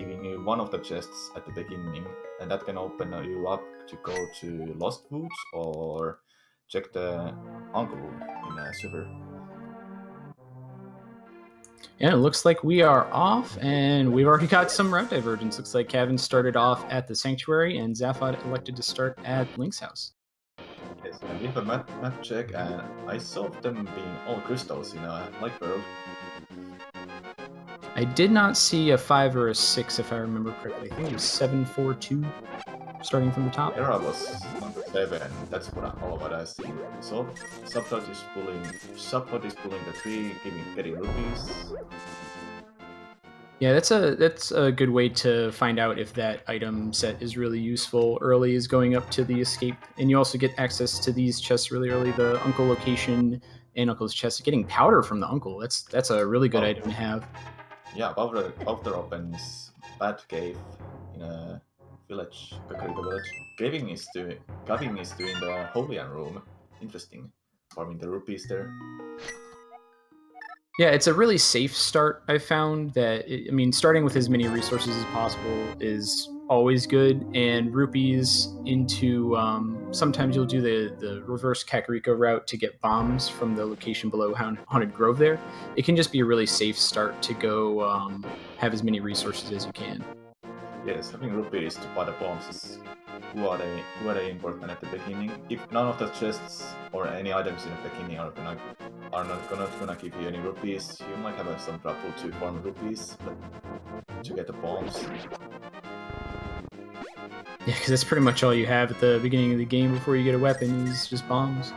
giving you one of the chests at the beginning, and that can open you up to go to Lost Woods or check the uncle room in a server. Yeah, it looks like we are off, and we've already got some route divergence. Looks like Cavin started off at the Sanctuary, and Zaphod elected to start at Link's house. Yes, and we have a map check, and I saw them being all crystals in a light world. I did not see a 5 or a 6, if I remember correctly. I think it was 742, starting from the top. Era was number 7. That's all what I see. So Subplot is pulling the tree, getting rupees. Yeah, that's a good way to find out if that item set is really useful. Early is going up to the escape, and you also get access to these chests really early. The Uncle location and Uncle's chest. Getting powder from the Uncle, that's a really good item to have. Yeah, Bowser opens Bad Cave in a village, Kakariko village. Cavin is doing the Holy Room. Interesting, farming the rupees there. Yeah, it's a really safe start. I found that, starting with as many resources as possible is always good, and rupees into, sometimes you'll do the reverse Kakariko route to get bombs from the location below Haunted Grove there. It can just be a really safe start to go have as many resources as you can. Yes, having rupees to buy the bombs is who are they important at the beginning. If none of the chests or any items in the beginning are not gonna give you any rupees, you might have some trouble to farm rupees to get the bombs. Yeah, because that's pretty much all you have at the beginning of the game before you get a weapon is just bombs.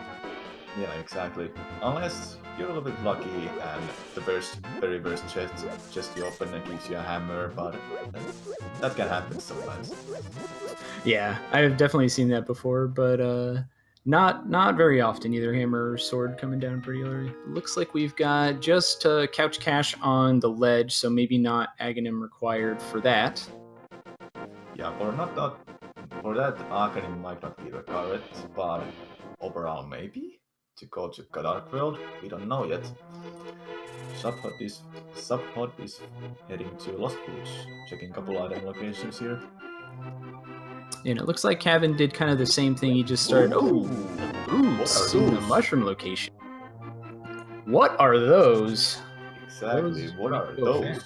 Yeah, exactly. Unless you're a little bit lucky and the very first chest you open and gives you a hammer, but that can happen sometimes. Yeah, I've definitely seen that before, but not very often either. Hammer or sword coming down pretty early. Looks like we've got just couch cash on the ledge, so maybe not Aghanim required for that. Yeah, for that Aghanim might not be required, but overall maybe? To go to Dark World? We don't know yet. Subhot is heading to Lost Woods, checking a couple item locations here. And it looks like Cavin did kind of the same thing. He just started. Ooh, the mushroom location. What are those? Exactly. What are those?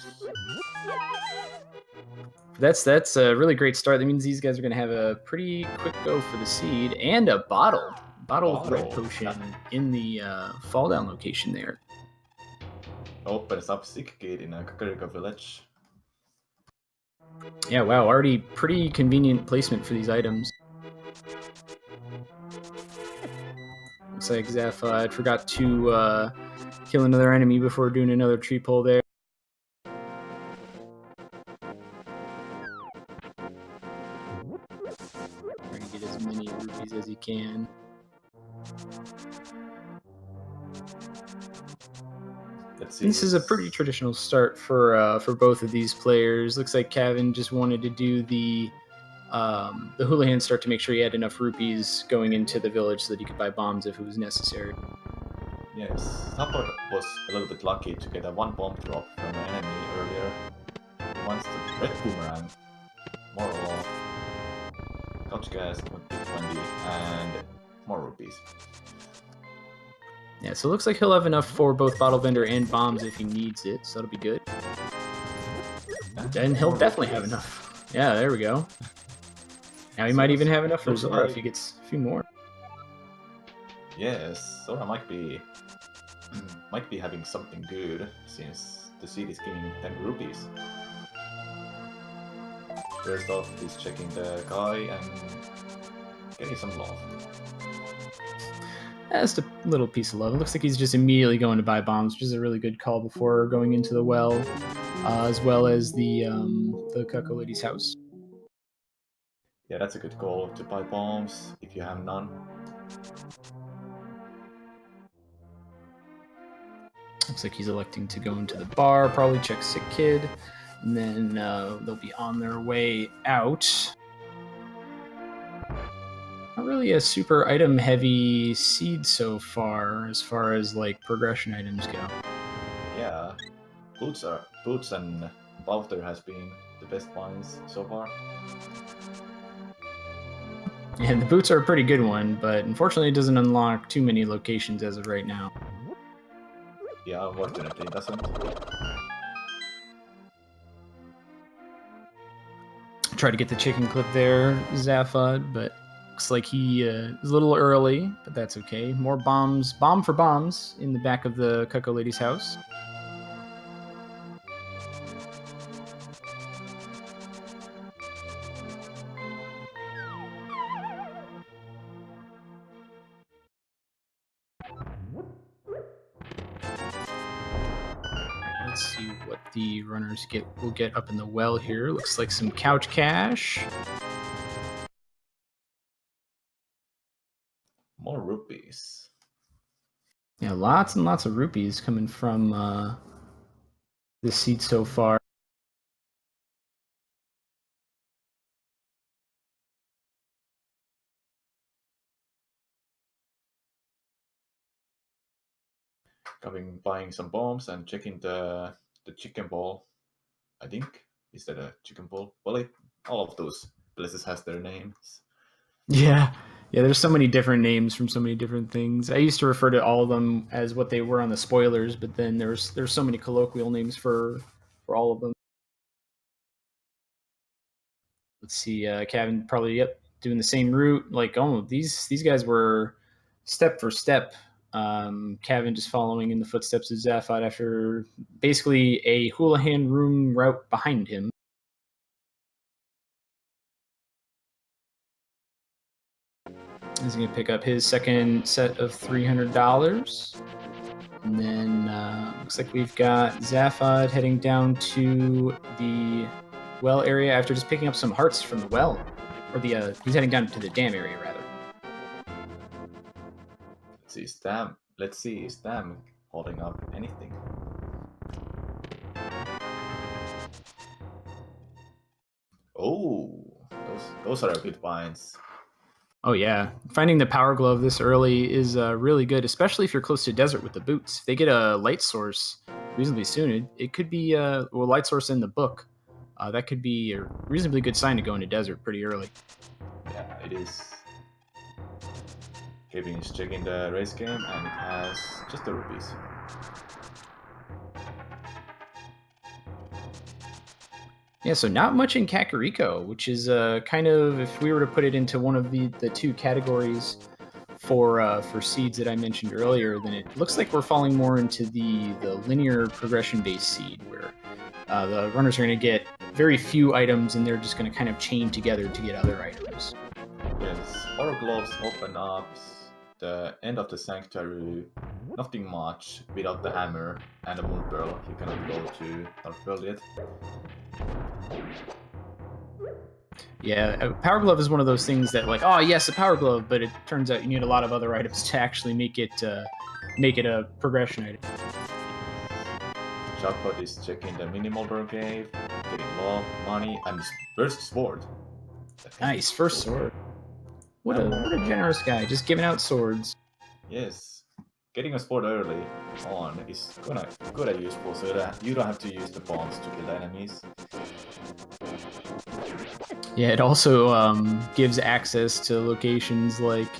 That's a really great start. That means these guys are going to have a pretty quick go for the seed and a bottle of red potion in the fall down location there. Opens up Sick Gate in a Kakariko village. Yeah, wow, already pretty convenient placement for these items. Looks like Zaphod forgot to kill another enemy before doing another tree pull there. Trying to get as many rupees as he can. This is a pretty traditional start for both of these players. Looks like Cavin just wanted to do the Houlihan start to make sure he had enough rupees going into the village so that he could buy bombs if it was necessary. Yes, Support was a little bit lucky to get a one bomb drop from an enemy earlier. He wants the red boomerang, more off, couch gas 20, and more rupees. Yeah, so it looks like he'll have enough for both Bottle Vendor and bombs if he needs it, so that'll be good. And he'll definitely have enough. Yeah, there we go. Now he might even have enough for Zora if he gets a few more. Yes, Zora might be having something good since the seed is giving 10 rupees. First off, he's checking the guy and getting some love. Just a little piece of love. It looks like he's just immediately going to buy bombs, which is a really good call before going into the well, as well as the Cuckoo Lady's house. Yeah, that's a good call to buy bombs if you have none. Looks like he's electing to go into the bar, probably check Sick Kid, and then they'll be on their way out. Not really a super item heavy seed so far as like progression items go. Yeah, Boots and Bowser has been the best finds so far. And the boots are a pretty good one, but unfortunately it doesn't unlock too many locations as of right now. Yeah, unfortunately it doesn't. Try to get the chicken clip there, Zaphod, but looks like he is a little early, but that's okay. More bombs, bomb for bombs, in the back of the Cuckoo Lady's house. Let's see what the runners will get up in the well here. Looks like some couch cash. More rupees. Yeah, lots and lots of rupees coming from this seed so far. Buying some bombs and checking the chicken ball. I think, is that a chicken ball? Well, all of those places has their names. Yeah, there's so many different names from so many different things. I used to refer to all of them as what they were on the spoilers, but then there's so many colloquial names for all of them. Let's see, Cavin probably doing the same route. Like, oh, these guys were step for step. Cavin just following in the footsteps of Zaphod after basically a Houlihan room route behind him. He's going to pick up his second set of $300. And then looks like we've got Zaphod heading down to the well area after just picking up some hearts from the well. Or he's heading down to the dam area, rather. Let's see, is Stam holding up anything? Oh, those are good finds. Oh yeah, finding the power glove this early is really good, especially if you're close to desert with the boots. If they get a light source reasonably soon, it could be light source in the book. That could be a reasonably good sign to go into desert pretty early. Yeah, it is. Kevin is checking the race game and it has just the rupees. Yeah, so not much in Kakariko, which is kind of, if we were to put it into one of the two categories for seeds that I mentioned earlier, then it looks like we're falling more into the linear progression-based seed, where the runners are going to get very few items and they're just going to kind of chain together to get other items. Yes, Power Gloves open up the end of the Sanctuary, nothing much without the hammer and the Moon Pearl. You cannot go to Dark World yet. Yeah, a Power Glove is one of those things that, like, oh yes, a Power Glove, but it turns out you need a lot of other items to actually make it a progression item. Jackpot is checking the minimal burn cave, getting love, money, and first sword. Nice, first sword. What a generous guy, just giving out swords. Yes, getting a sword early on is gonna useful, so that you don't have to use the bombs to kill the enemies. Yeah, it also gives access to locations like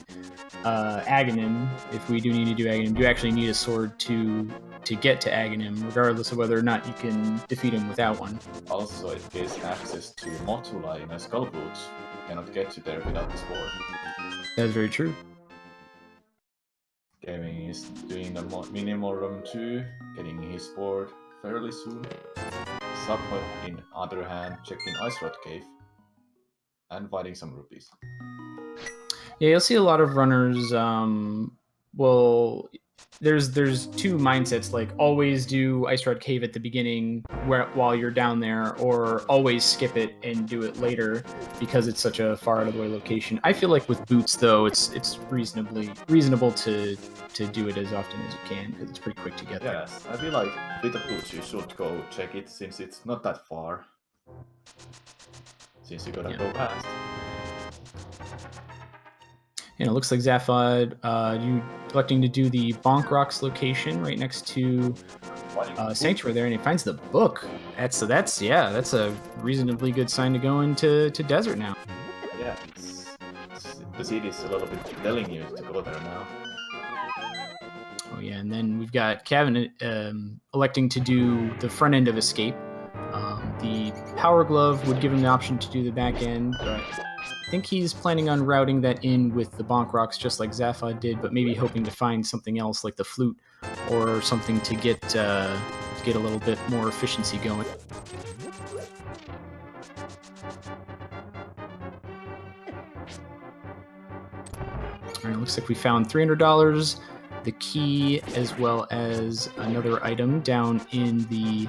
Aghanim. If we do need to do Aghanim, you actually need a sword to get to Aghanim, regardless of whether or not you can defeat him without one. Also, it gives access to Motula in a Skull Boots. You cannot get to there without the sword. That's very true. Kevin is doing the minimal room 2, getting his sword fairly soon. Subhut, in other hand, checking Ice Rod Cave and finding some rupees. Yeah, you'll see a lot of runners. There's two mindsets, like always do Ice Rod Cave at the beginning while you're down there, or always skip it and do it later because it's such a far out of the way location. I feel like with boots though, it's reasonable to do it as often as you can because it's pretty quick to get there. Yes, I feel like with the boots you should go check it since it's not that far. Since you gotta go fast. And it looks like Zaphod, you electing to do the Bonk Rocks location right next to Sanctuary there, and he finds the book. That's a reasonably good sign to go into desert now. Yeah, the city is a little bit telling you to go there now. Oh yeah, and then we've got Cavin electing to do the front end of escape. The power glove would give him the option to do the back end, but I think he's planning on routing that in with the bonk rocks just like Zaphod did, but maybe hoping to find something else like the flute or something to get a little bit more efficiency going. All right, looks like we found $300, the key, as well as another item down in the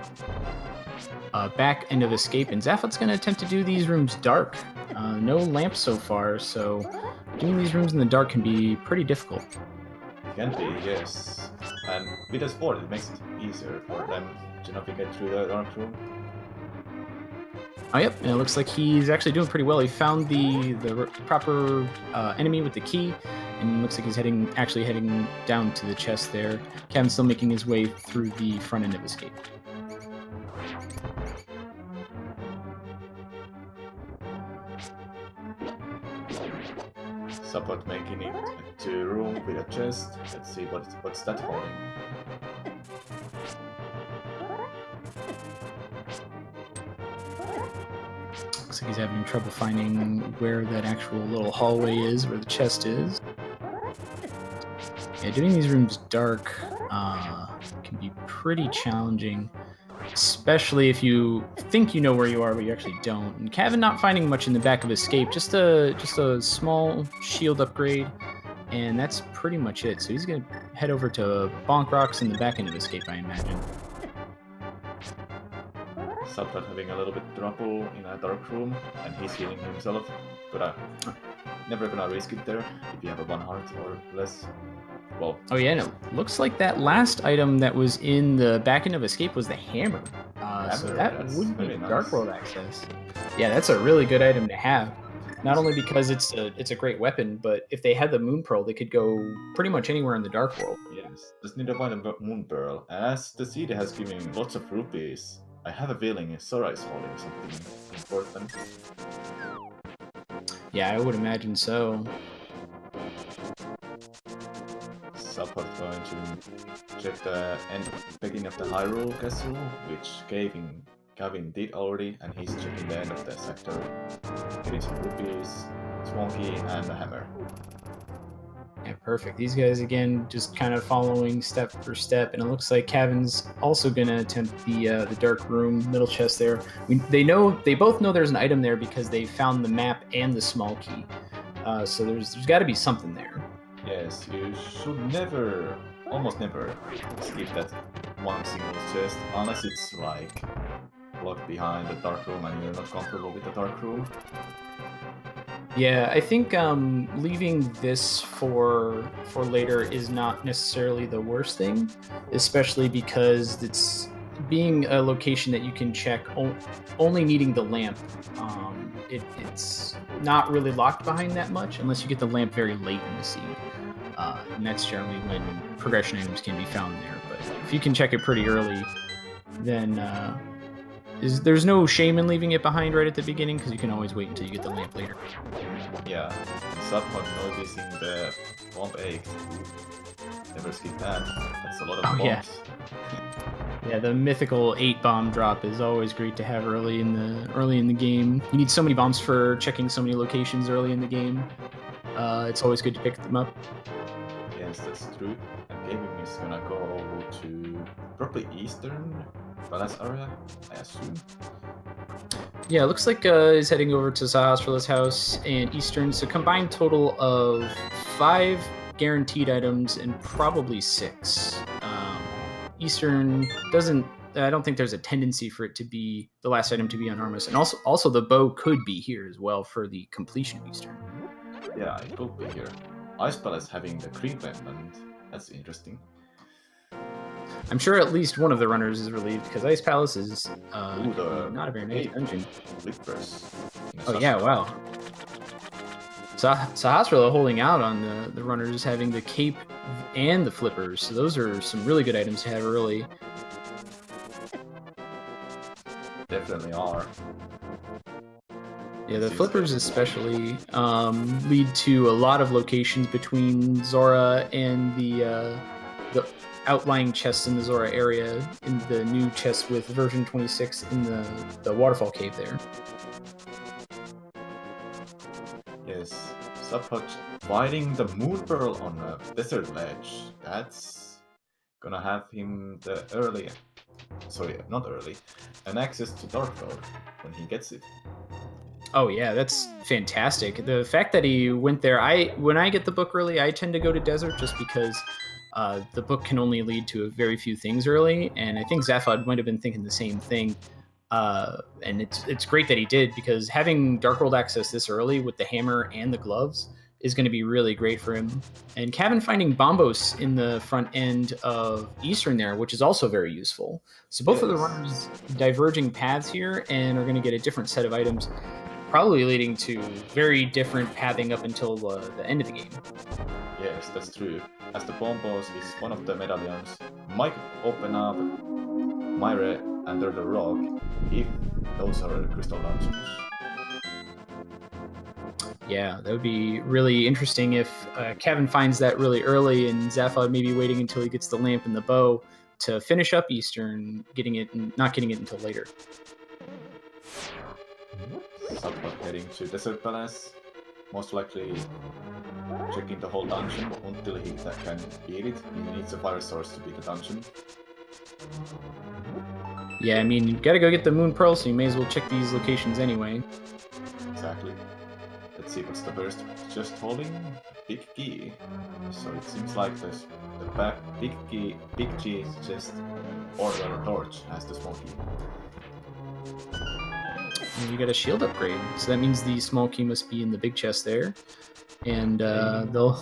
back end of escape. And Zaphod's going to attempt to do these rooms dark. No lamps so far, so doing these rooms in the dark can be pretty difficult. It can be, yes. And with a sport, it makes it easier for them to navigate through the dark room. Oh, yep, and it looks like he's actually doing pretty well. He found the proper enemy with the key, and it looks like he's actually heading down to the chest there. Cavin's still making his way through the front end of escape. Support making it to a room with a chest. Let's see what's that holding. Looks like he's having trouble finding where that actual little hallway is, where the chest is. Yeah, doing these rooms dark can be pretty challenging, especially if you think you know where you are, but you actually don't. And Cavin not finding much in the back of escape, just a small shield upgrade, and that's pretty much it. So he's gonna head over to bonk rocks in the back end of escape, I imagine. Subrat having a little bit trouble in a dark room, and he's healing himself. But never gonna risk it there if you have a 1 heart or less. Well. Oh yeah, no. Looks like that last item that was in the back end of escape was the hammer. So that would be Dark World access. Yeah, that's a really good item to have. Not only because it's a great weapon, but if they had the Moon Pearl, they could go pretty much anywhere in the Dark World. Yes, just need to find the Moon Pearl. As the city has given lots of rupees, I have a feeling Sora is holding something important. Yeah, I would imagine so. Support going to check the beginning of the Hyrule Castle, which Cavin did already, and he's checking the end of the sector. Getting some rupees, Smoky, and a hammer. Yeah, perfect. These guys, again, just kind of following step for step, and it looks like Cavin's also going to attempt the dark room, middle chest there. They both know there's an item there because they found the map and the small key. So there's got to be something there. Yes, you should almost never skip that one single chest, unless it's like locked behind the dark room and you're not comfortable with the dark room. Yeah, I think leaving this for later is not necessarily the worst thing, especially because it's being a location that you can check only needing the lamp. It's not really locked behind that much unless you get the lamp very late in the scene. And that's generally when progression items can be found there. But if you can check it pretty early, then there's no shame in leaving it behind right at the beginning, because you can always wait until you get the lamp later. Yeah, Subhot noticing the bomb egg. Never skip that. That's a lot of bombs. Yeah. Yeah, the mythical 8 bomb drop is always great to have early in the game. You need so many bombs for checking so many locations early in the game. It's always good to pick them up. Yes, that's true. And gaming is gonna go to probably Eastern Palace area, I assume. Yeah, it looks like he's heading over to Sahasrah's house and Eastern. So combined total of 5 guaranteed items and probably 6. Eastern doesn't. I don't think there's a tendency for it to be the last item to be on Armus, and also the bow could be here as well for the completion of Eastern. Yeah, it could be here. Ice Palace having the creep weapon, that's interesting. I'm sure at least one of the runners is relieved, because Ice Palace is not a very nice dungeon. Oh yeah, wow. Sahasrah holding out on the runners having the cape and the flippers, so those are some really good items to have early. definitely are. Yeah, the flippers especially lead to a lot of locations between Zora and the outlying chests in the Zora area, in the new chest with version 26 in the waterfall cave there. Yes, Subhutch finding the moon pearl on a desert ledge. That's gonna have him an access to Dark Road when he gets it. Oh yeah, that's fantastic. The fact that he went there, when I get the book early, I tend to go to desert just because the book can only lead to a very few things early, and I think Zaphod might have been thinking the same thing. And it's great that he did, because having Dark World access this early with the hammer and the gloves is going to be really great for him. And Cavin finding Bombos in the front end of Eastern there, which is also very useful. So both of the runners diverging paths here and are going to get a different set of items, probably leading to very different pathing up until the end of the game. Yes, that's true. As the Bombos is one of the medallions, might open up Myre under the rock if those are crystal dungeons. Yeah, that would be really interesting if Cavin finds that really early and Zaphod maybe waiting until he gets the lamp and the bow to finish up Eastern, getting it and not getting it until later. Subhutch heading to Desert Palace, most likely checking the whole dungeon until he can beat it. He needs a fire source to beat the dungeon. Yeah, I mean, you gotta go get the Moon Pearl, so you may as well check these locations anyway. Exactly. Let's see what's the first. Just holding a big key. So it seems like the big G chest or the torch has the small key. And you got a shield upgrade, so that means the small key must be in the big chest there, and they'll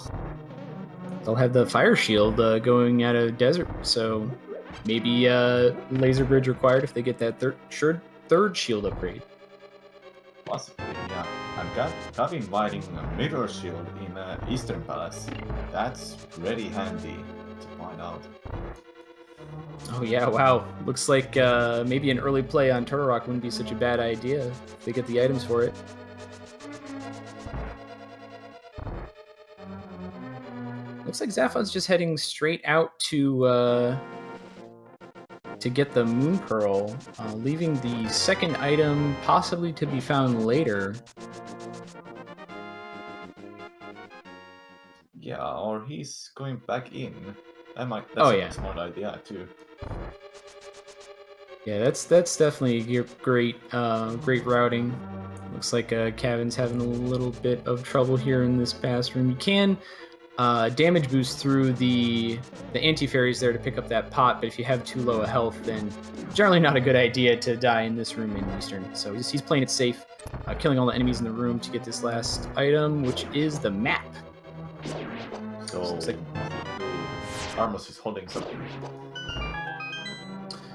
have the fire shield going out of desert. So maybe laser bridge required if they get that third shield upgrade. Possibly, yeah. And Cavin inviting a mirror shield in Eastern Palace. That's pretty handy to find out. Oh yeah, wow. Looks like maybe an early play on Turtle Rock wouldn't be such a bad idea if they get the items for it. Looks like Zaphod's just heading straight out to get the Moon Pearl, leaving the second item possibly to be found later. Yeah, or he's going back in. That's a smart idea too. Yeah, that's definitely great routing. Looks like Cavin's having a little bit of trouble here in this pass room. You can damage boost through the anti-fairies there to pick up that pot, but if you have too low a health, then generally not a good idea to die in this room in Eastern. So he's playing it safe, killing all the enemies in the room to get this last item, which is the map. So looks like Armos is holding something.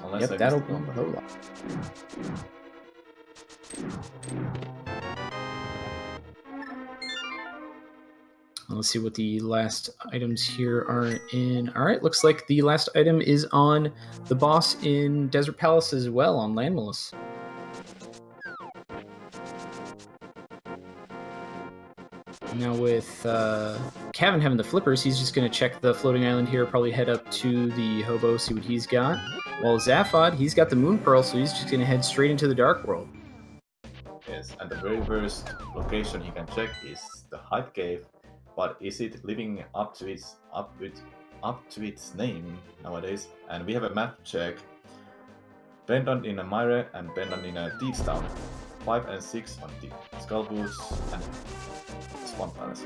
Unless yep, that'll be a whole lot. Let's see what the last items here are in. All right, looks like the last item is on the boss in Desert Palace as well, on Landmalus. Now with Cavin having the flippers, he's just going to check the floating island here, probably head up to the hobo, see what he's got. While Zaphod, he's got the Moon Pearl, so he's just going to head straight into the Dark World. Yes, and the very first location he can check is the Hype Cave, but is it living up to its name nowadays? And we have a map check. Pendant in a Myre and Pendant in a Thieves Town. 5 and 6 on the Skull Boots and Swamp Palace.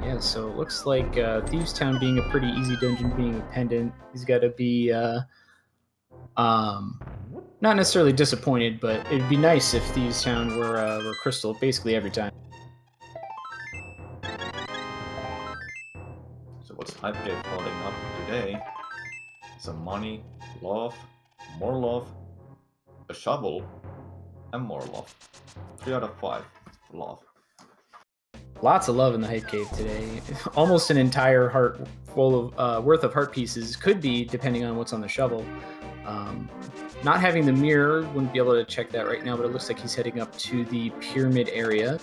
Yeah, so it looks like Thieves Town being a pretty easy dungeon, being a pendant, he's got to be not necessarily disappointed, but it'd be nice if Thieves Town were crystal basically every time. So what's Hype Cave holding up today? Some money, love, more love, a shovel, and more love. 3 out of 5 love. Lots of love in the Hype Cave today. Almost an entire heart full of worth of heart pieces, could be depending on what's on the shovel. Not having the mirror, wouldn't be able to check that right now, but it looks like he's heading up to the pyramid area.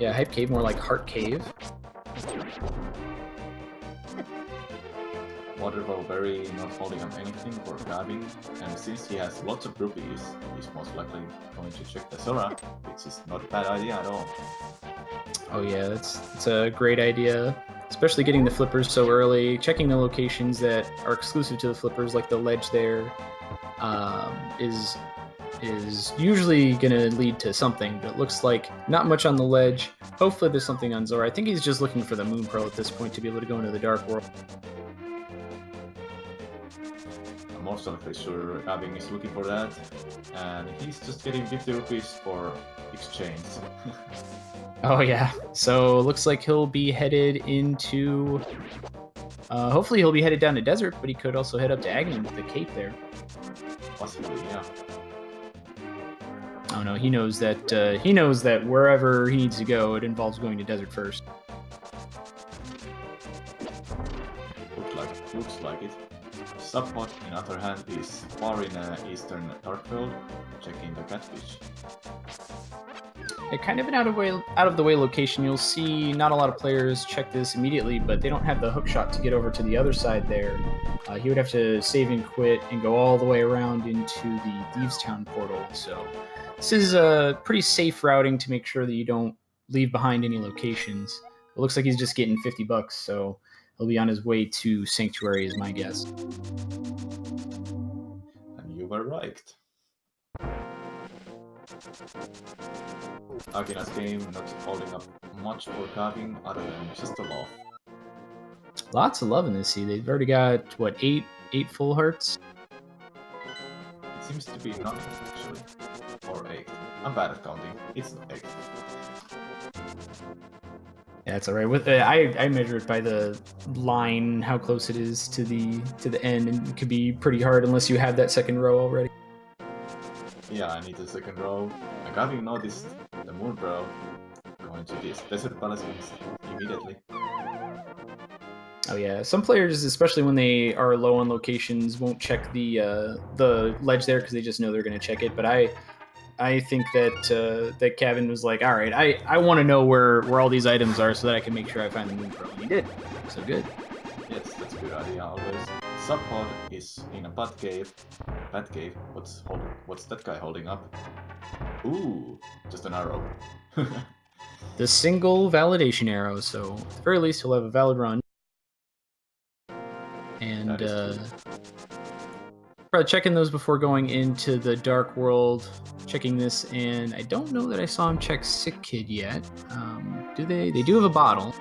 Yeah, Hype Cave, more like Heart Cave. Waterfall Berry not holding up anything for Cavin, and since he has lots of rupees, he's most likely going to check the Sora, which is not a bad idea at all. Oh yeah, it's a great idea. Especially getting the flippers so early, checking the locations that are exclusive to the flippers, like the ledge there, is usually going to lead to something, but it looks like not much on the ledge. Hopefully there's something on Zora. I think he's just looking for the Moon Pearl at this point to be able to go into the Dark World. I'm also pretty sure Cavin is looking for that, and he's just getting 50 rupees for exchange. Oh yeah, so it looks like he'll be headed into... hopefully he'll be headed down to Desert, but he could also head up to Aghanim with the cape there. Possibly, yeah. Oh no, he knows that wherever he needs to go, it involves going to Desert first. Looks like it. Subpot, in other hand, is far in eastern Darkfield, checking the catfish. Kind of an out of the way location. You'll see not a lot of players check this immediately, but they don't have the hook shot to get over to the other side there. He would have to save and quit and go all the way around into the Thieves Town portal. So this is a pretty safe routing to make sure that you don't leave behind any locations. It looks like he's just getting 50 bucks, so he'll be on his way to Sanctuary is my guess. And you were right. Agina's game not holding up much for Cavin other than just a love. Lots of love in this seed. They've already got, what, eight full hearts? It seems to be 9, actually. Or 8. I'm bad at counting. It's 8. Yeah, it's alright. With I measure it by the line, how close it is to the end, and it could be pretty hard unless you have that second row already. Yeah, I need the second row. I Cavin noticed the Moon Pearl going to this Desert Palace immediately. Oh yeah, some players, especially when they are low on locations, won't check the ledge there because they just know they're going to check it. But I think that Cavin was like, all right, I want to know where all these items are so that I can make sure I find the Moon Pearl. And he did. So good. Yes, that's a good idea always. Subpod is in a bat cave. What's that guy holding up? Ooh, just an arrow. The single validation arrow, so at the very least he'll have a valid run. And probably checking those before going into the Dark World, checking this, and I don't know that I saw him check Sick Kid yet. Do they? They do have a bottle.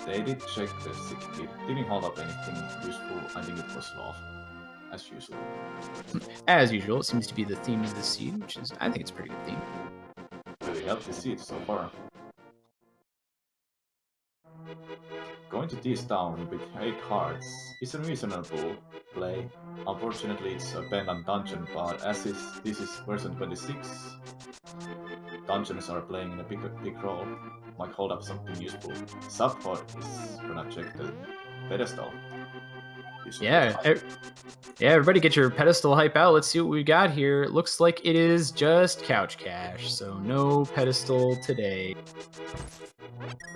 They did check the Sick Kid. Didn't hold up anything useful. I think it was off, as usual. As usual, it seems to be the theme of this seed, which is, I think it's a pretty good theme. Really healthy seed so far. Going to this town with 8 hearts is a reasonable play. Unfortunately, it's a pendant dungeon, but as this is version 26, dungeons are playing in a big role. Might hold up something useful. Subpod is gonna check the pedestal. Yeah, everybody get your pedestal hype out. Let's see what we got here. It looks like it is just couch cash, so no pedestal today.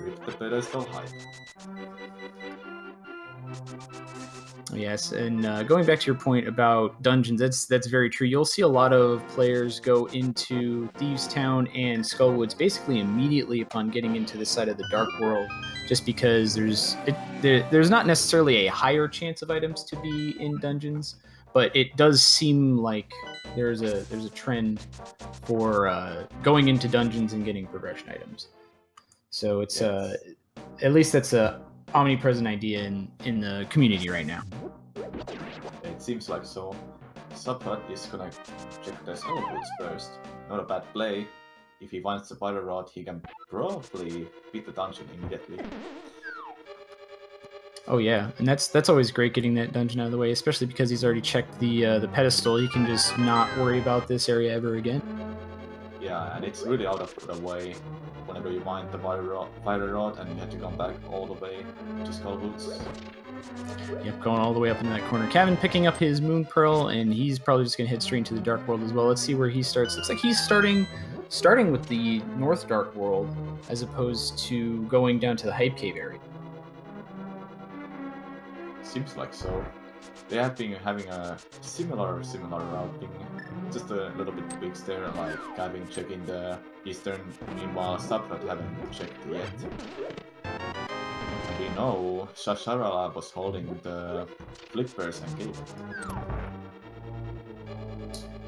Rip the pedestal hype. Yes, and going back to your point about dungeons, that's very true. You'll see a lot of players go into Thieves Town and Skullwoods basically immediately upon getting into the side of the Dark World, just because there's not necessarily a higher chance of items to be in dungeons, but it does seem like there's a trend for going into dungeons and getting progression items. So it's at least that's a omnipresent idea in the community right now. It seems like so. Subpod is gonna check the Skullwoods first. Not a bad play. If he finds the Pyro Rod, he can probably beat the dungeon immediately. Oh yeah, and that's always great getting that dungeon out of the way, especially because he's already checked the pedestal. He can just not worry about this area ever again. Yeah, and it's really out of the way whenever you mine the Pyro Rod and you have to come back all the way to Skullwoods. Yep, going all the way up into that corner. Cavin picking up his Moon Pearl, and he's probably just going to head straight into the Dark World as well. Let's see where he starts. Looks like he's starting with the North Dark World, as opposed to going down to the Hype Cave area. Seems like so. They have been having a similar routing, just a little bit tweaks there, like Cavin checking the eastern, meanwhile Subplot haven't checked yet. We know Shasharala was holding the Flippers and Gate.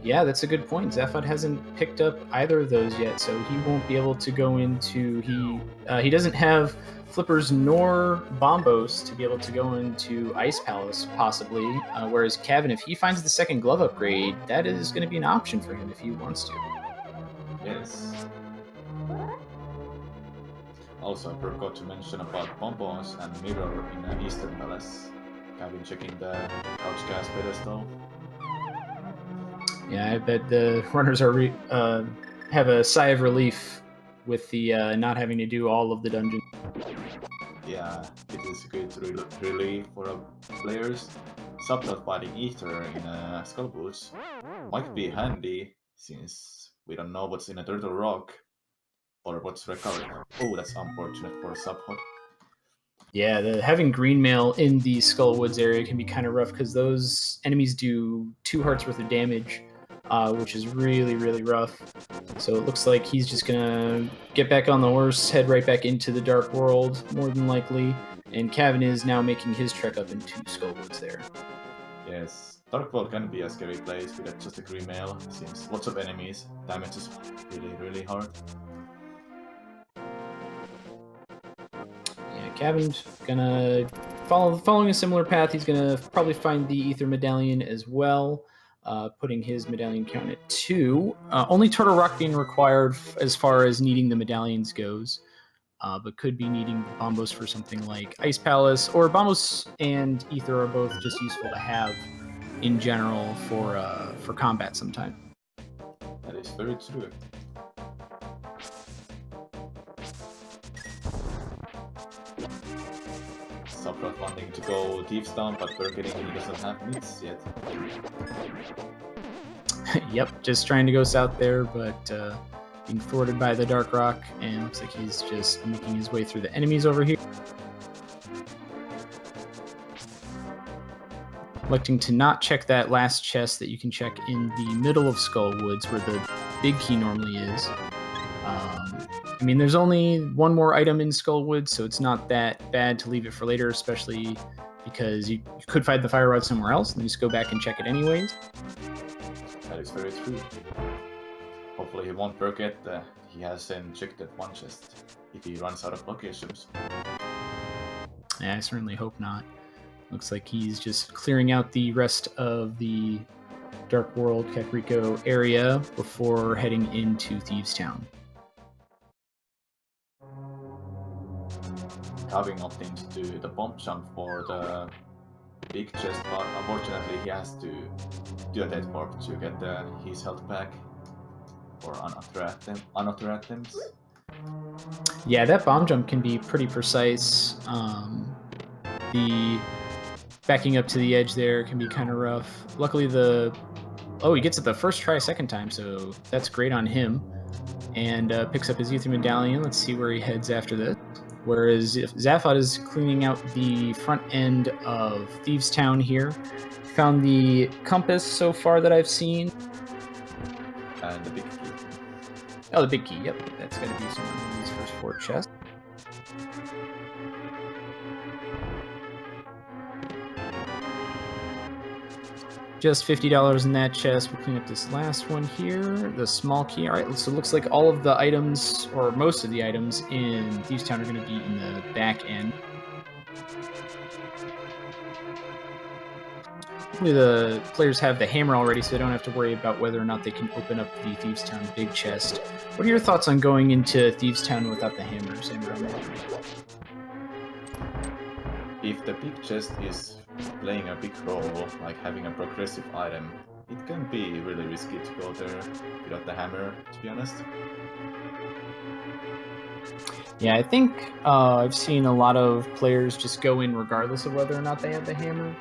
Yeah, that's a good point. Zaphod hasn't picked up either of those yet, so he won't be able to go into... He doesn't have Flippers nor Bombos to be able to go into Ice Palace, possibly, whereas Cavin, if he finds the second glove upgrade, that is going to be an option for him if he wants to. Yes. Also, I forgot to mention about Bombos and Mirror in Eastern Palace. Cavin checking the Couch Gas pedestal. Yeah, I bet the runners are have a sigh of relief with the not having to do all of the dungeons. Yeah, it is a good relief for players. Subplot fighting Ether in Skull Boots might be handy, since we don't know what's in a Turtle Rock or what's recovered. Oh, that's unfortunate for Subhot. Yeah, having green mail in the Skull Woods area can be kind of rough because those enemies do 2 hearts worth of damage, which is really, really rough. So it looks like he's just gonna get back on the horse, head right back into the Dark World, more than likely. And Cavin is now making his trek up into Skull Woods there. Yes, Dark World can be a scary place with just a green mail, since lots of enemies, damage is really, really hard. Cavin's gonna following a similar path. He's gonna probably find the Ether Medallion as well, putting his medallion count at 2. Only Turtle Rock being required as far as needing the medallions goes, but could be needing Bombos for something like Ice Palace, or Bombos and Ether are both just useful to have in general for combat sometime. That is very true. Subplot wanting to go Thieves Town, but forgetting he doesn't have meats yet. Yep, just trying to go south there, but being thwarted by the Dark Rock, and looks like he's just making his way through the enemies over here. Electing to not check that last chest that you can check in the middle of Skull Woods, where the big key normally is. I mean, there's only one more item in Skull Woods, so it's not that bad to leave it for later, especially because you could find the fire rod somewhere else and just go back and check it anyways. That is very true. Hopefully he won't forget that he hasn't checked that one chest if he runs out of locations. Yeah, I certainly hope not. Looks like he's just clearing out the rest of the Dark World Kakariko area before heading into Thieves Town. Cavin opting to do the bomb jump for the big chest, but unfortunately he has to do a death warp to get his health back for unauthorized attempts. Yeah, that bomb jump can be pretty precise. The backing up to the edge there can be kind of rough. Luckily he gets it the first try second time, so that's great on him. And picks up his Ether Medallion. Let's see where he heads after this. Whereas Zaphod is cleaning out the front end of Thieves Town here. Found the compass so far that I've seen. And the big key. Oh, the big key, yep. That's got to be somewhere in these first 4 chests. Just $50 in that chest. We'll clean up this last one here, the small key. All right, so it looks like all of the items, or most of the items in Thieves Town are going to be in the back end. Hopefully the players have the hammer already, so they don't have to worry about whether or not they can open up the Thieves Town big chest. What are your thoughts on going into Thieves Town without the hammer, Sandra? If the big chest is playing a big role, like having a progressive item, it can be really risky to go there without the hammer, to be honest. Yeah, I think I've seen a lot of players just go in regardless of whether or not they have the hammer,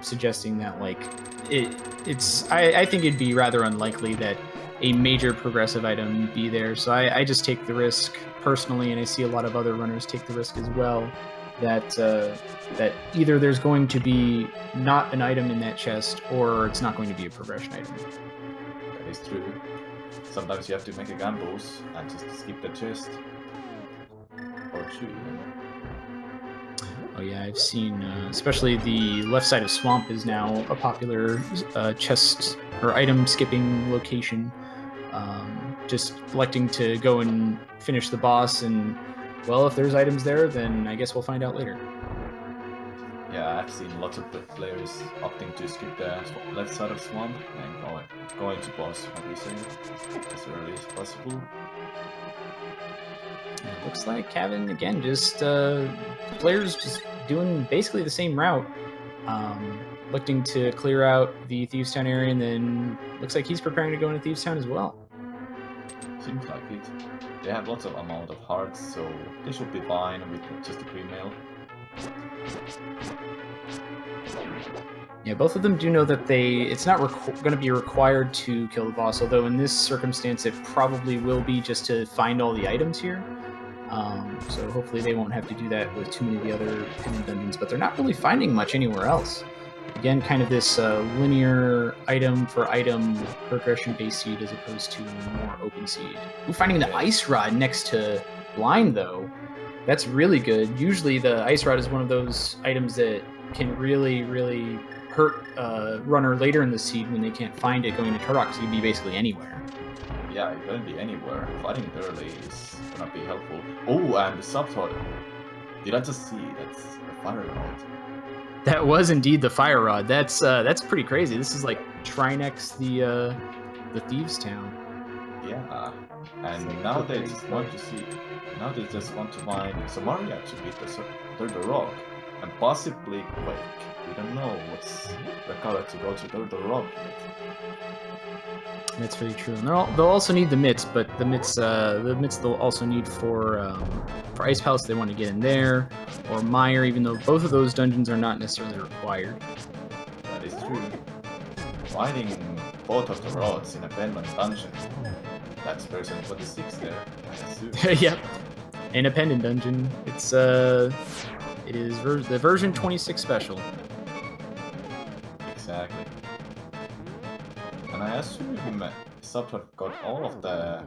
suggesting that like it's. I think it'd be rather unlikely that a major progressive item be there. So I just take the risk personally, and I see a lot of other runners take the risk as well. That either there's going to be not an item in that chest, or it's not going to be a progression item. That is true. Sometimes you have to make a gambles and just skip the chest. Or two. Oh yeah, I've seen, especially the left side of Swamp is now a popular chest or item skipping location. Just electing to go and finish the boss, and well, if there's items there, then I guess we'll find out later. Yeah, I've seen lots of players opting to skip the left side of Swamp and going to boss maybe soon, as early as possible. It looks like Cavin again, just players just doing basically the same route, looking to clear out the Thieves Town area, and then looks like he's preparing to go into Thieves Town as well. Seems like it. They have lots of amount of hearts, so they should be fine with just a green mail. Yeah, both of them do know that it's not going to be required to kill the boss, although in this circumstance it probably will be just to find all the items here. So hopefully they won't have to do that with too many of the other hidden dungeons, but they're not really finding much anywhere else. Again, kind of this linear item for item progression-based seed as opposed to more open seed. Ooh, finding the ice rod next to blind, though, that's really good. Usually the ice rod is one of those items that can really, really hurt a runner later in the seed when they can't find it going to Turok, because you'd be basically anywhere. Yeah, it can be anywhere. Fighting it early is gonna be helpful. Oh, and the subthought. Did I just see that's the fire rod? That was indeed the fire rod. That's pretty crazy. This is like Trinex, the Thieves Town. Yeah, and now they just want to see. Now they just want to find Samaria to beat the Rock, and possibly Quake. We don't know what's required to go to the Rock yet. That's very true. And they'll also need the mitts, but the mitts they'll also need for Ice Palace. They want to get in there, or Mire, even though both of those dungeons are not necessarily required. That is true. Finding both of the rods in a pendant dungeon. That's version 26 there, I assume. Yep, in a pendant dungeon. It is the version 26 special. Exactly. And I assume Subtrot got all of the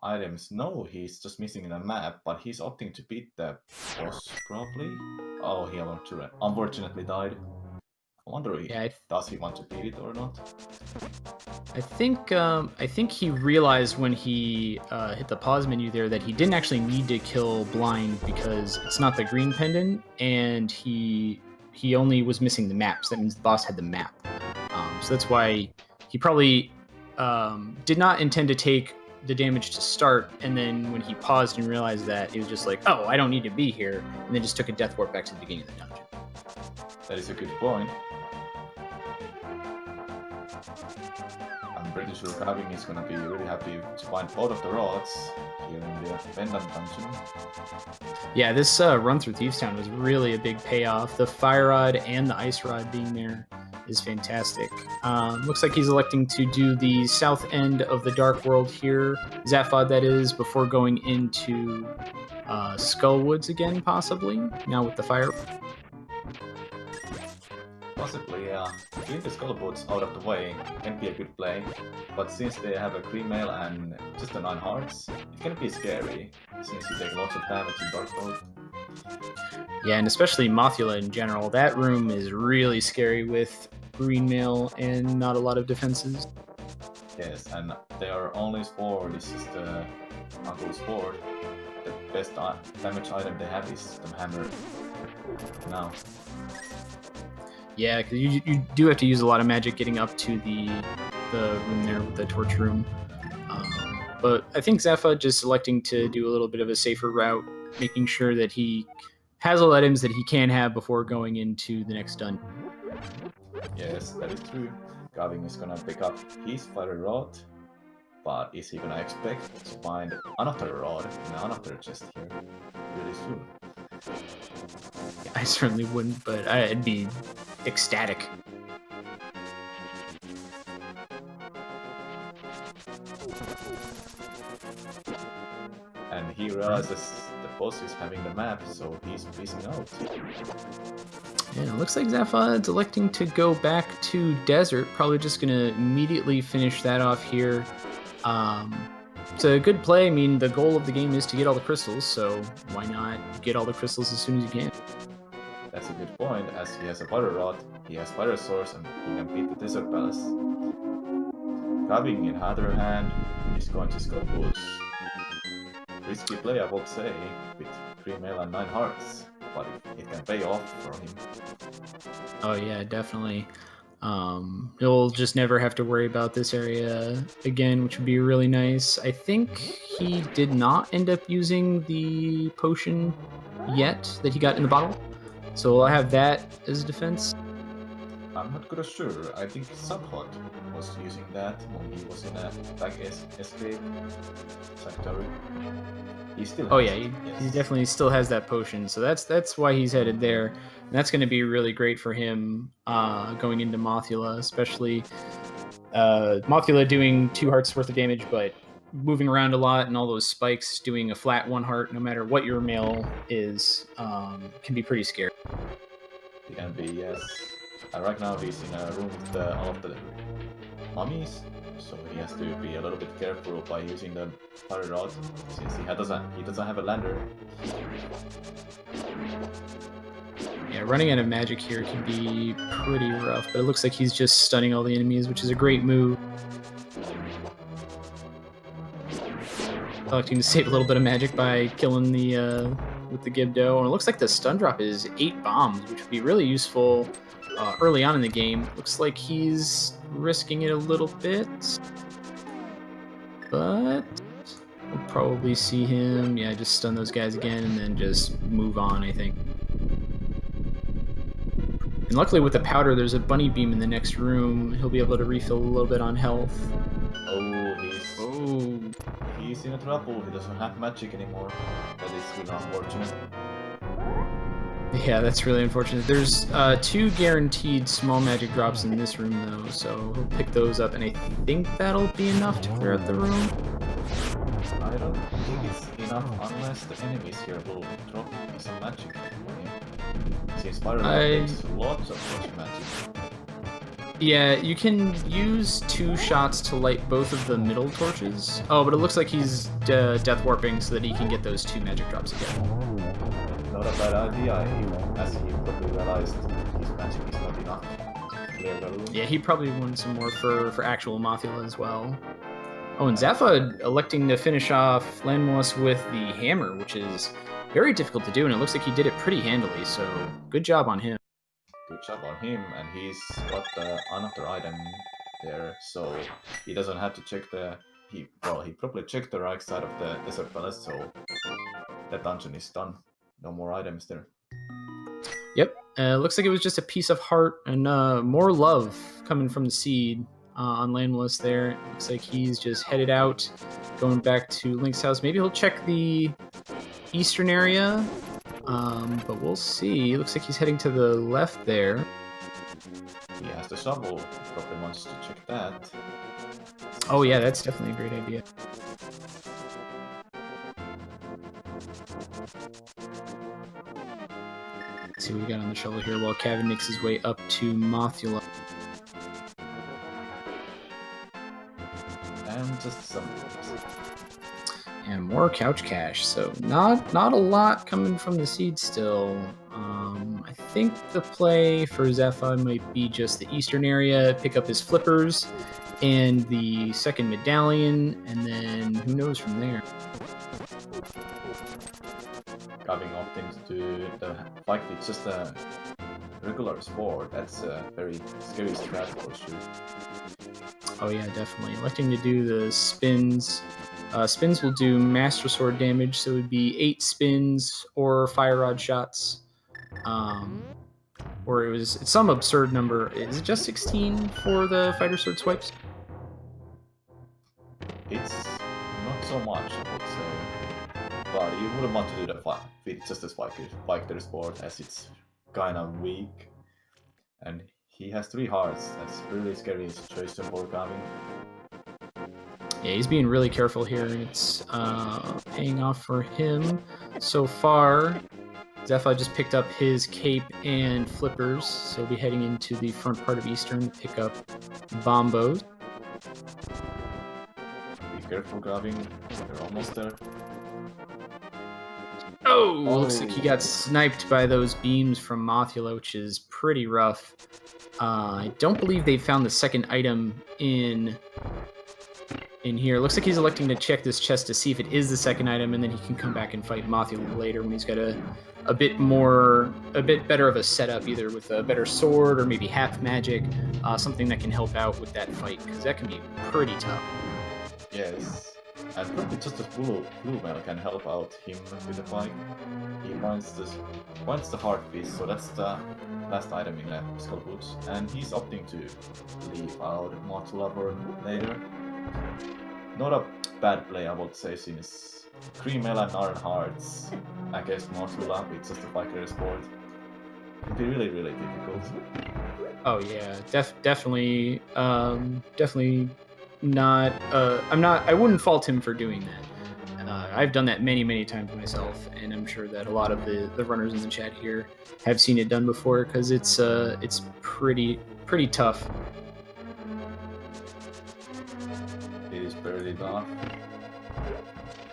items. No, he's just missing in a map, but he's opting to beat the boss, probably. Oh, he unfortunately died. I wonder does he want to beat it or not? I think he realized when he hit the pause menu there that he didn't actually need to kill Blind because it's not the green pendant, and he only was missing the map. So that means the boss had the map. So that's why he probably did not intend to take the damage to start, and then when he paused and realized that, he was just like, oh, I don't need to be here, and then just took a death warp back to the beginning of the dungeon. That is a good point. I'm pretty sure Cavin is gonna be really happy to find both of the rods here in the pendant dungeon. Yeah, this run through Thieves Town was really a big payoff. The fire rod and the ice rod being there is fantastic. Looks like he's electing to do the south end of the Dark World here, Zaphod that is, before going into Skullwoods again, possibly, now with the fire. Possibly, yeah. Getting the Skullwoods out of the way can be a good play, but since they have a green mail and just a 9 hearts, it can be scary, since you take lots of damage in Dark World. Yeah, and especially Mothula in general. That room is really scary with green mail and not a lot of defenses. Yes, and they are only sword. This is the Uncle's sword. The best damage item they have is the hammer. Now. Yeah, because you do have to use a lot of magic getting up to the room there, the torch room. But I think Zepha just electing to do a little bit of a safer route, making sure that he has all items that he can have before going into the next dungeon. Yes, that is true. Cavin is gonna pick up his fire rod, but is he gonna expect to find another rod in another chest here really soon? I certainly wouldn't, but I'd be ecstatic. And he realizes the boss is having the map, so he's peacing out. And it looks like Zephyr's electing to go back to Desert. Probably just going to immediately finish that off here. It's a good play. I mean, the goal of the game is to get all the crystals, so why not get all the crystals as soon as you can? That's a good point, as he has a fire rod, he has fire source, and he can beat the Desert Palace. Cavin, in the other hand, is going to score boots. Risky play, I would say, with 3 mail and 9 hearts, but it can pay off for him. Oh yeah, definitely. He'll just never have to worry about this area again, which would be really nice. I think he did not end up using the potion yet that he got in the bottle, so I'll have that as a defense. I'm not good sure. I think Subhot was using that when he was in a back escape sector. He still has he definitely still has that potion, so that's why he's headed there. And that's going to be really great for him going into Mothula, especially Mothula doing 2 hearts worth of damage, but moving around a lot and all those spikes doing a flat 1 heart, no matter what your mail is, can be pretty scary. It can be, yes. And right now he's in a room with all of the mummies, so he has to be a little bit careful by using the fire rod, since he doesn't have a lander. Yeah, running out of magic here can be pretty rough, but it looks like he's just stunning all the enemies, which is a great move. Electing to save a little bit of magic by killing the with the Gibdo, and it looks like the stun drop is 8 bombs, which would be really useful early on in the game. Looks like he's risking it a little bit, but we'll probably see him, just stun those guys again and then just move on, I think. And luckily with the powder, there's a bunny beam in the next room. He'll be able to refill a little bit on health. He's in trouble. He doesn't have magic anymore. That is really unfortunate. Yeah, that's really unfortunate. There's 2 guaranteed small magic drops in this room, though, so he'll pick those up, and I think that'll be enough to clear out the room. I don't think it's enough unless the enemies here will drop some magic. Since fire takes lots of magic. Yeah, you can use 2 shots to light both of the middle torches. Oh, but it looks like he's death warping so that he can get those 2 magic drops again. Not a bad idea, as he probably realized his magic is not enough to clear the room. Yeah, he probably wanted some more for actual Mothula as well. Oh, and Zapha electing to finish off Landmoss with the hammer, which is very difficult to do, and it looks like he did it pretty handily, so good job on him. Good job on him, and he's got another item there, so he doesn't have to check he probably checked the right side of the Desert Palace, so that dungeon is done. No more items there. Yep, looks like it was just a piece of heart and more love coming from the seed on Landless there. Looks like he's just headed out, going back to Link's house. Maybe he'll check the eastern area, but we'll see. Looks like he's heading to the left there. He has the shovel. Probably wants to check that. Oh yeah, that's definitely a great idea. Let's see what we got on the shovel here while Cavin makes his way up to Mothula. And just some and more couch cash, so not a lot coming from the seed still. I think the play for Zephyr might be just the eastern area, pick up his flippers and the second medallion, and then who knows from there. Caving opting to do the fight with just a regular sword. That's a very scary strat for sure. Oh yeah, definitely. Electing to do the spins. Spins will do Master Sword damage, so it would be 8 spins or Fire Rod shots. or it's some absurd number. Is it just 16 for the fighter sword swipes? It's not so much, I would say. But you wouldn't want to do the just the fighter sport, as it's kind of weak. And he has 3 hearts. That's really scary situation for Cavin. Yeah, he's being really careful here, and it's paying off for him so far. Zephyr just picked up his cape and flippers, so he'll be heading into the front part of Eastern to pick up bombos. Be careful, Cavin. You're almost there. Oh, looks like he got sniped by those beams from Mothula, which is pretty rough. I don't believe they found the second item in here. Looks like he's electing to check this chest to see if it is the second item, and then he can come back and fight Mothula later when he's got a bit better of a setup, either with a better sword or maybe half magic, something that can help out with that fight, because that can be pretty tough. Yes, and probably just a blue mail can help out him with the fight. He finds the heart piece, so that's the last item in the skull boots, and he's opting to leave out Mothula for later. Not a bad play, I would say, since Green Mail and Iron Hearts against Mothula with just a fighter sport. It'd be really, really difficult. Oh yeah, definitely not. I wouldn't fault him for doing that. I've done that many times myself, and I'm sure that a lot of the runners in the chat here have seen it done before, because it's pretty tough. It is pretty tough.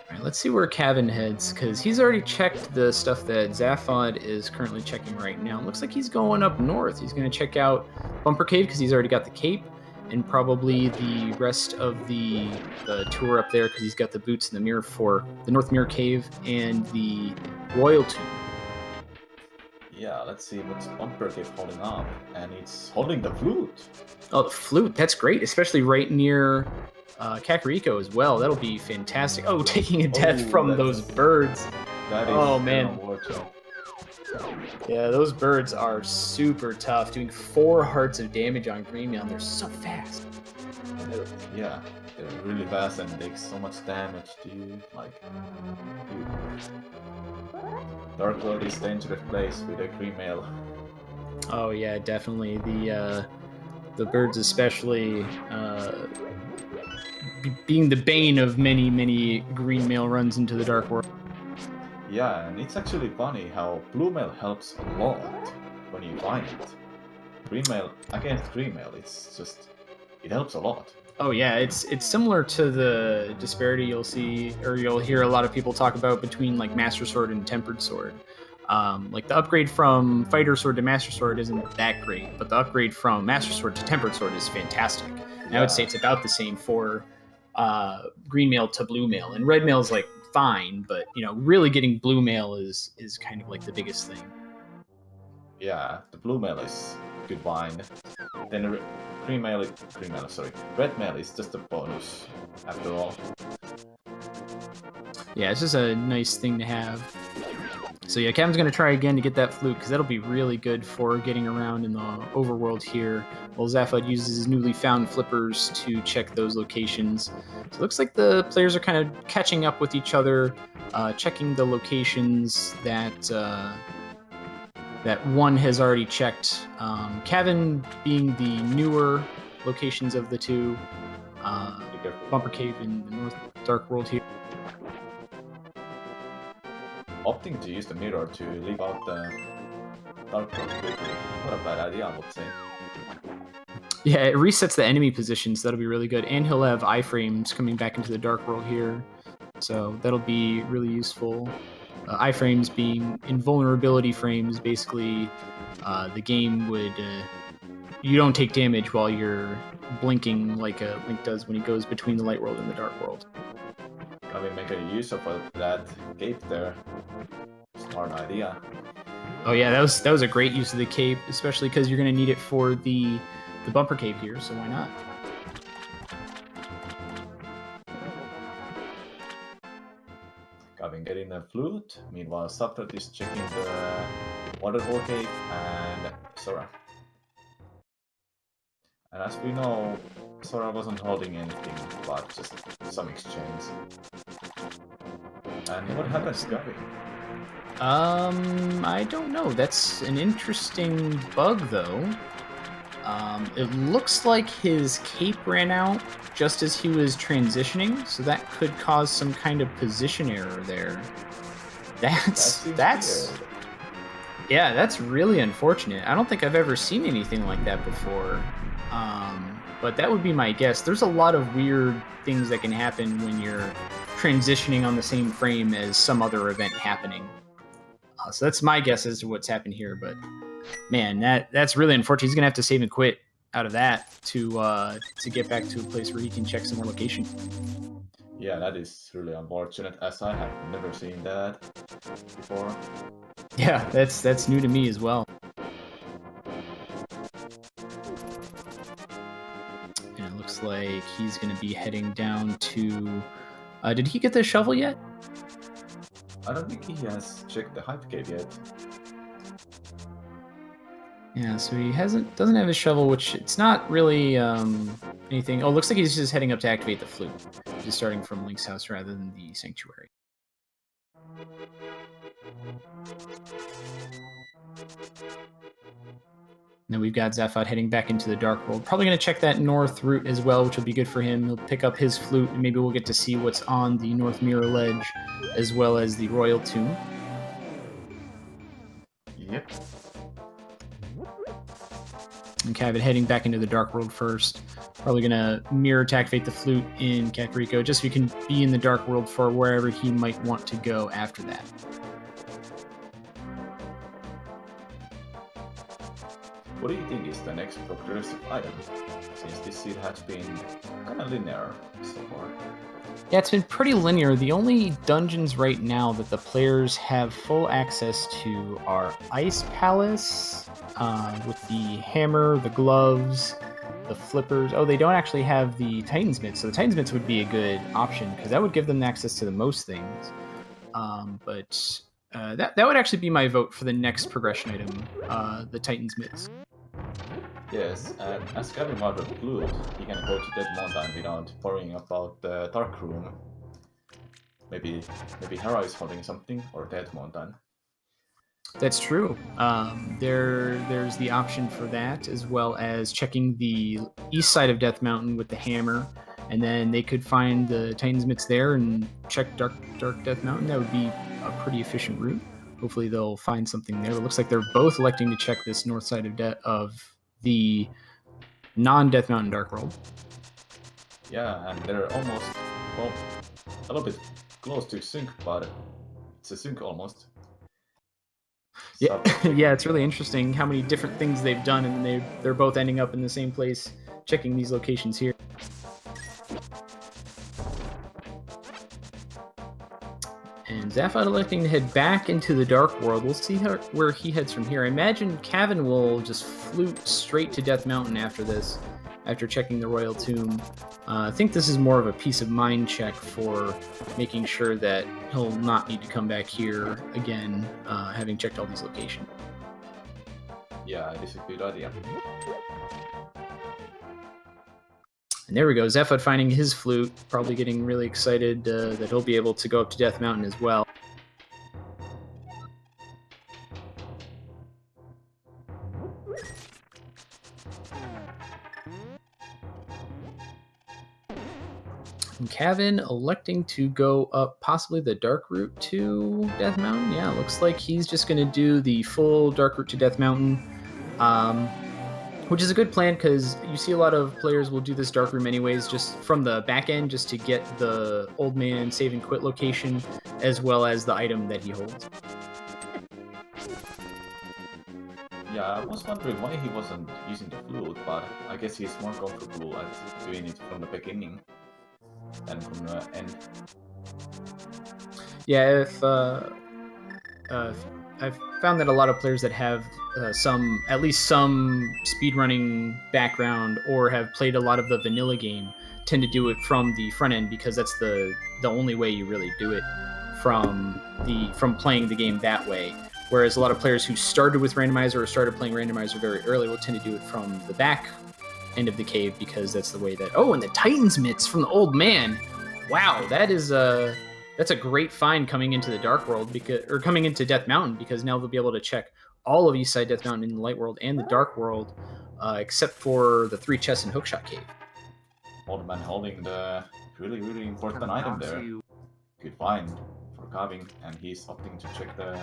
Alright, let's see where Cavin heads, because he's already checked the stuff that Zaphod is currently checking right now. Looks like he's going up north. He's going to check out Bumper Cave, because he's already got the cape, and probably the rest of the tour up there, because he's got the boots and the mirror for the North Mirror Cave and the Royal Tomb. Yeah, let's see what's Bumper Cave holding up, and it's holding the flute. Oh, the flute, that's great, especially right near Kakariko as well. That'll be fantastic. Oh, taking a death from those birds. That is oh man. Yeah, those birds are super tough, doing 4 hearts of damage on Greenmail, and they're so fast. Yeah, they're really fast and take so much damage, dude. Like, Dark World is a dangerous place with a green mail. Oh yeah, definitely. The birds especially being the bane of many green mail runs into the Dark World. Yeah, and it's actually funny how blue mail helps a lot when you find it. Green mail against green mail, it helps a lot. Oh yeah, it's similar to the disparity you'll see, or you'll hear a lot of people talk about between like Master Sword and Tempered Sword. Like the upgrade from Fighter Sword to Master Sword isn't that great, but the upgrade from Master Sword to Tempered Sword is fantastic. And I would say it's about the same for green mail to blue mail, and red mail is like fine, but really getting blue mail is kind of like the biggest thing. Yeah, the blue mail is good bind. Then red mail is just a bonus after all. Yeah, it's just a nice thing to have. So yeah, Cavin's going to try again to get that flute, because that'll be really good for getting around in the overworld here, while Zaphod uses his newly found flippers to check those locations. So it looks like the players are kind of catching up with each other, checking the locations that one has already checked. Cavin being the newer locations of the two, Bumper Cave in the North Dark World here. Opting to use the mirror to leave out the Dark World quickly. What a bad idea, I would say. Yeah, it resets the enemy position, so that'll be really good. And he'll have iframes coming back into the Dark World here, so that'll be really useful. Iframes being invulnerability frames, basically the game would... you don't take damage while you're blinking like Link does when he goes between the Light World and the Dark World. Can we make a use of that cape there? Smart idea. Oh yeah, that was a great use of the cape, especially because you're going to need it for the Bumper Cave here, so why not? Cavin getting the flute. Meanwhile, Subthreat is checking the Waterfall Cave, and Sora. And as we know, Sora wasn't holding anything but just some exchange. And what happens to Gavin? I don't know. That's an interesting bug, though. It looks like his cape ran out just as he was transitioning, so that could cause some kind of position error there. That's yeah, that's really unfortunate. I don't think I've ever seen anything like that before. But that would be my guess. There's a lot of weird things that can happen when you're transitioning on the same frame as some other event happening. So that's my guess as to what's happened here. But man, that's really unfortunate. He's gonna have to save and quit out of that to get back to a place where he can check some more location. Yeah, that is really unfortunate, as I have never seen that before. Yeah, that's new to me as well. And it looks like he's going to be heading down to... did he get the shovel yet? I don't think he has checked the hype cave yet. Yeah, so he doesn't have his shovel, which it's not really anything. Oh, looks like he's just heading up to activate the flute. He's starting from Link's house rather than the sanctuary. Then we've got Zephod heading back into the Dark World. Probably going to check that north route as well, which will be good for him. He'll pick up his flute, and maybe we'll get to see what's on the North Mirror Ledge, as well as the Royal Tomb. Yep. And Cavin heading back into the Dark World first. Probably going to mirror to activate the flute in Kakariko, just so he can be in the Dark World for wherever he might want to go after that. What do you think is the next progressive item, since this seed has been kind of linear so far? Yeah, it's been pretty linear. The only dungeons right now that the players have full access to are Ice Palace, with the hammer, the gloves, the flippers. Oh, they don't actually have the Titan's Mitts, so the Titan's Mitts would be a good option, because that would give them access to the most things. But that would actually be my vote for the next progression item, the Titan's Mitts. Yes, and as Cavin wanted flute, he can go to Dead Mountain without worrying about the Dark Room. Maybe Hera is holding something, or Dead Mountain. That's true. There's the option for that, as well as checking the east side of Death Mountain with the hammer, and then they could find the Titan's Mitts there and check Dark Death Mountain. That would be a pretty efficient route. Hopefully they'll find something there. It looks like they're both electing to check this north side of the non-Death Mountain Dark World. Yeah, and they're almost, well, a little bit close to sync, but it's a sync almost. Yeah, yeah, it's really interesting how many different things they've done, and they're both ending up in the same place, checking these locations here. And Zephod electing to head back into the Dark World. We'll see where he heads from here. I imagine Cavin will just flute straight to Death Mountain after this, after checking the Royal Tomb. I think this is more of a peace of mind check for making sure that he'll not need to come back here again, having checked all these locations. Yeah, it is a good idea. And there we go, Zephod finding his flute, probably getting really excited that he'll be able to go up to Death Mountain as well. And Cavin electing to go up possibly the Dark Route to Death Mountain. Yeah, looks like he's just going to do the full Dark Route to Death Mountain. Which is a good plan, because you see a lot of players will do this Dark Room anyways, just from the back end, just to get the Old Man Save and Quit location, as well as the item that he holds. Yeah, I was wondering why he wasn't using the flute, but I guess he's more comfortable at doing it from the beginning than from the end. Yeah, I've found that a lot of players that have at least some speedrunning background or have played a lot of the vanilla game tend to do it from the front end, because that's the only way you really do it from playing the game that way. Whereas a lot of players who started with Randomizer or started playing Randomizer very early will tend to do it from the back end of the cave because that's the way that. Oh, and the Titan's mitts from the old man. Wow, that's a great find coming into the Dark World or coming into Death Mountain because now they'll be able to check all of Eastside Death Mountain in the Light World and the Dark World, except for the 3 chests in Hookshot Cave. Old man holding the really important item there. Good find for Cavin, and he's opting to check the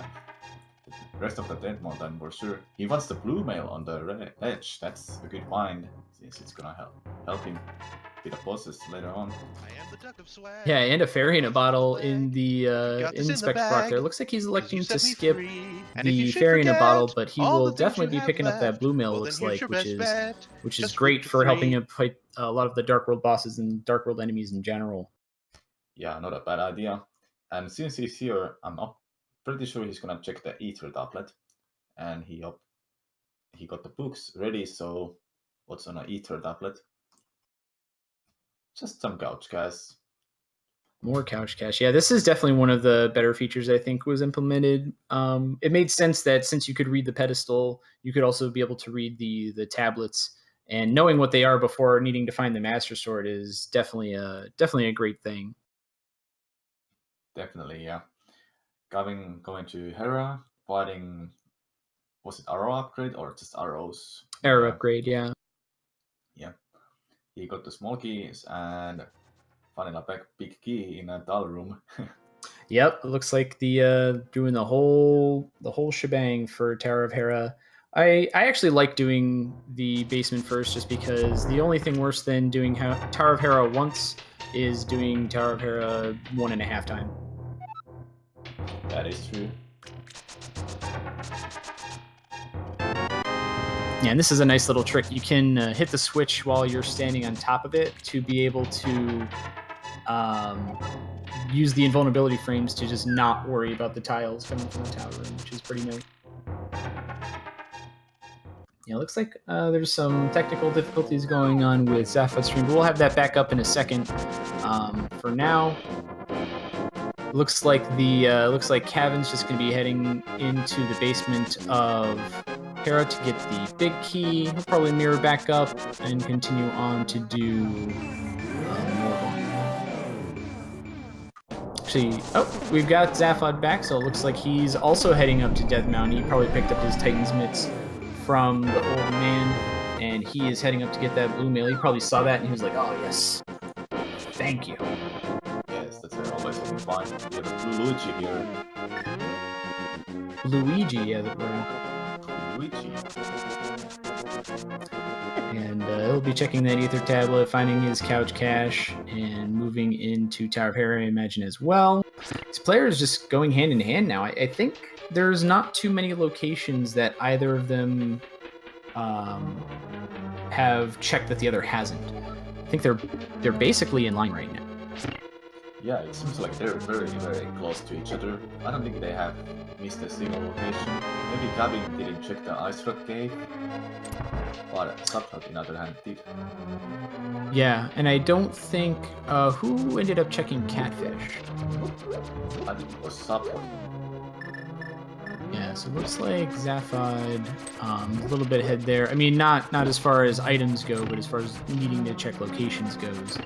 rest of the Dead Mountain for sure. He wants the blue mail on the edge. That's a good find since it's gonna help him beat the bosses later on. Yeah, and a fairy in a bottle in the Inspector block there. Looks like he's electing to skip the fairy in a bottle, but he will definitely be picking up that blue mail, looks like, which is great for helping him fight a lot of the Dark World bosses and Dark World enemies in general. Yeah, not a bad idea. And since he's here, I'm pretty sure he's gonna check the Ether tablet, and he got the books ready. So what's on an Ether tablet? Just some couch cash. More couch cash. Yeah, this is definitely one of the better features I think was implemented. It made sense that since you could read the pedestal, you could also be able to read the tablets. And knowing what they are before needing to find the Master Sword is definitely a great thing. Definitely, yeah. Cavin going to Hera, fighting. Was it arrow upgrade or just arrows? Arrow upgrade, yeah. Yeah. He got the small keys and finding a big key in a dull room. Yep, it looks like the doing the whole shebang for Tower of Hera. I actually like doing the basement first just because the only thing worse than doing Tower of Hera once is doing Tower of Hera 1.5 times. That is true. Yeah, and this is a nice little trick. You can hit the switch while you're standing on top of it to be able to use the invulnerability frames to just not worry about the tiles coming from the tower room, which is pretty nice. Yeah, it looks like there's some technical difficulties going on with Zaphod stream, but we'll have that back up in a second. For now, looks like Cavin's just going to be heading into the basement of Hera to get the big key. He'll probably mirror back up and continue on to do more. Actually, we've got Zaphod back, so it looks like he's also heading up to Death Mountain. He probably picked up his Titan's mitts from the old man, and he is heading up to get that blue mail. He probably saw that and he was like, "Oh yes, thank you." Yes, that's always looking fine. We have a Luigi here. Luigi, yeah, that word. Luigi. And he'll be checking that Ether tablet, finding his couch cache, and moving into Tower of Hera, I imagine, as well. These players just going hand in hand now. I think there's not too many locations that either of them have checked that the other hasn't. I think they're basically in line right now. Yeah, it seems like they're very close to each other. I don't think they have missed a single location. Maybe Cavin didn't check the Ice Rock Cave, but Subrock, on the other hand, did. Yeah, and I don't think who ended up checking Catfish. I think it was Subrock. Yeah, so it looks like Zaphod a little bit ahead there. I mean, not as far as items go, but as far as needing to check locations goes.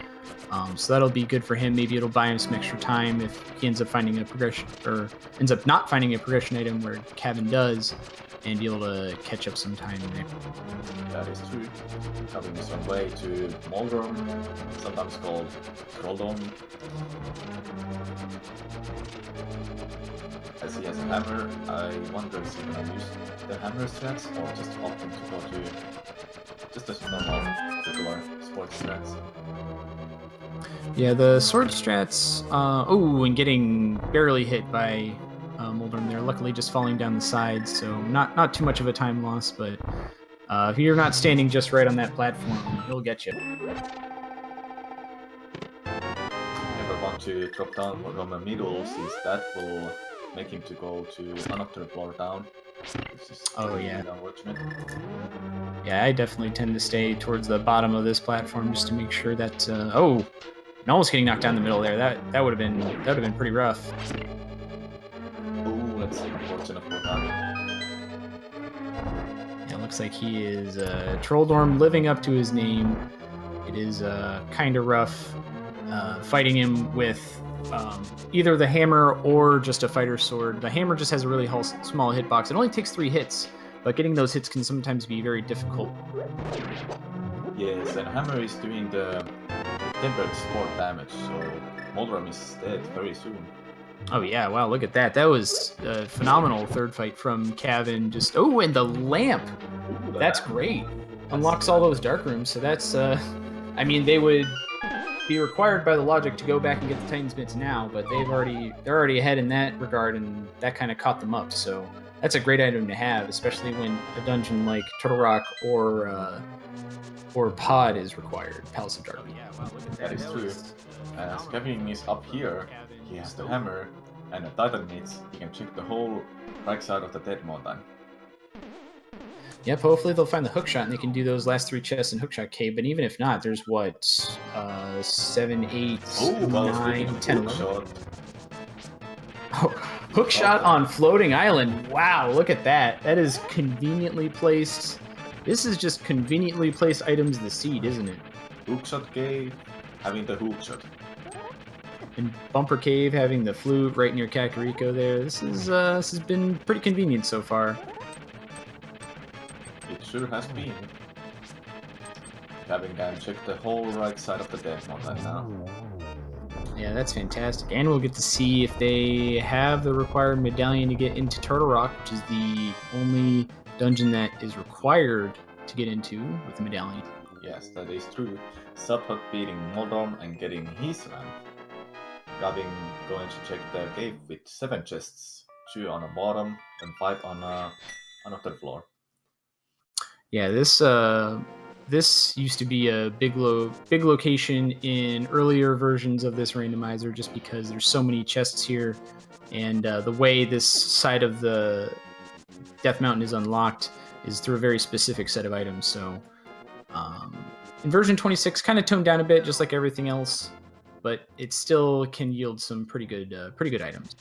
So that'll be good for him. Maybe it'll buy him some extra time if he ends up finding a progression, or ends up not finding a progression item where Cavin does, and be able to catch up some time there. That is true. Cavin is on way to Moldrum, sometimes called Troldon. As he has a hammer, I wonder if he's gonna use the hammer strats or just opting to go to just a normal, regular sports strats. Yeah, the sword strats, and getting barely hit by Moldrum there. Luckily just falling down the sides, so not too much of a time loss, but if you're not standing just right on that platform, he'll get you. Never want to drop down from the middle, since that will make him to go to another floor down. Which is yeah. Unfortunate. Yeah, I definitely tend to stay towards the bottom of this platform just to make sure that and almost getting knocked down the middle there. That would have been pretty rough. Ooh, that's unfortunate for that. Yeah, it looks like he is Trolldorm living up to his name. It is kind of rough fighting him with either the hammer or just a fighter sword. The hammer just has a really small hitbox. It only takes 3 hits, but getting those hits can sometimes be very difficult. Yes, and hammer is doing the tempered sport damage, so Moldrum is dead very soon. Oh yeah, wow, look at that. That was a phenomenal third fight from Cavin. Just and the lamp. That's great. Unlocks all those dark rooms, so that's I mean, they would be required by the logic to go back and get the Titan's Mitts now, but they're already ahead in that regard, and that kind of caught them up. So that's a great item to have, especially when a dungeon like Turtle Rock or Pod is required. Palace of Dark. Yeah, wow, look at that. That is true. As Cavin is up here, he has the hammer and the Titan Mitts. He can check the whole right side of the Dead Mountain. Yep, hopefully they'll find the hookshot and they can do those last 3 chests in Hookshot Cave. But even if not, there's 7, 8, 9, 10, 11. Oh, hookshot on Floating Island. Wow, look at that. That is conveniently placed. This is just conveniently placed items in the seed, isn't it? Hookshot Cave, having the hookshot. And Bumper Cave having the flute right near Kakariko there. This has been pretty convenient so far. It sure has been. Cavin can check the whole right side of the Death Mountain now. Yeah, that's fantastic. And we'll get to see if they have the required medallion to get into Turtle Rock, which is the only dungeon that is required to get into with the medallion. Yes, that is true. Subhut beating Moldorm and getting his lamp. Cavin going to check the cave with 7 chests, 2 on the bottom and 5 on the third floor. Yeah, this used to be a big location in earlier versions of this randomizer, just because there's so many chests here, and the way this side of the Death Mountain is unlocked is through a very specific set of items. So in version 26, kind of toned down a bit, just like everything else, but it still can yield some pretty good items.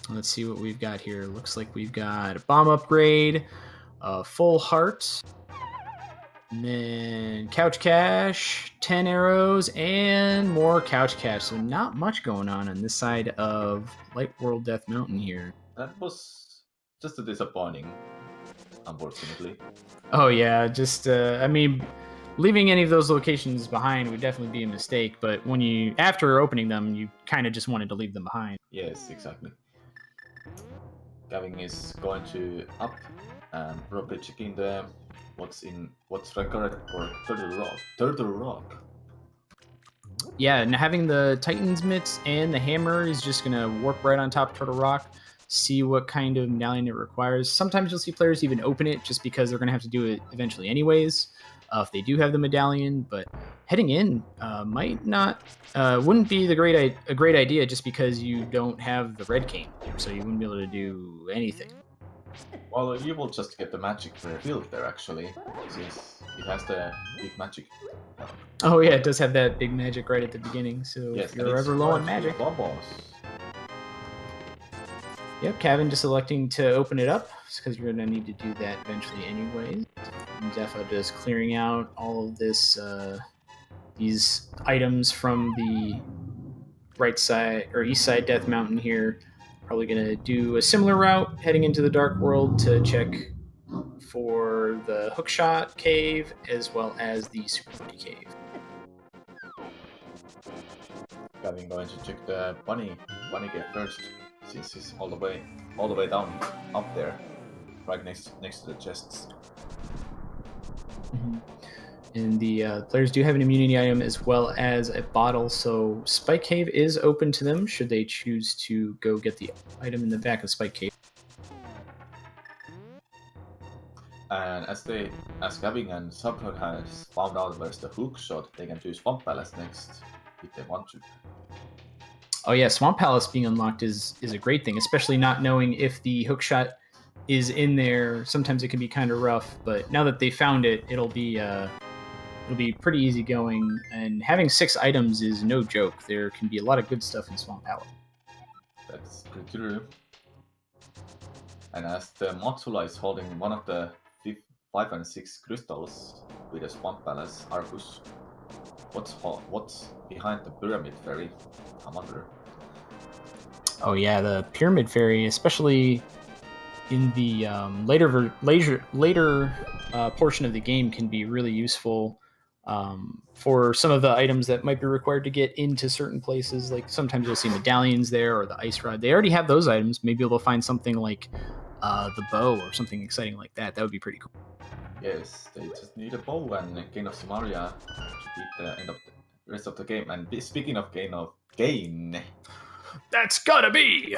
Let's see what we've got here. Looks like we've got a bomb upgrade, a full heart, and then couch cash, 10 arrows, and more couch cash. So not much going on this side of Light World Death Mountain here. That was just a disappointing, unfortunately. Oh yeah, just I mean, leaving any of those locations behind would definitely be a mistake. But after opening them, you kind of just wanted to leave them behind. Yes, exactly. Cavin is going to up and probably checking what's required for Turtle Rock. Yeah, and having the Titan's Mitts and the hammer is just gonna warp right on top of Turtle Rock, see what kind of medallion it requires. Sometimes you'll see players even open it just because they're gonna have to do it eventually anyways, if they do have the medallion. But heading in wouldn't be a great idea, just because you don't have the red cane, so you wouldn't be able to do anything. Well, you will just get the magic revealed there, actually, since it has the big magic. Oh yeah, it does have that big magic right at the beginning, so yes, if you're ever low on magic. Yep, Cavin just electing to open it up, because you're going to need to do that eventually anyways. And Defo just clearing out all of this, these items from the right side, or east side Death Mountain here. Probably going to do a similar route, heading into the Dark World to check for the Hookshot Cave, as well as the Super Monkey Cave. Cavin going to check the bunny cave first, since he's all the way down up there, right next to the chests. Mm-hmm. And the players do have an immunity item as well as a bottle, so Spike Cave is open to them should they choose to go get the item in the back of Spike Cave. And as Cavin and Subhut has found out where's the hook shot, they can do Swamp Palace next if they want to. Oh yeah, Swamp Palace being unlocked is a great thing, especially not knowing if the hookshot is in there. Sometimes it can be kind of rough, but now that they found it, it'll be it'll be pretty easy going. And having 6 items is no joke. There can be a lot of good stuff in Swamp Palette. That's pretty true. And as the Motsula is holding one of the 5 and 6 crystals with a Swamp Palace Arcus, what's behind the Pyramid Fairy? I wonder. Oh yeah, the Pyramid Fairy, especially in the later portion of the game, can be really useful for some of the items that might be required to get into certain places. Like sometimes you'll see medallions there or the ice rod. They already have those items. Maybe they'll find something like the bow or something exciting like that. That would be pretty cool. Yes, they just need a bow and a Gain of Samaria to beat the end of the rest of the game. And speaking of gain. That's gotta be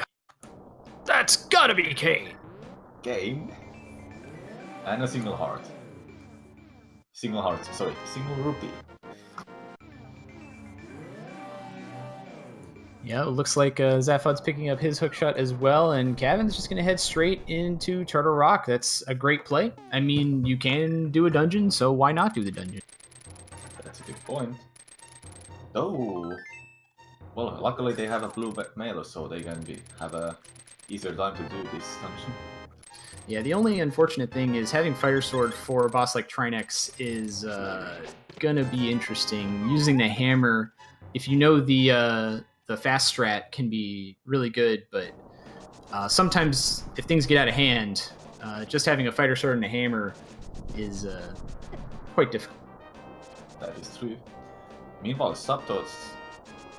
Kane. Gain. And a single heart. Single rupee. Yeah, it looks like Zaphod's picking up his hookshot as well, and Cavin's just going to head straight into Turtle Rock. That's a great play. I mean, you can do a dungeon, so why not do the dungeon? That's a good point. Oh, well, luckily they have a blue mailer, so they can have a easier time to do this dungeon. Yeah, the only unfortunate thing is having Fire Sword for a boss like Trinex is gonna be interesting. Using the hammer, if you know the fast strat, can be really good, but sometimes if things get out of hand, just having a Fighter Sword and a hammer is quite difficult. That is true. Meanwhile, Zapdos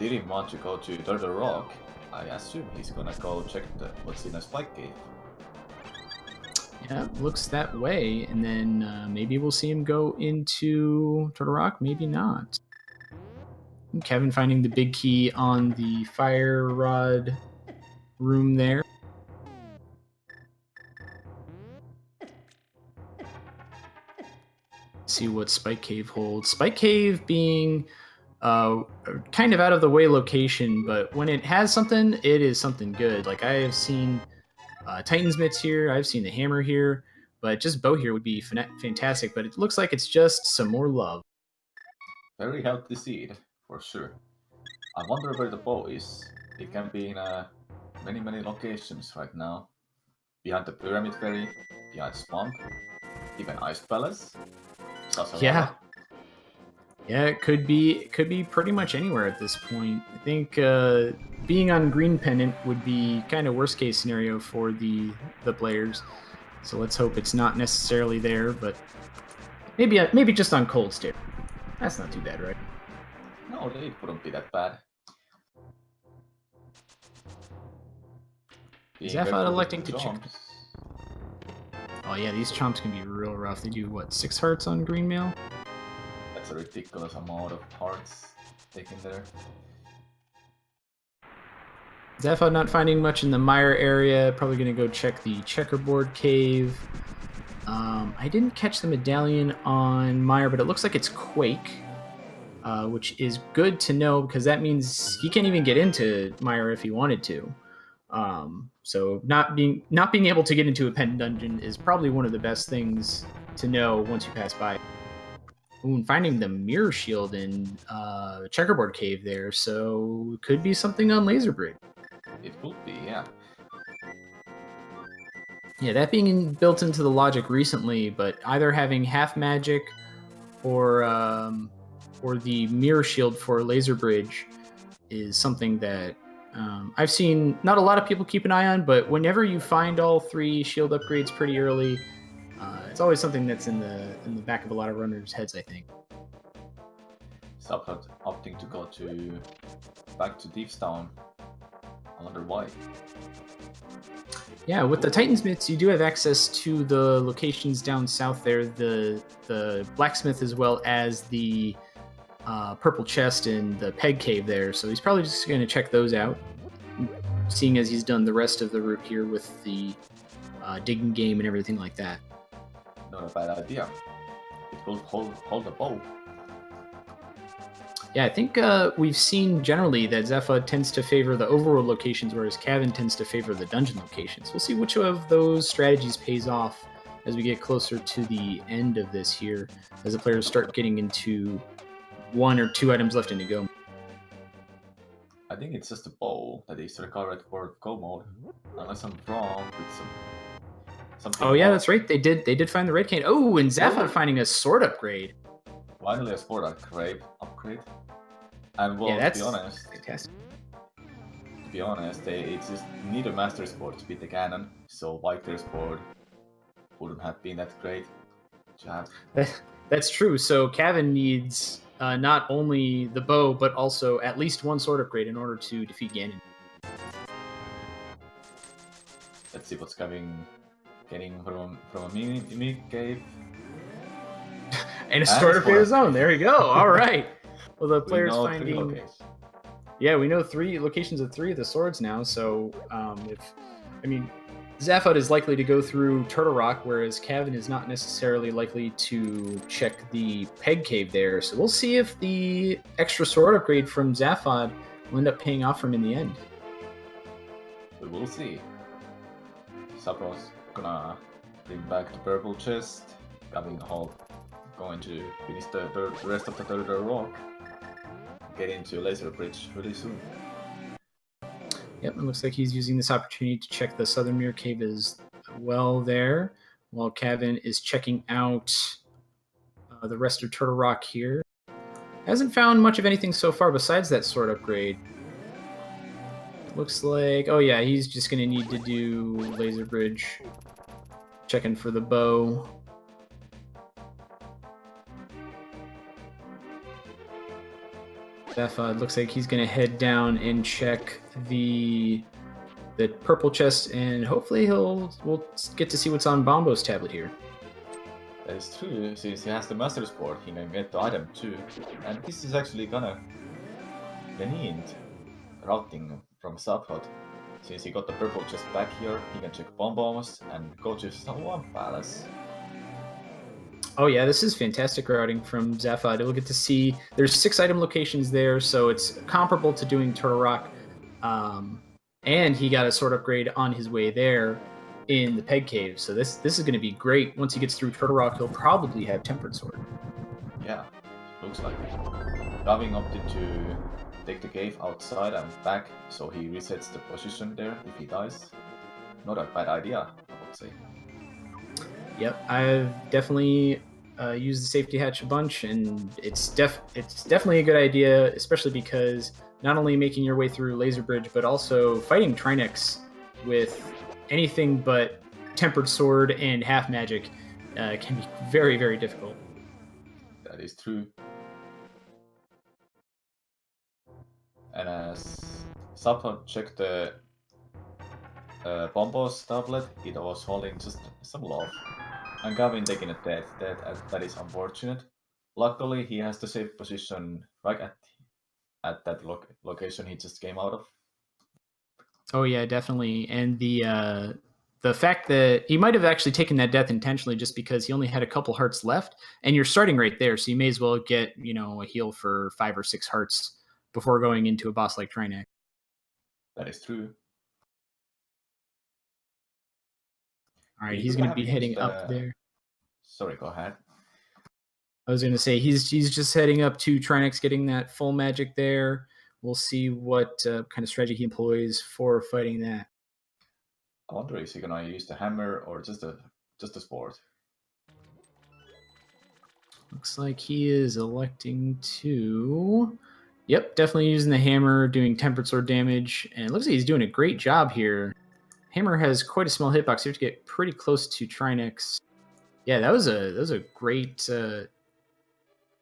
didn't want to go to Turtle Rock. I assume he's gonna go check what's in a Spike Cave. Yeah, looks that way, and then maybe we'll see him go into Turtle Rock, maybe not. And Cavin finding the big key on the fire rod room there. See what Spike Cave holds. Spike Cave being kind of out of the way location, but when it has something, it is something good. Like I have seen Titan's Mitts here, I've seen the hammer here, but just bow here would be fantastic. But it looks like it's just some more love. Very healthy seed, for sure. I wonder where the bow is. It can be in many locations right now. Behind the Pyramid Fairy, behind Swamp, even Ice Palace. Yeah. Yeah, it could be pretty much anywhere at this point. I think being on Green Pennant would be kind of worst case scenario for the players. So let's hope it's not necessarily there, but maybe just on Cold Stair. That's not too bad, right? No, it wouldn't be that bad. Zaphod electing to check. Oh yeah, these chomps can be real rough. They do what, 6 hearts on green mail? That's a ridiculous amount of hearts taken there. Zaphod not finding much in the mire area. Probably gonna go check the checkerboard cave. I didn't catch the medallion on mire, but it looks like it's Quake, which is good to know because that means he can't even get into mire if he wanted to. So not being able to get into a pen dungeon is probably one of the best things to know once you pass by. Ooh, and finding the mirror shield in checkerboard cave there, so could be something on Laser Bridge. It would be, yeah. Yeah, that being built into the logic recently, but either having half magic or the mirror shield for Laser Bridge is something that I've seen not a lot of people keep an eye on, but whenever you find all 3 shield upgrades pretty early, it's always something that's in the back of a lot of runners' heads, I think. Zapdos opting to go back to Deepstown. I wonder why. Yeah, with the Titan's Mitts, you do have access to the locations down south there, the blacksmith as well as the purple chest and the peg cave there. So he's probably just going to check those out, seeing as he's done the rest of the route here with the digging game and everything like that. Not a bad idea. It will hold the bow. Yeah, I think we've seen generally that Zephyr tends to favor the overworld locations, whereas Cavin tends to favor the dungeon locations. We'll see which of those strategies pays off as we get closer to the end of this here, as the players start getting into 1 or 2 items left in to go. I think it's just a bow that is recovered for go mode, unless I'm wrong with something. Oh yeah, that's right. They did find the red cane. Oh, and Zaphod finding a sword upgrade. Finally a sword upgrade. And well, yeah, that's to be honest, fantastic. They just need a master sword to beat the cannon, so Victor's sword wouldn't have been that great to have. That's true. So Cavin needs not only the bow, but also at least 1 sword upgrade in order to defeat Ganon. Let's see what's getting from a mini cave. And a sword upgrade of his own. There you go. All right. Well, the player's finding. Yeah, we know 3 locations of 3 of the swords now. So, Zaphod is likely to go through Turtle Rock, whereas Cavin is not necessarily likely to check the Peg Cave there. So we'll see if the extra sword upgrade from Zaphod will end up paying off for him in the end. We will see. Sapros gonna bring back the purple chest. Cavin856 going to finish the rest of the third rock. Get into Laser Bridge really soon. Yep, it looks like he's using this opportunity to check the Southern Mirror Cave as well there, while Cavin is checking out the rest of Turtle Rock here. Hasn't found much of anything so far besides that sword upgrade. Looks like, oh yeah, he's just going to need to do Laser Bridge. Checking for the bow. Looks like he's going to head down and check the purple chest, and hopefully we'll get to see what's on Bombo's tablet here. That is true. Since he has the Master Sword, he can get the item too. And this is actually gonna need routing from Subhot. Since he got the purple chest back here, he can check Bombos and go to Swamp Palace. Oh yeah, this is fantastic routing from Zaphod. We'll get to see there's 6 item locations there, so it's comparable to doing Turtle Rock. And he got a sword upgrade on his way there in the Peg Cave. So this is going to be great. Once he gets through Turtle Rock, he'll probably have Tempered Sword. Yeah, looks like it. Cavin opted to take the cave outside and back, so he resets the position there if he dies. Not a bad idea, I would say. Yep, I've definitely used the safety hatch a bunch, and it's definitely a good idea, especially because not only making your way through Laser Bridge, but also fighting Trinex with anything but Tempered Sword and half magic can be very, very difficult. That is true. And as Subhot checked the Bombo's tablet, it was holding just some love. And Cavin taking a death, that is unfortunate. Luckily, he has the safe position right at that location he just came out of. Oh yeah, definitely. And the fact that he might have actually taken that death intentionally just because he only had a couple hearts left, and you're starting right there, so you may as well get, a heal for 5 or 6 hearts before going into a boss like Trinex. That is true. All right, he's going to be heading up there. Sorry, go ahead. I was going to say he's just heading up to Trinex, getting that full magic there. We'll see what kind of strategy he employs for fighting that. I wonder if he's gonna use the hammer or just a sword. Looks like he is electing to. Yep, definitely using the hammer, doing Tempered Sword damage, and it looks like he's doing a great job here. Hammer has quite a small hitbox. You have to get pretty close to Trinex. Yeah, that was a great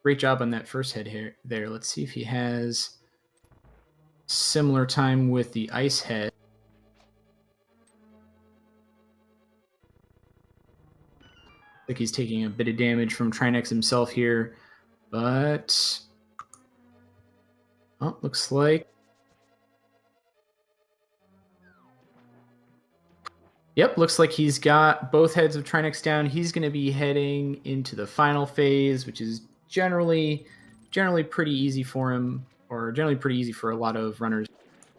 great job on that first head here. There, let's see if he has similar time with the ice head. Like he's taking a bit of damage from Trinex himself here, but looks like. Yep, looks like he's got both heads of Trinex down. He's going to be heading into the final phase, which is generally pretty easy for him, or generally pretty easy for a lot of runners.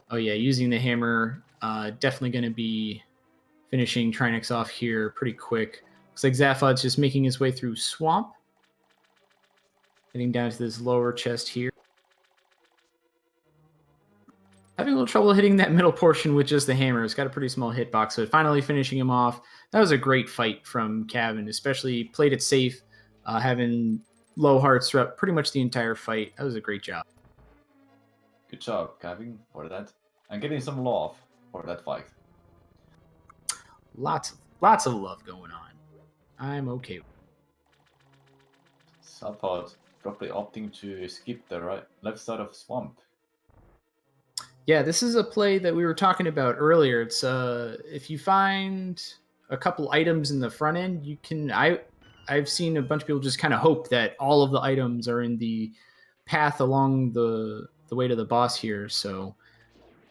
Oh yeah, using the hammer, definitely going to be finishing Trinex off here pretty quick. Looks like Zaphod's just making his way through swamp. Getting down to this lower chest here. Having a little trouble hitting that middle portion with just the hammer. It's got a pretty small hitbox, so finally finishing him off. That was a great fight from Cavin, especially played it safe, having low hearts throughout pretty much the entire fight. That was a great job. Good job, Cavin, for that. And getting some love for that fight. Lots of love going on. I'm okay. Zaphod probably opting to skip the left side of swamp. Yeah, this is a play that we were talking about earlier. It's if you find a couple items in the front end, you can. I've seen a bunch of people just kind of hope that all of the items are in the path along the way to the boss here. So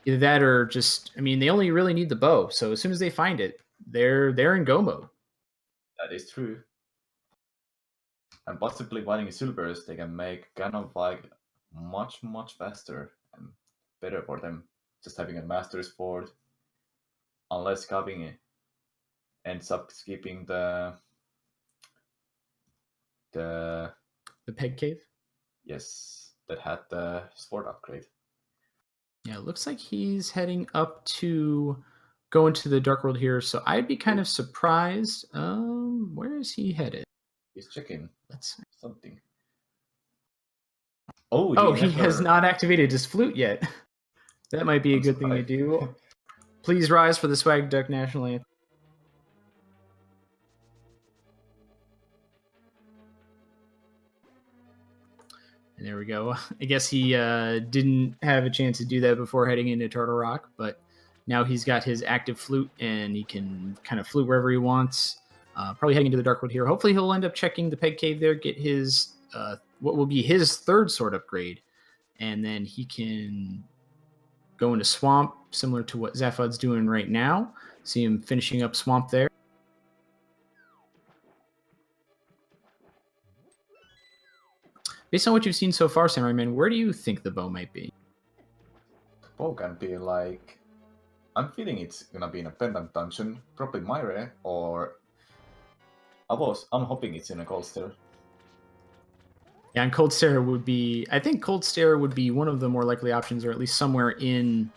either that or just, I mean, they only really need the bow. So as soon as they find it, they're in go mode. That is true. And possibly finding silvers, they can make kind of like much faster and better for them. Just having a master's sword, unless Cavin ends up skipping the peg cave. Yes, that had the sword upgrade. Yeah, it looks like he's heading up to go into the Dark World here. So I'd be kind of surprised. Where is he headed? He's checking. Let's see. Something. He has not activated his flute yet. That might be a good thing to do. Please rise for the Swag Duck National Anthem. And there we go. I guess he didn't have a chance to do that before heading into Turtle Rock, but now he's got his active flute and he can kind of flute wherever he wants. Probably heading into the Dark World here. Hopefully he'll end up checking the Peg Cave there, get his what will be his third sword upgrade, and then he can go into Swamp, similar to what Zaphod's doing right now. See him finishing up Swamp there. Based on what you've seen so far, Samurai Man, where do you think the bow might be? The bow can be like... I'm feeling it's gonna be in a pendant dungeon, probably Myre, or... I'm hoping it's in a Cold Stare. Yeah, and Cold Stare would be... I think Cold Stare would be one of the more likely options, or at least somewhere in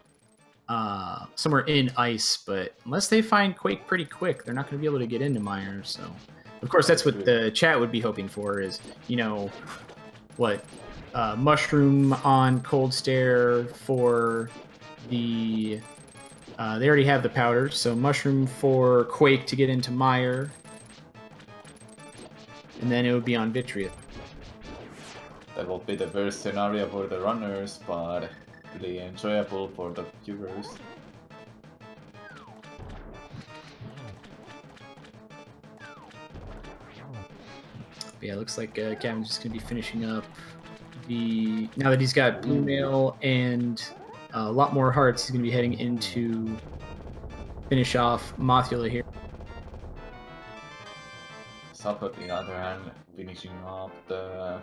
ice, but unless they find Quake pretty quick, they're not going to be able to get into Myre, so... Of course, that's what the chat would be hoping for, is, you know... Mushroom on Cold Stare for the... they already have the powders, so Mushroom for Quake to get into Myre. And then it would be on Vitreous. That will be the worst scenario for the runners, but really enjoyable for the viewers. But yeah, it looks like Cavin's just going to be finishing up the... Now that he's got Blue Mail and a lot more hearts, he's going to be heading into finish off Mothula here. Zaphod, on the other hand, finishing up the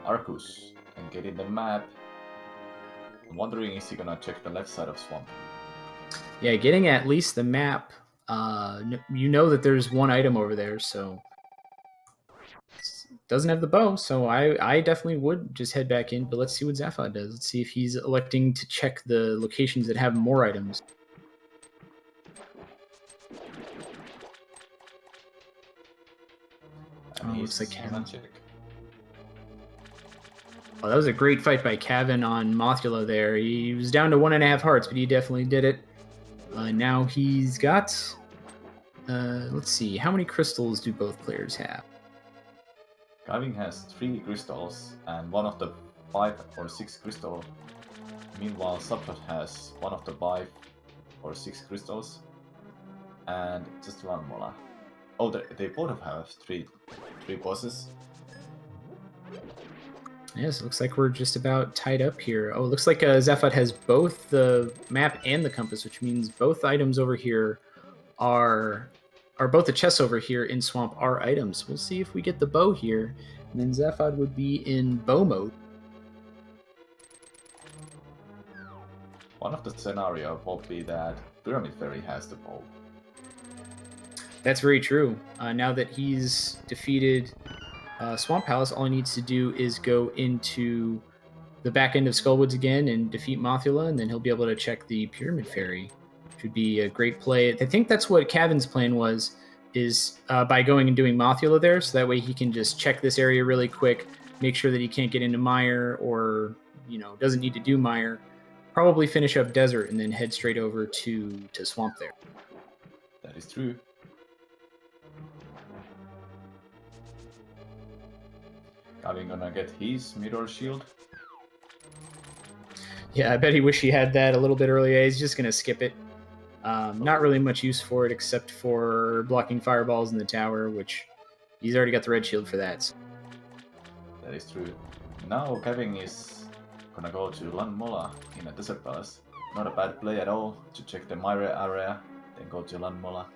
Arcus and getting the map. I'm wondering, is he going to check the left side of Swamp? Yeah, getting at least the map. You know that there's one item over there, so... Doesn't have the bow, so I definitely would just head back in, but let's see what Zaphod does. Let's see if he's electing to check the locations that have more items. And looks like Cavin. Oh, that was a great fight by Cavin on Mothula there. He was down to 1.5 hearts, but he definitely did it. Now he's got... let's see, how many crystals do both players have? Cavin has 3 crystals and one of the 5 or 6 crystals. Meanwhile, Zaphod has one of the 5 or 6 crystals and just one mola. Oh, they both have 3 bosses. Yes, looks like we're just about tied up here. Oh, it looks like Zaphod has both the map and the compass, which means both items over here are both the chests over here in Swamp are items. We'll see if we get the bow here, and then Zaphod would be in bow mode. One of the scenario will be that Pyramid Fairy has the bow. That's very true. Now that he's defeated Swamp Palace, all he needs to do is go into the back end of Skullwoods again and defeat Mothula, and then he'll be able to check the Pyramid Fairy, which would be a great play. I think that's what Cavin's plan was, is by going and doing Mothula there, so that way he can just check this area really quick, make sure that he can't get into Mire or, doesn't need to do Mire, probably finish up Desert, and then head straight over to Swamp there. That is true. Cavin gonna get his Mirror Shield. Yeah, I bet he wish he had that a little bit earlier. He's just going to skip it. Not really much use for it except for blocking fireballs in the tower, which he's already got the red shield for that. So. That is true. Now Cavin is gonna go to Lanmola in a Desert Palace. Not a bad play at all to check the Mire area, then go to Lanmola.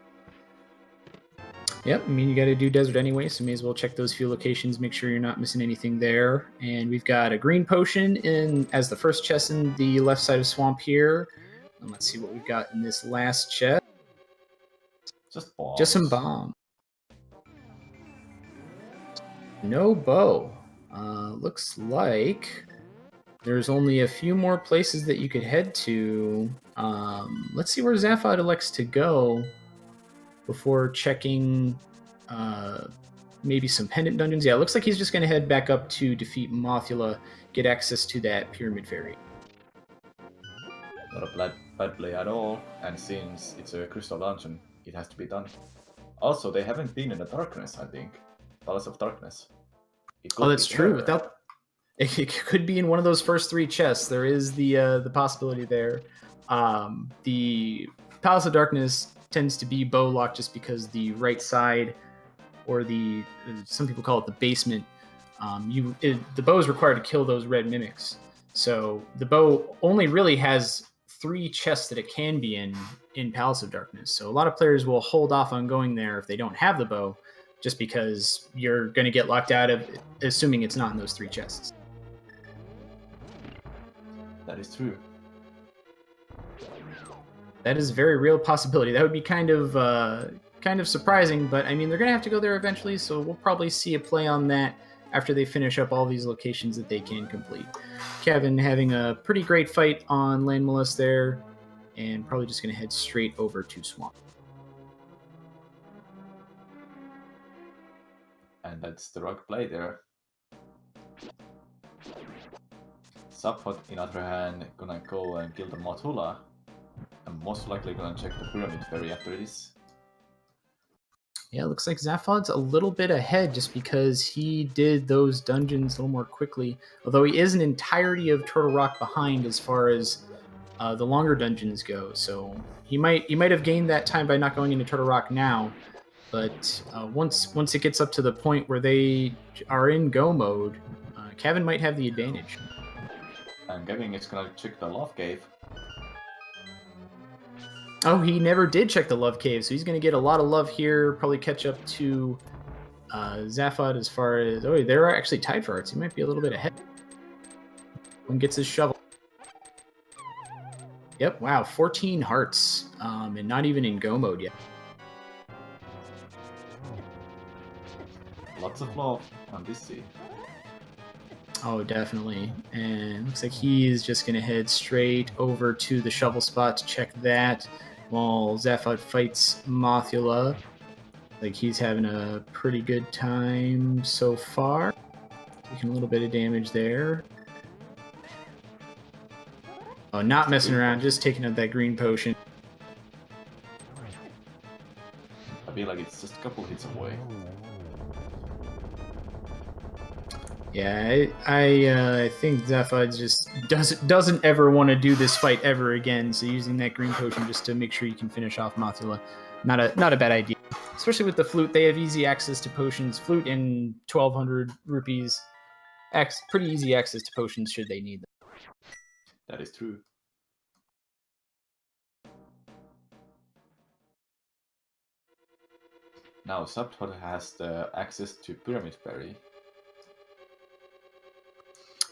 Yep, I mean, you got to do Desert anyway, so may as well check those few locations, make sure you're not missing anything there. And we've got a green potion as the first chest in the left side of Swamp here. And let's see what we've got in this last chest. Just bombs. Just some bomb. No bow. Looks like there's only a few more places that you could head to. Let's see where Zaphod elects to go before checking maybe some pendant dungeons. Yeah, it looks like he's just going to head back up to defeat Mothula, get access to that Pyramid Fairy. Not a bad play at all, and since it's a crystal dungeon, it has to be done. Also, they haven't been in the darkness, I think. Palace of Darkness. Oh, that's true. It could be in one of those first three chests. There is the possibility there. The Palace of Darkness tends to be bow locked just because the right side, or some people call it the basement, the bow is required to kill those red mimics. So the bow only really has 3 chests that it can be in Palace of Darkness. So a lot of players will hold off on going there if they don't have the bow, just because you're going to get locked out of, assuming it's not in those 3 chests. That is true. That is a very real possibility. That would be kind of surprising, but I mean, they're going to have to go there eventually, so we'll probably see a play on that after they finish up all these locations that they can complete. Cavin having a pretty great fight on Landmalus there, and probably just going to head straight over to Swamp. And that's the rock play there. Zaphod, in other hand, gonna go and kill the Mothula. I'm most likely gonna check the Pyramid Fairy after this. Yeah, it looks like Zaphod's a little bit ahead just because he did those dungeons a little more quickly. Although he is an entirety of Turtle Rock behind as far as the longer dungeons go. So he might have gained that time by not going into Turtle Rock now. But once it gets up to the point where they are in go mode, Cavin might have the advantage. And Cavin is gonna check the Love Cave. Oh, he never did check the Love Cave, so he's going to get a lot of love here, probably catch up to Zaphod as far as... Oh, they're actually tied for hearts. He might be a little bit ahead. One gets his shovel. Yep, wow, 14 hearts, and not even in go mode yet. Lots of love on this sea. Oh, definitely. And looks like he's just going to head straight over to the shovel spot to check that while Zaphod fights Mothula. Like he's having a pretty good time so far. Taking a little bit of damage there. Oh, not messing around, just taking out that green potion. I feel like it's just a couple hits away. Yeah, I think Zaphod just doesn't ever want to do this fight ever again. So using that green potion just to make sure you can finish off Mothula, not a bad idea. Especially with the flute, they have easy access to potions. Flute and 1,200 rupees, pretty easy access to potions should they need them. That is true. Now Zaphod has the access to Pyramid Fairy.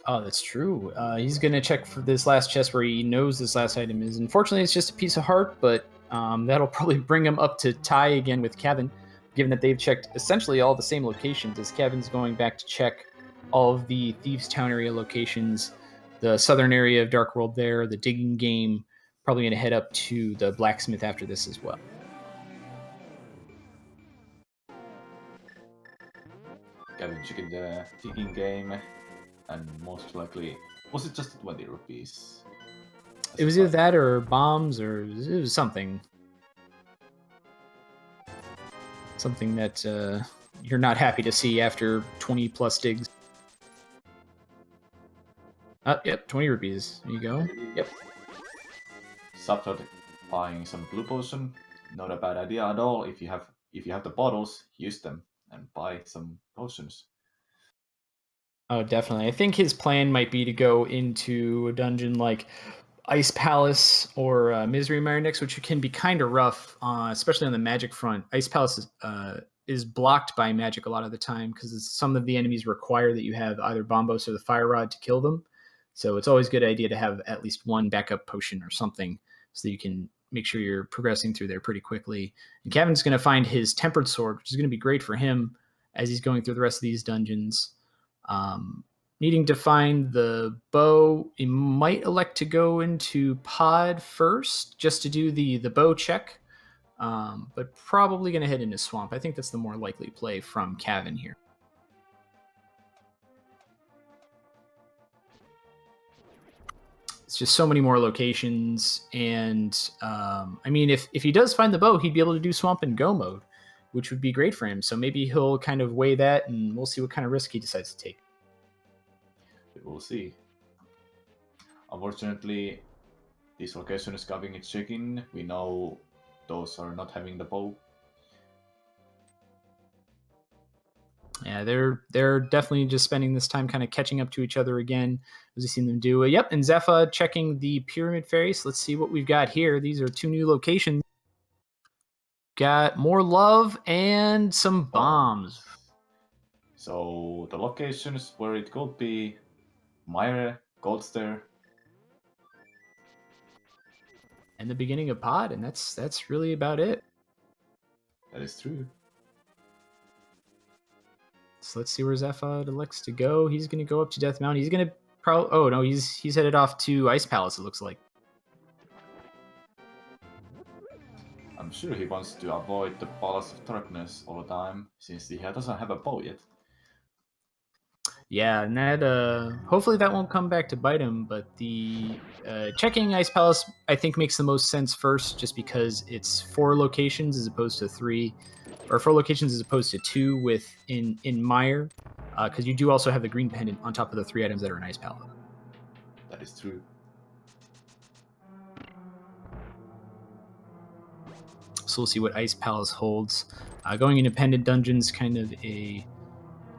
Oh, that's true. He's going to check for this last chest where he knows this last item is. Unfortunately, it's just a piece of heart, but That'll probably bring him up to tie again with Cavin, given that they've checked essentially all the same locations, as Kevin's going back to check all of the Thieves Town area locations, the southern area of Dark World there, the digging game, probably going to head up to the blacksmith after this as well. Kevin checking the digging game, and most likely, was it just 20 rupees? It was either that or bombs, or it was something. Something that you're not happy to see after 20 plus digs. Yep, 20 rupees. There you go. Yep. Subtle buying some blue potion, not a bad idea at all. If you have the bottles, use them and buy some potions. Oh, definitely. I think his plan might be to go into a dungeon like Ice Palace or Misery Mire next, which can be kind of rough, especially on the magic front. Ice Palace is blocked by magic a lot of the time because some of the enemies require that you have either Bombos or the Fire Rod to kill them. So it's always a good idea to have at least one backup potion or something so that you can make sure you're progressing through there pretty quickly. And Kevin's going to find his Tempered Sword, which is going to be great for him as he's going through the rest of these dungeons. Needing to find the bow, he might elect to go into pod first just to do the bow check, but probably going to head into swamp. I think that's the more likely play from Cavin here. It's just so many more locations, and I mean, if he does find the bow, he'd be able to do swamp and go mode, which would be great for him. So maybe he'll kind of weigh that, and we'll see what kind of risk he decides to take. We'll see. Unfortunately, this location is Cavin856 chicken. We know those are not having the bow. Yeah, they're definitely just spending this time kind of catching up to each other again, as we've seen them do. Yep, and Zephyr checking the Pyramid Fairies. Let's see what we've got here. These are 2 new locations. Got more love and some bombs. So the locations where it could be Mire, Goldstair, and the beginning of pod, and that's really about it. That is true. So let's see where Zephyr elects to go. He's going to go up to Death Mountain. He's going to probably... Oh, no, he's headed off to Ice Palace, it looks like. I'm sure he wants to avoid the Palace of Darkness all the time, since he doesn't have a bow yet. Yeah, and that hopefully that won't come back to bite him, but the checking Ice Palace I think makes the most sense first, just because it's 4 locations as opposed to 3, or 4 locations as opposed to 2 in Mire, because you do also have the green pendant on top of the 3 items that are in Ice Palace. That is true. So we'll see what Ice Palace holds. Going into pendant dungeons, kind of a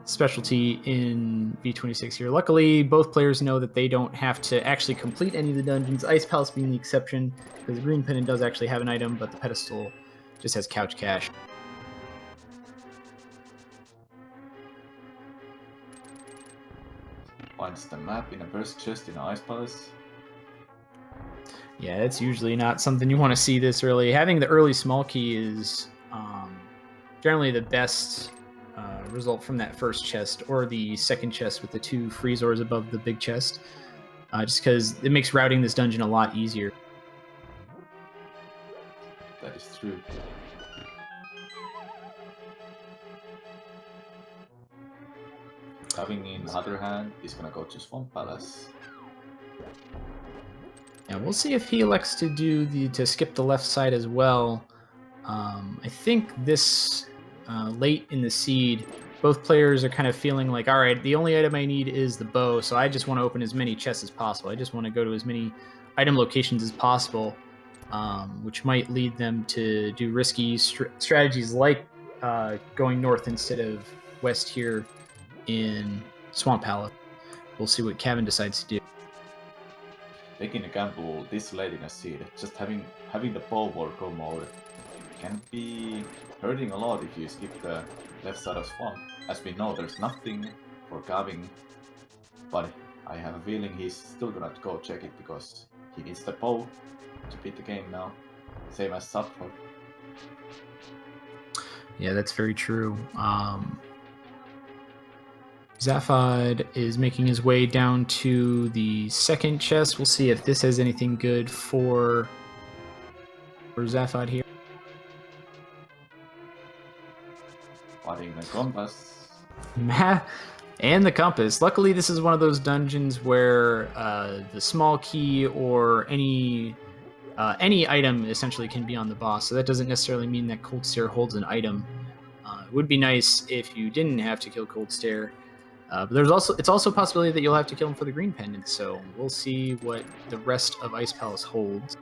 specialty in V26 here. Luckily, both players know that they don't have to actually complete any of the dungeons, Ice Palace being the exception, because the green pendant does actually have an item, but the pedestal just has couch cash. Finds the map in a burst chest in Ice Palace. Yeah, it's usually not something you want to see this early. Having the early small key is generally the best result from that first chest, or the second chest with the 2 freezors above the big chest, just because it makes routing this dungeon a lot easier. That is true. Cavin, in the other hand, is gonna go to Swamp Palace. Yeah, we'll see if he elects to skip the left side as well. I think this late in the seed, both players are kind of feeling like, all right, the only item I need is the bow, so I just want to open as many chests as possible. I just want to go to as many item locations as possible, which might lead them to do risky strategies like going north instead of west here in Swamp Palace. We'll see what Cavin decides to do. Taking a gamble this late in a seed, just having the bow or go mode can be hurting a lot if you skip the left side of Swamp. As we know, there's nothing for Cavin, but I have a feeling he's still gonna go check it because he needs the bow to beat the game now. Same as support. Yeah, that's very true. Zaphod is making his way down to the second chest. We'll see if this has anything good for Zaphod here. Finding the compass. And the compass. Luckily, this is one of those dungeons where the small key or any item essentially can be on the boss. So that doesn't necessarily mean that Cold Stare holds an item. It would be nice if you didn't have to kill Cold Stare. But it's also a possibility that you'll have to kill him for the green pendant. So we'll see what the rest of Ice Palace holds.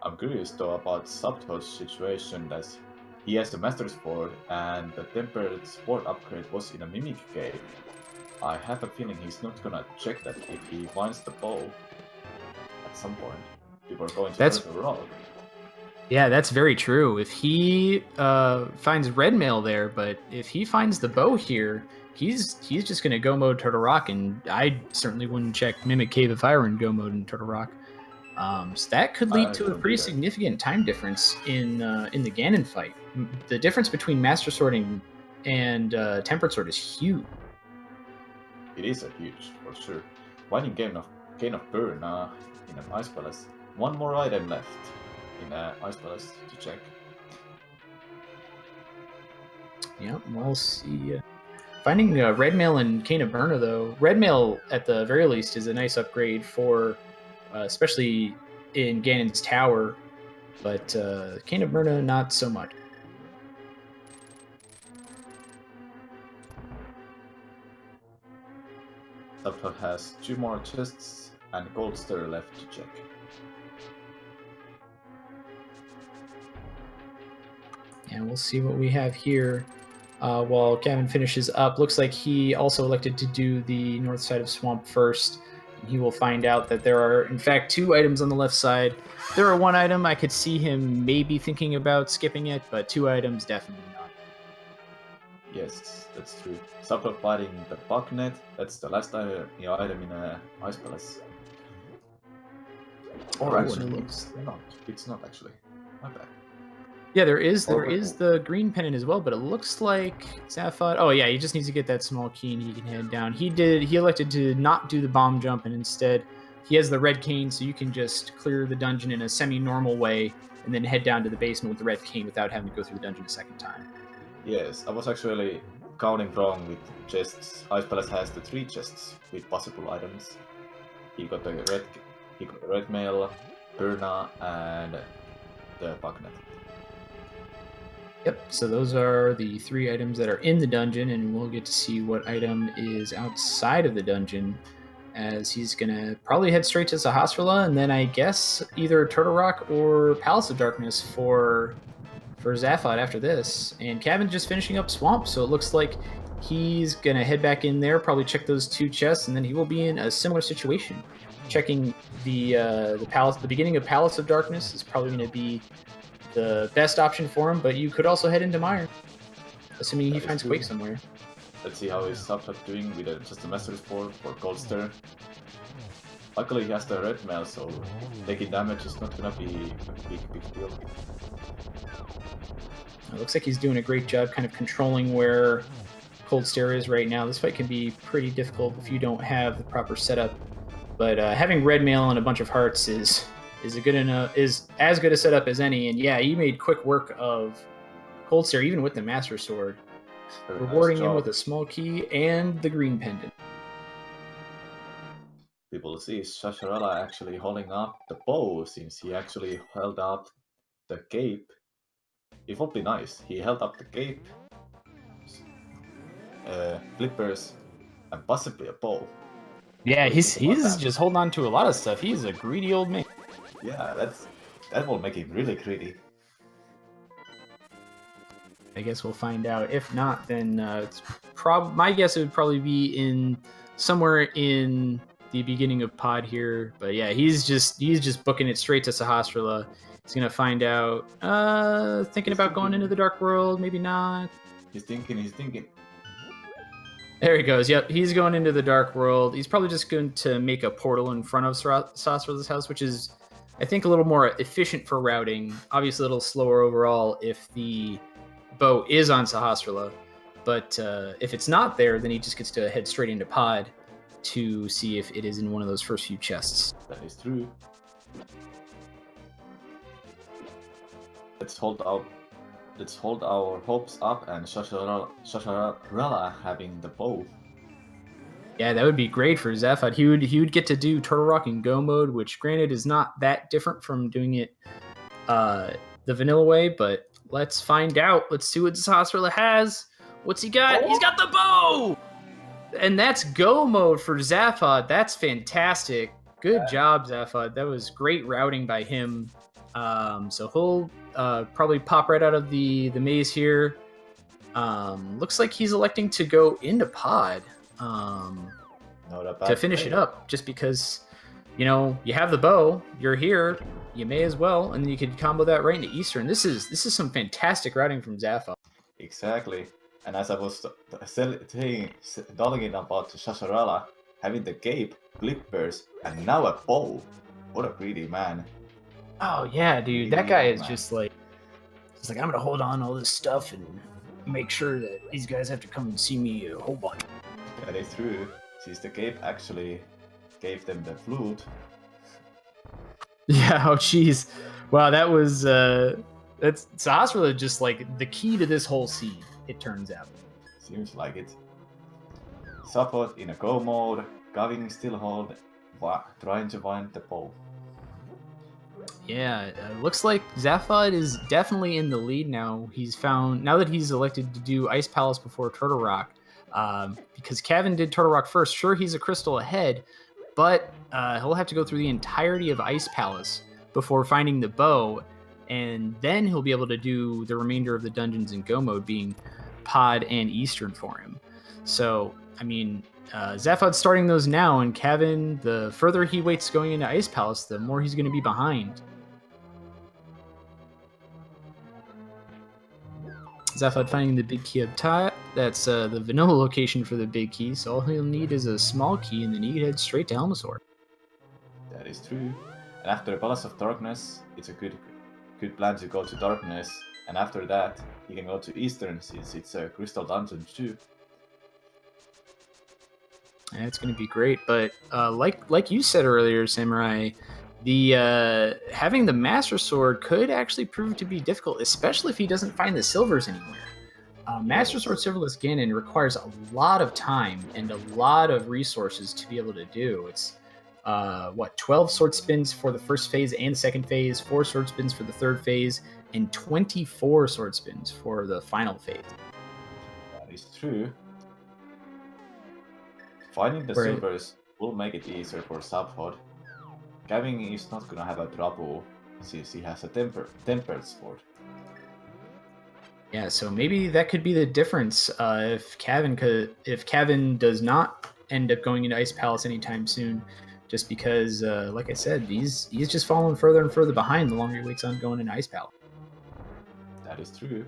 I'm curious though about Subtot's situation, that he has the Master Sword and the Tempered Sword upgrade was in a Mimic cave. I have a feeling he's not gonna check that if he finds the bow at some point. People are going to That's- the rock. Yeah, that's very true. If he finds red mail there, but if he finds the bow here, he's just going to go mode Turtle Rock, and I certainly wouldn't check Mimic Cave if I were in go mode in Turtle Rock. So that could lead to a pretty significant time difference in the Ganon fight. The difference between Master Sword and Tempered Sword is huge. It is a huge, for sure. Finding Gain of Burn in an Ice Palace. One more item left in Ice Palace to check. Yeah, we'll see. Finding Red Mail and Cane of Burna, though. Red Mail, at the very least, is a nice upgrade for, especially in Ganon's Tower, but Cane of Burna, not so much. Subtot has 2 more chests and Gold Star left to check. And we'll see what we have here. While Cavin finishes up, looks like he also elected to do the north side of Swamp first. And he will find out that there are, in fact, 2 items on the left side. There are 1 item I could see him maybe thinking about skipping it, but 2 items definitely not. Yes, that's true. Subtot fighting the Bugnet. That's the last item in Ice Palace. Or actually, it's not actually. My bad. Yeah, there is the green pennant as well, but it looks like Zaphod. Oh yeah, he just needs to get that small key and he can head down. He elected to not do the bomb jump, and instead he has the red cane, so you can just clear the dungeon in a semi-normal way and then head down to the basement with the red cane without having to go through the dungeon a second time. Yes, I was actually counting wrong with chests. Ice Palace has the 3 chests with possible items. He got the red mail, Burna, and the Bugnet. Yep, so those are the 3 items that are in the dungeon, and we'll get to see what item is outside of the dungeon, as he's going to probably head straight to Sahasrahla, and then I guess either Turtle Rock or Palace of Darkness for Zaphod after this. And Cavin's just finishing up Swamp, so it looks like he's going to head back in there, probably check those 2 chests, and then he will be in a similar situation. Checking the beginning of Palace of Darkness is probably going to be the best option for him, but you could also head into Mire, assuming he finds Quake somewhere. Let's see how his Subtot doing with just a Master Sword for Gold Star. Luckily he has the red mail, so taking damage is not gonna be a big deal. It looks like he's doing a great job kind of controlling where Cold Stare is right now. This fight can be pretty difficult if you don't have the proper setup, but having red mail and a bunch of hearts is as good a setup as any. And yeah, he made quick work of Cold Stare, even with the Master Sword, rewarding him with a small key and the green pendant. People see Sahasrahla actually holding up the bow, since he actually held up the cape. It would be nice. He held up the cape, flippers, and possibly a bow. Yeah, he's just holding on to a lot of stuff. He's a greedy old man. Yeah, that will make him really greedy. I guess we'll find out. If not, then my guess it would probably be somewhere in the beginning of Pod here. But yeah, he's just booking it straight to Sahasrahla. He's gonna find out. Thinking about going into the Dark World, maybe not. He's thinking. There he goes. Yep, he's going into the dark world. He's probably just going to make a portal in front of Sasra's house, which is, I think, a little more efficient for routing. Obviously, a little slower overall if the bow is on Sahasrara. But if it's not there, then he just gets to head straight into Pod to see if it is in one of those first few chests. That is true. Let's hold our hopes up and Sasharala having the bow. Yeah, that would be great for Zaphod. He would get to do Turtle Rock in Go mode, which granted is not that different from doing it the vanilla way, but let's find out. Let's see what Sasrala has. What's he got? Oh. He's got the bow! And that's Go mode for Zaphod. That's fantastic. Good job, Zaphod. That was great routing by him. So he'll probably pop right out of the maze here. Looks like he's electing to go into Pod to finish it up, just because, you have the bow, you're here, you may as well, and then you could combo that right into Eastern. This is some fantastic routing from Zaphod. Exactly. And as I was telling it about Sasharala having the Gape, Clippers, and now a bow. What a greedy man. Oh yeah, dude, that guy is just like, he's like, I'm gonna hold on all this stuff and make sure that these guys have to come and see me a whole bunch. That is true. Since the Gape actually gave them the flute. Yeah, oh jeez. Wow, that was that's Sahasrara just like the key to this whole scene, it turns out. Seems like it. Support in a go mode, Cavin still trying to find the bow. Yeah, looks like Zaphod is definitely in the lead now. Now that he's elected to do Ice Palace before Turtle Rock, because Cavin did Turtle Rock first. Sure, he's a crystal ahead, but he'll have to go through the entirety of Ice Palace before finding the bow, and then he'll be able to do the remainder of the dungeons in Go mode, being Pod and Eastern for him. So, I mean, Zaphod's starting those now, and Cavin, the further he waits going into Ice Palace, the more he's going to be behind. Zaphod finding the big key up top. That's the vanilla location for the big key, so all he'll need is a small key, and then he heads straight to Helmasaur. That is true. And after the Palace of Darkness, it's a good plan to go to Darkness, and after that, he can go to Eastern, since it's a Crystal Dungeon too. And it's going to be great, but like you said earlier, Samurai, the having the Master Sword could actually prove to be difficult, especially if he doesn't find the silvers anywhere. Master Sword Silverless Ganon requires a lot of time and a lot of resources to be able to do. It's 12 sword spins for the first phase and the second phase, 4 sword spins for the third phase, and 24 sword spins for the final phase. That is true. Finding the silvers will make it easier for Zaphod. Cavin is not gonna have a trouble since he has a tempered sword. Yeah, so maybe that could be the difference if Cavin does not end up going into Ice Palace anytime soon, just because, like I said, he's just falling further and further behind the longer he waits on going into Ice Palace. That is true.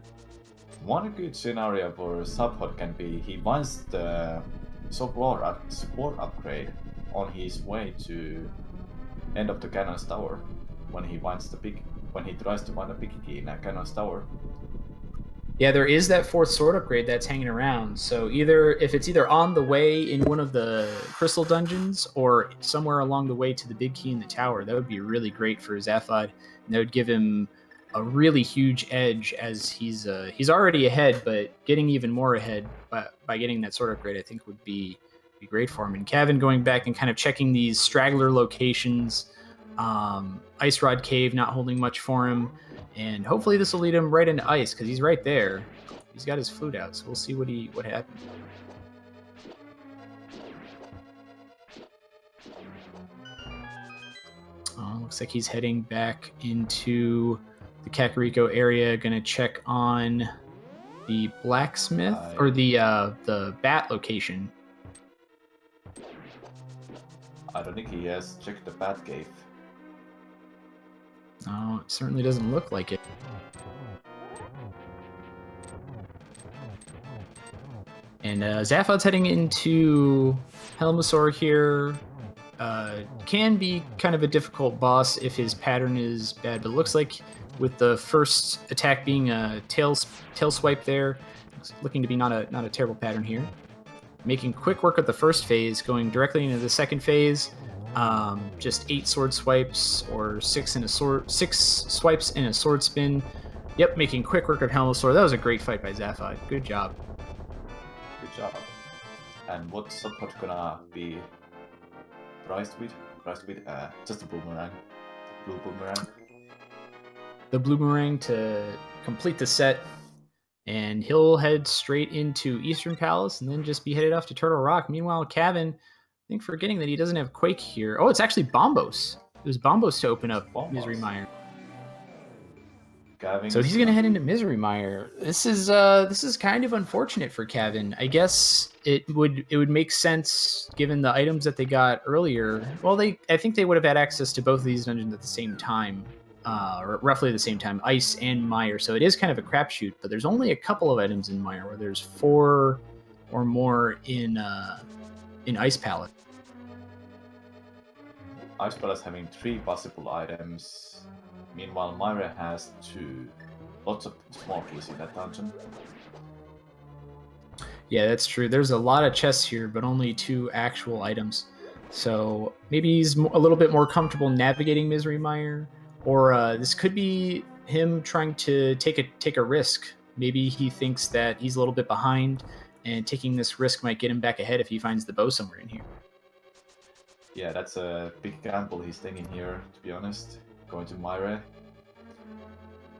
One good scenario for Zaphod can be he wants the support upgrade on his way to end of the Cannon's Tower when he tries to find a big key in a Cannon's Tower. Yeah, there is that 4th sword upgrade that's hanging around. So if it's either on the way in one of the crystal dungeons or somewhere along the way to the big key in the tower, that would be really great for Zaphod, and that would give him a really huge edge, as he's already ahead, but getting even more ahead by getting that sword upgrade, I think would be great for him. And Cavin going back and kind of checking these straggler locations, Ice Rod Cave not holding much for him, and hopefully this will lead him right into ice, because he's right there. He's got his flute out, so we'll see what happens. Looks like he's heading back into the Kakariko area, gonna check on the blacksmith or the bat location. I don't think he has checked the bat cave. No, it certainly doesn't look like it. And Zaphod's heading into Helmasaur here. Can be kind of a difficult boss if his pattern is bad, but it looks like with the first attack being a tail swipe there, it's looking to be not a terrible pattern here. Making quick work of the first phase, going directly into the second phase. Just 8 sword swipes or 6 swipes and a sword spin. Yep, making quick work of Helmasaur. That was a great fight by Zaphod. Good job. Good job. And what's Support gonna be prized with? Just a boomerang. Blue boomerang. The blue boomerang to complete the set. And he'll head straight into Eastern Palace and then just be headed off to Turtle Rock. Meanwhile, Cavin, I think forgetting that he doesn't have Quake here. Oh, it's actually Bombos. It was Bombos to open up Misery Mire. So he's gonna head into Misery Mire. This is kind of unfortunate for Cavin. I guess it would make sense given the items that they got earlier. Well, I think they would have had access to both of these dungeons at the same time, or roughly the same time, Ice and Mire. So it is kind of a crapshoot. But there's only a couple of items in Mire, where there's 4 or more in Ice Palette. Ice Palace having 3 possible items. Meanwhile, Mire has 2. Lots of small keys in that dungeon. Yeah, that's true. There's a lot of chests here, but only 2 actual items. So maybe he's a little bit more comfortable navigating Misery Mire, or this could be him trying to take a risk. Maybe he thinks that he's a little bit behind, and taking this risk might get him back ahead if he finds the bow somewhere in here. Yeah, that's a big gamble he's taking here, to be honest. Going to Mire.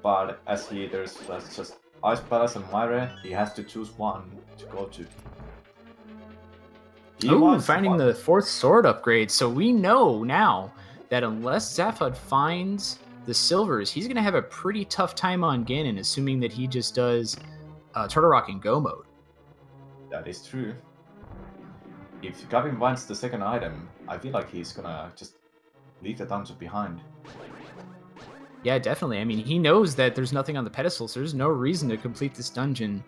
But as there's just Ice Palace and Mire, he has to choose one to go to. Oh, finding the 4th sword upgrade. So we know now that unless Zaphod finds the silvers, he's going to have a pretty tough time on Ganon, assuming that he just does Turtle Rock in Go mode. That is true. If Cavin finds the 2nd item, I feel like he's gonna just leave the dungeon behind. Yeah, definitely. I mean, he knows that there's nothing on the pedestal, so there's no reason to complete this dungeon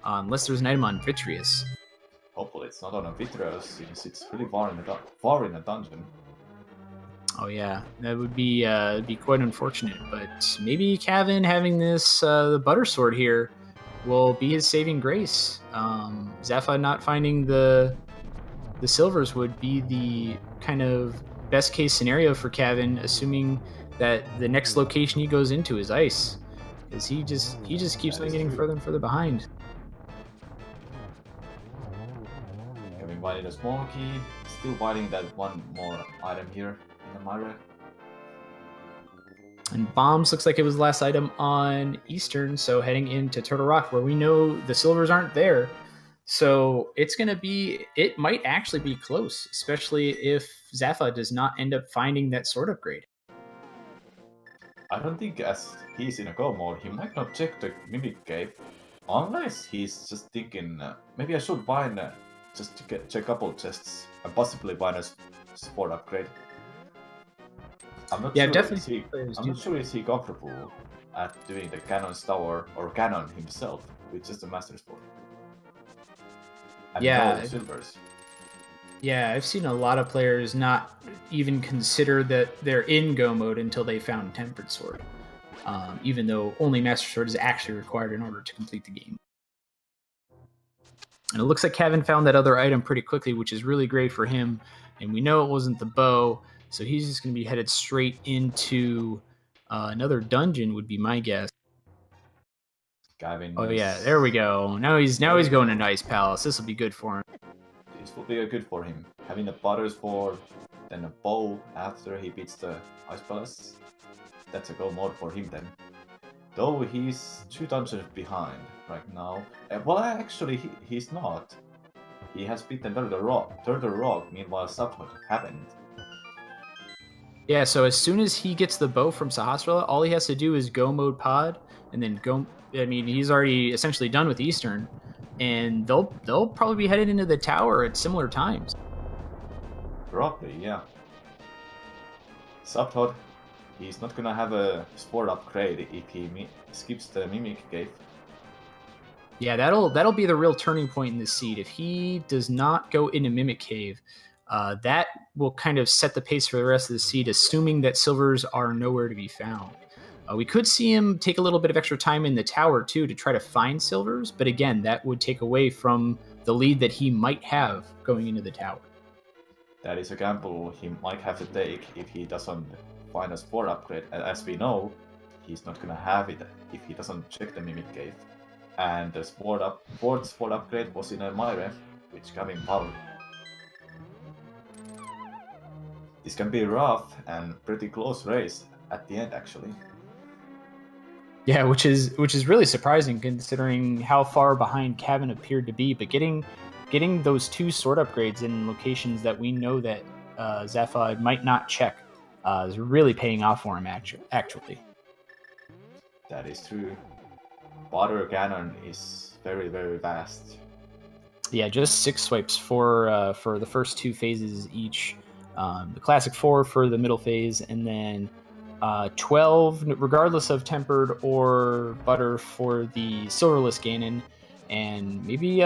unless there's an item on Vitreous. Hopefully it's not on a Vitreous, since it's really far in the dungeon. Oh yeah, that would be quite unfortunate. But maybe Cavin having this the Butter Sword here will be his saving grace. Zaphod not finding the silvers would be the kind of best case scenario for Cavin, assuming that the next location he goes into is Ice, because he just keeps on getting further and further behind. Cavin finding a small key, still finding that one more item here in the Mire. And Bombs looks like it was the last item on Eastern, so heading into Turtle Rock, where we know the silvers aren't there. So it might actually be close, especially if Zaphod does not end up finding that sword upgrade. I don't think as he's in a go mode, he might not check the Mimic Cave, unless he's just thinking, maybe I should find just to check a couple chests and possibly find a sword upgrade. I'm not sure is he comfortable at doing the Canon's Tower or Canon himself with just a Master Sword. And no silvers. Yeah, I've seen a lot of players not even consider that they're in Go mode until they found Tempered Sword, even though only Master Sword is actually required in order to complete the game. And it looks like Cavin found that other item pretty quickly, which is really great for him. And we know it wasn't the bow, so he's just going to be headed straight into another dungeon, would be my guess. Cavin. Oh yeah, there we go. Now he's going to Ice Palace. This will be good for him. This will be good for him. Having a Butter Sword, then a bow after he beats the Ice Palace. That's a go mode for him then. Though he's 2 dungeons behind right now. Well, actually, he's not. He has beaten Turtle Rock, meanwhile Subhut haven't. Yeah, so as soon as he gets the bow from Sahasrara, all he has to do is go mode pod, and then go. I mean, he's already essentially done with Eastern, and they'll probably be headed into the tower at similar times. Probably, yeah. Subhut, he's not gonna have a sword upgrade if he skips the Mimic Cave. Yeah, that'll be the real turning point in this seed. If he does not go into Mimic Cave, that will kind of set the pace for the rest of the seed, assuming that silvers are nowhere to be found. We could see him take a little bit of extra time in the tower too to try to find silvers, but again, that would take away from the lead that he might have going into the tower. That is a gamble he might have to take if he doesn't find a sport upgrade. And as we know, he's not gonna have it if he doesn't check the Mimic Cave. And the fourth sport upgrade was in Elmire, which Cavin found. This can be rough and pretty close race at the end, actually. Yeah, which is really surprising considering how far behind Cavin appeared to be. But getting those 2 sword upgrades in locations that we know that Zephyr might not check is really paying off for him. Actually, that is true. Water Ganon is very, very vast. Yeah, just 6 swipes for the first 2 phases each. The classic 4 for the middle phase, and then 12, regardless of tempered or butter, for the silverless Ganon. And maybe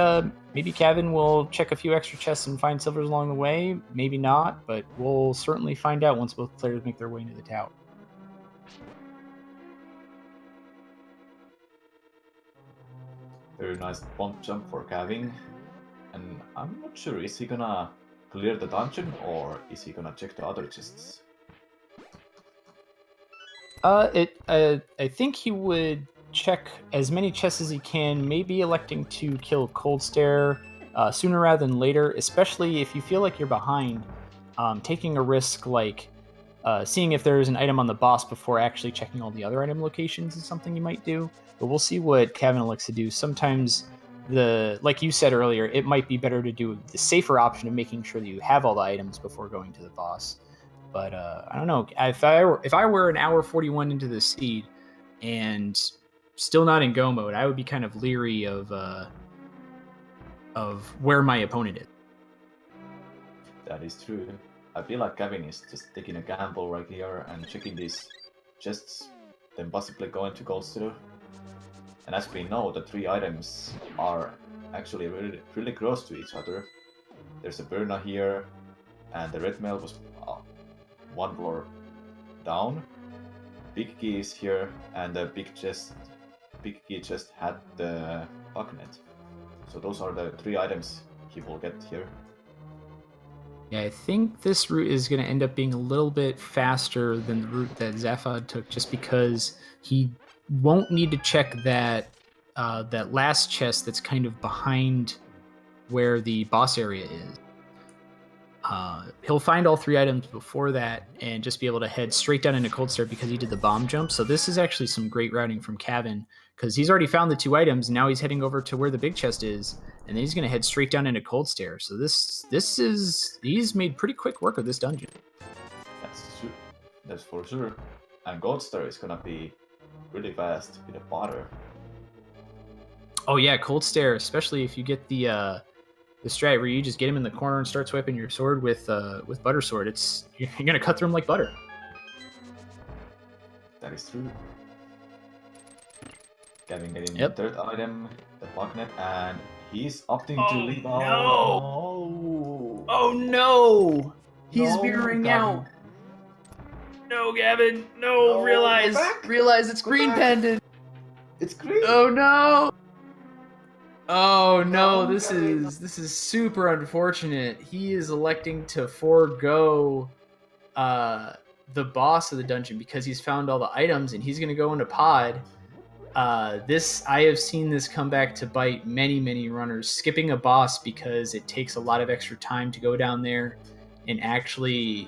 Cavin will check a few extra chests and find silvers along the way. Maybe not, but we'll certainly find out once both players make their way into the tower. Very nice bump jump for Cavin. And I'm not sure, is he gonna clear the dungeon or is he gonna check the other chests? I think he would check as many chests as he can, maybe electing to kill Cold Stare sooner rather than later, especially if you feel like you're behind. Taking a risk like seeing if there's an item on the boss before actually checking all the other item locations is something you might do. But we'll see what Cavin elects to do. Sometimes, like you said earlier, it might be better to do the safer option of making sure that you have all the items before going to the boss. But I don't know. If I were an hour 41 into the seed and still not in go mode, I would be kind of leery of where my opponent is. That is true. I feel like Cavin is just taking a gamble right here and checking these chests, then possibly going to Goldster. And as we know, the 3 items are actually really close to each other. There's a Burna here, and the red mail was 1 floor down. Big key is here, and the big key chest had the bucknet. So those are the 3 items he will get here. Yeah, I think this route is going to end up being a little bit faster than the route that Zephod took, just because he won't need to check that that last chest that's kind of behind where the boss area is. He'll find all 3 items before that and just be able to head straight down into Cold Start because he did the bomb jump. So this is actually some great routing from Cavin, because he's already found the 2 items. And now he's heading over to where the big chest is, and then he's going to head straight down into Cold Stare. So he's made pretty quick work of this dungeon. That's for sure. And Gold Star is gonna be really fast with the butter. Oh yeah, Cold Stare, especially if you get the strat where you just get him in the corner and start swiping your sword with Butter Sword. You're gonna cut through him like butter. That is true. Cavin getting Yep. the 3rd item, the bucknet, and he's opting to leave out. No! Oh no! He's No, mirroring Cavin. out. No, Gavin. No, No, realize it's Go green back. pendant. It's green. Oh no! Oh no, No, this Gavin. is super unfortunate. He is electing to forego the boss of the dungeon because he's found all the items and he's gonna go into pod. I have seen this come back to bite many runners, skipping a boss because it takes a lot of extra time to go down there and actually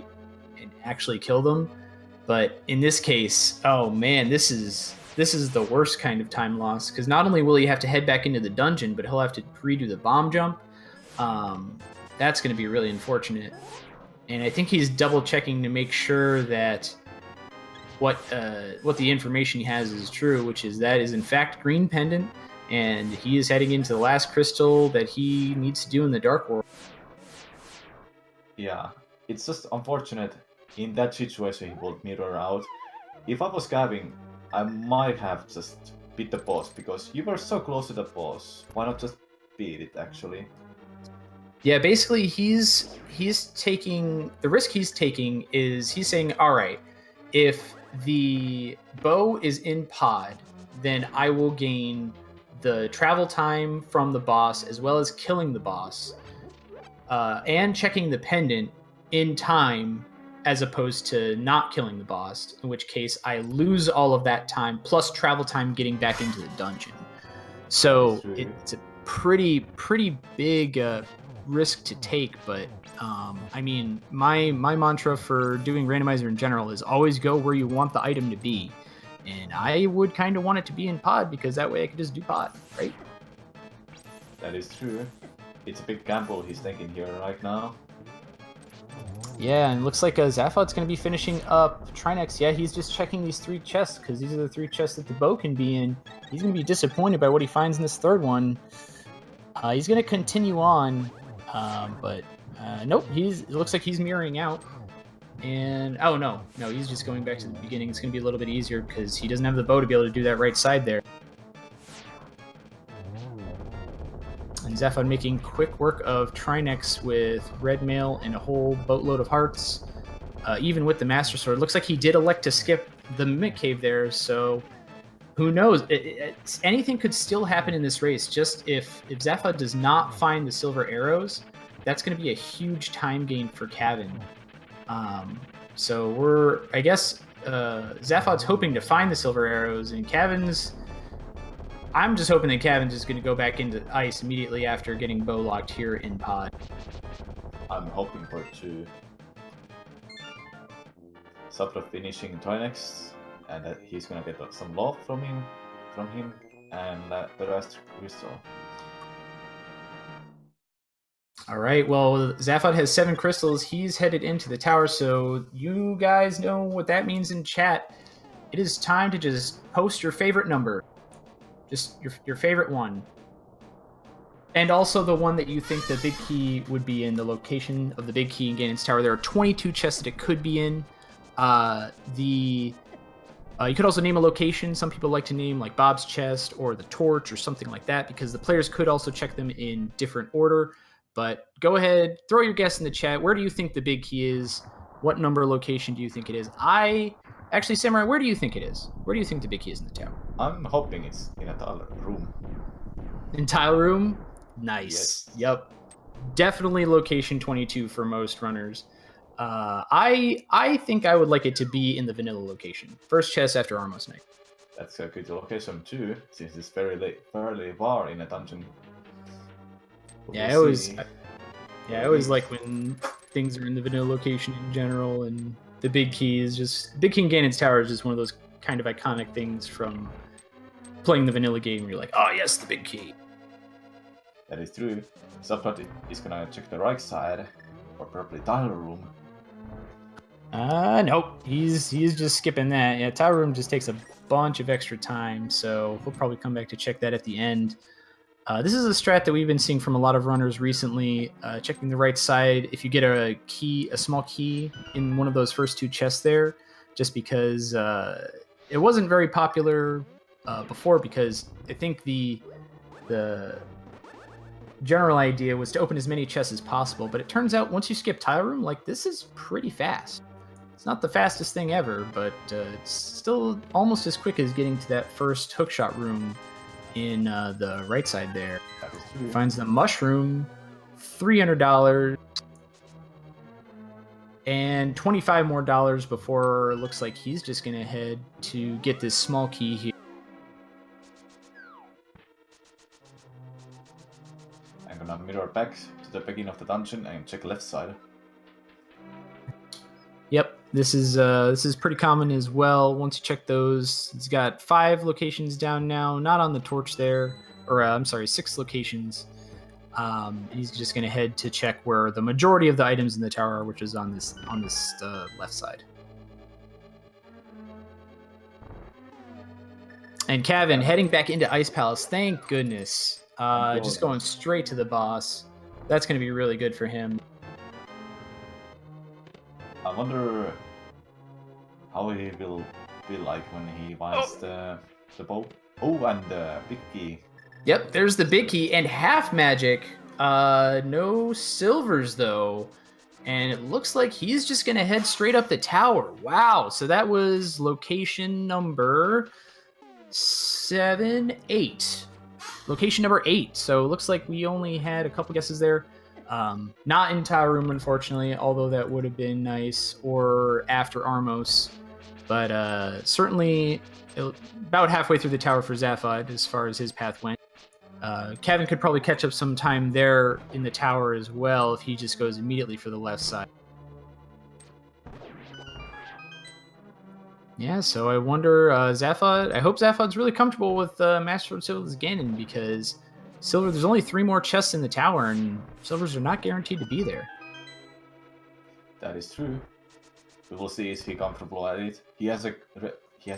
kill them. But in this case, oh man, this is the worst kind of time loss, because not only will he have to head back into the dungeon, but he'll have to redo the bomb jump. That's going to be really unfortunate. And I think he's double checking to make sure that what the information he has is true, which is that is in fact green pendant, and he is heading into the last crystal that he needs to do in the Dark World. Yeah, it's just unfortunate. In that situation, he will mirror out. If I was Cavin, I might have just beat the boss? Because you were so close to the boss. Why not just beat it, actually? Yeah, basically he's taking the risk he's taking is he's saying, all right, if the bow is in pod, then I will gain the travel time from the boss as well as killing the boss, and checking the pendant in time, as opposed to not killing the boss, in which case I lose all of that time plus travel time getting back into the dungeon. So it's a pretty big risk to take, but I mean, my mantra for doing randomizer in general is always go where you want the item to be, and I would kind of want it to be in pod because that way I could just do pod, right? That is true. It's a big gamble he's taking here right now. Yeah, and it looks like Zaphod's going to be finishing up Trinex. Yeah, he's just checking these 3 chests because these are the 3 chests that the bow can be in. He's going to be disappointed by what he finds in this 3rd one. He's going to continue on, but nope, it looks like he's mirroring out. And, oh, no, he's just going back to the beginning. It's going to be a little bit easier because he doesn't have the bow to be able to do that right side there. And Zaphod making quick work of Trinex with red mail and a whole boatload of hearts, even with the Master Sword. Looks like he did elect to skip the Mimic Cave there, so who knows? Anything could still happen in this race. Just if Zaphod does not find the silver arrows, that's going to be a huge time gain for Cavin. So I guess Zaphod's hoping to find the silver arrows, and I'm just hoping that Cavin's just going to go back into ice immediately after getting bow locked here in pod. I'm hoping for it too. Zapdos finishing Trinex, and that he's going to get some love from him, and the rest crystal. All right, well, Zaphod has 7 crystals. He's headed into the tower, so you guys know what that means in chat. It is time to just post your favorite number. Just your favorite one. And also the one that you think the big key would be in, the location of the big key in Ganon's Tower. There are 22 chests that it could be in. You could also name a location. Some people like to name like Bob's chest or the torch or something like that, because the players could also check them in different order. But go ahead, throw your guess in the chat. Where do you think the big key is? What number location do you think it is? Actually, Samurai, where do you think it is? Where do you think the big key is in the tower? I'm hoping it's in a tile room. In tile room? Nice. Yes. Yep. Definitely location 22 for most runners. I think I would like it to be in the vanilla location. First chest after Armos Knight. That's a good location too, since it's fairly far in a dungeon. I always like when things are in the vanilla location in general, and the big key is just... Big King Ganon's Tower is just one of those kind of iconic things from playing the vanilla game where you're like, oh yes, the big key. That is true. Zapdos is gonna check the right side, or probably tile room. Nope. He's just skipping that. Yeah, tile room just takes a bunch of extra time, so we'll probably come back to check that at the end. This is a strat that we've been seeing from a lot of runners recently, checking the right side. If you get a small key in one of those first 2 chests there, just because it wasn't very popular before, because I think the general idea was to open as many chests as possible, but it turns out once you skip tile room, like, this is pretty fast. It's not the fastest thing ever, but it's still almost as quick as getting to that first hookshot room in the right side there. Finds the mushroom, $300, and $25 more before it looks like he's just gonna head to get this small key here. I'm gonna mirror back to the beginning of the dungeon and check left side. Yep, this is pretty common as well. Once you check those, it's got 5 locations down now, not on the torch there, or I'm sorry, 6 locations. He's just going to head to check where the majority of the items in the tower are, which is on this left side. And Cavin heading back into Ice Palace. Thank goodness. Just going straight to the boss. That's going to be really good for him. I wonder how he will feel like when he finds the bow. Oh, and the big key. Yep, there's the big key and half magic. No silvers though. And it looks like he's just gonna head straight up the tower. Wow, so that was location number 7, 8. Location number 8. So it looks like we only had a couple guesses there. Not in Tower Room, unfortunately, although that would have been nice, or after Armos. But certainly about halfway through the tower for Zaphod as far as his path went. Cavin could probably catch up some time there in the tower as well if he just goes immediately for the left side. Yeah, so I wonder, Zaphod, I hope Zaphod's really comfortable with Master Sword Silver's Ganon, because Silver, there's only 3 more chests in the tower, and Silvers are not guaranteed to be there. That is true. We will see is he comfortable at it. He has a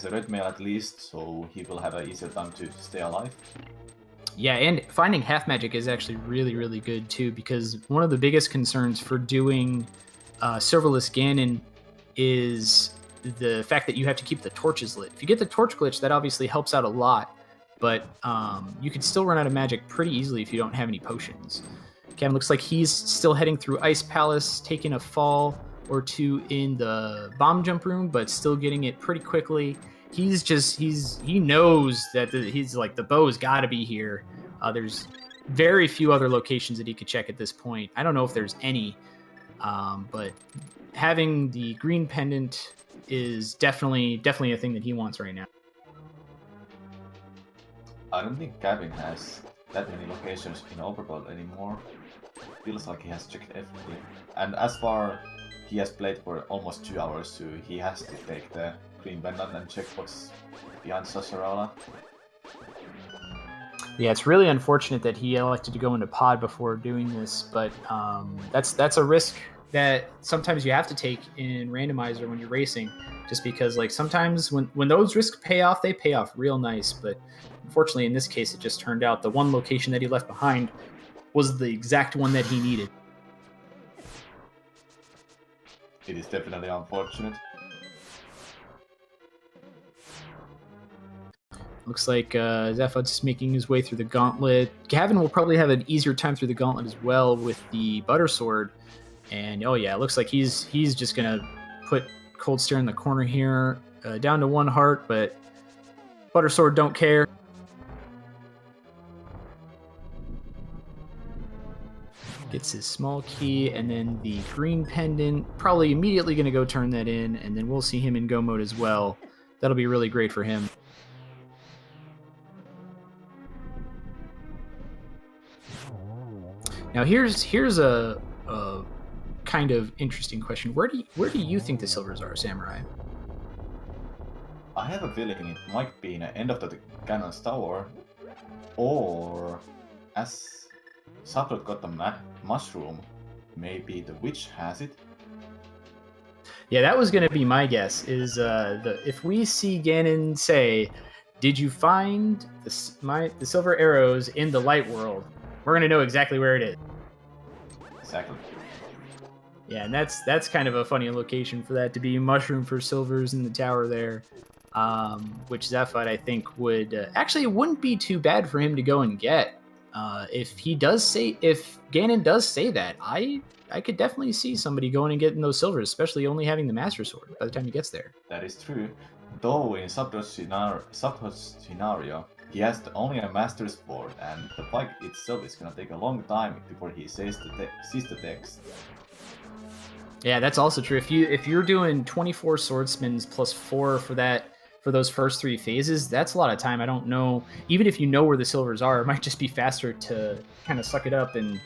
red mail at least, so he will have an easier time to stay alive. Yeah, and finding half magic is actually really, really good too, because one of the biggest concerns for doing Silverless Ganon is the fact that you have to keep the torches lit. If you get the torch glitch, that obviously helps out a lot, but you can still run out of magic pretty easily if you don't have any potions. Cam looks like he's still heading through Ice Palace, taking a fall or 2 in the bomb jump room, but still getting it pretty quickly. He knows that he's like, the bow's got to be here. There's very few other locations that he could check at this point. I don't know if there's any, but having the green pendant is definitely a thing that he wants right now. I don't think Cavin has that many locations in Overworld anymore. Feels like he has checked everything. And as far he has played for almost 2 hours, so he has to take the green pendant and check what's behind Sasarala. Yeah, it's really unfortunate that he elected to go into pod before doing this, but that's a risk that sometimes you have to take in Randomizer when you're racing, just because like sometimes when those risks pay off, they pay off real nice. But unfortunately, in this case, it just turned out the one location that he left behind was the exact one that he needed. It is definitely unfortunate. Looks like Zaphod's just making his way through the gauntlet. Cavin will probably have an easier time through the gauntlet as well with the Butter Sword. And oh yeah, it looks like he's just gonna put Cold Stare in the corner here, down to 1 heart, but Butter Sword don't care. Gets his small key, and then the green pendant, probably immediately gonna go turn that in, and then we'll see him in go mode as well. That'll be really great for him. Now here's a kind of interesting question. Where do you think the silvers are, Samurai? I have a feeling it might be in the end of the Ganon's tower, or as Sabrot got the mushroom, maybe the witch has it. Yeah, that was going to be my guess. Is if we see Ganon say, "Did you find the silver arrows in the light world?" We're going to know exactly where it is. Exactly. Yeah, and that's kind of a funny location for that to be. Mushroom for silvers in the tower there, which Zaphod I think would actually, it wouldn't be too bad for him to go and get. If Ganon does say that, I could definitely see somebody going and getting those silvers, especially only having the Master Sword by the time he gets there. That is true. Though in Sabrot's scenario, he has only a Master Sword, and the fight itself is gonna take a long time before he sees the text. Yeah, that's also true. If you're doing 24 sword spins plus 4 for those first 3 phases, that's a lot of time. I don't know. Even if you know where the silvers are, it might just be faster to kind of suck it up and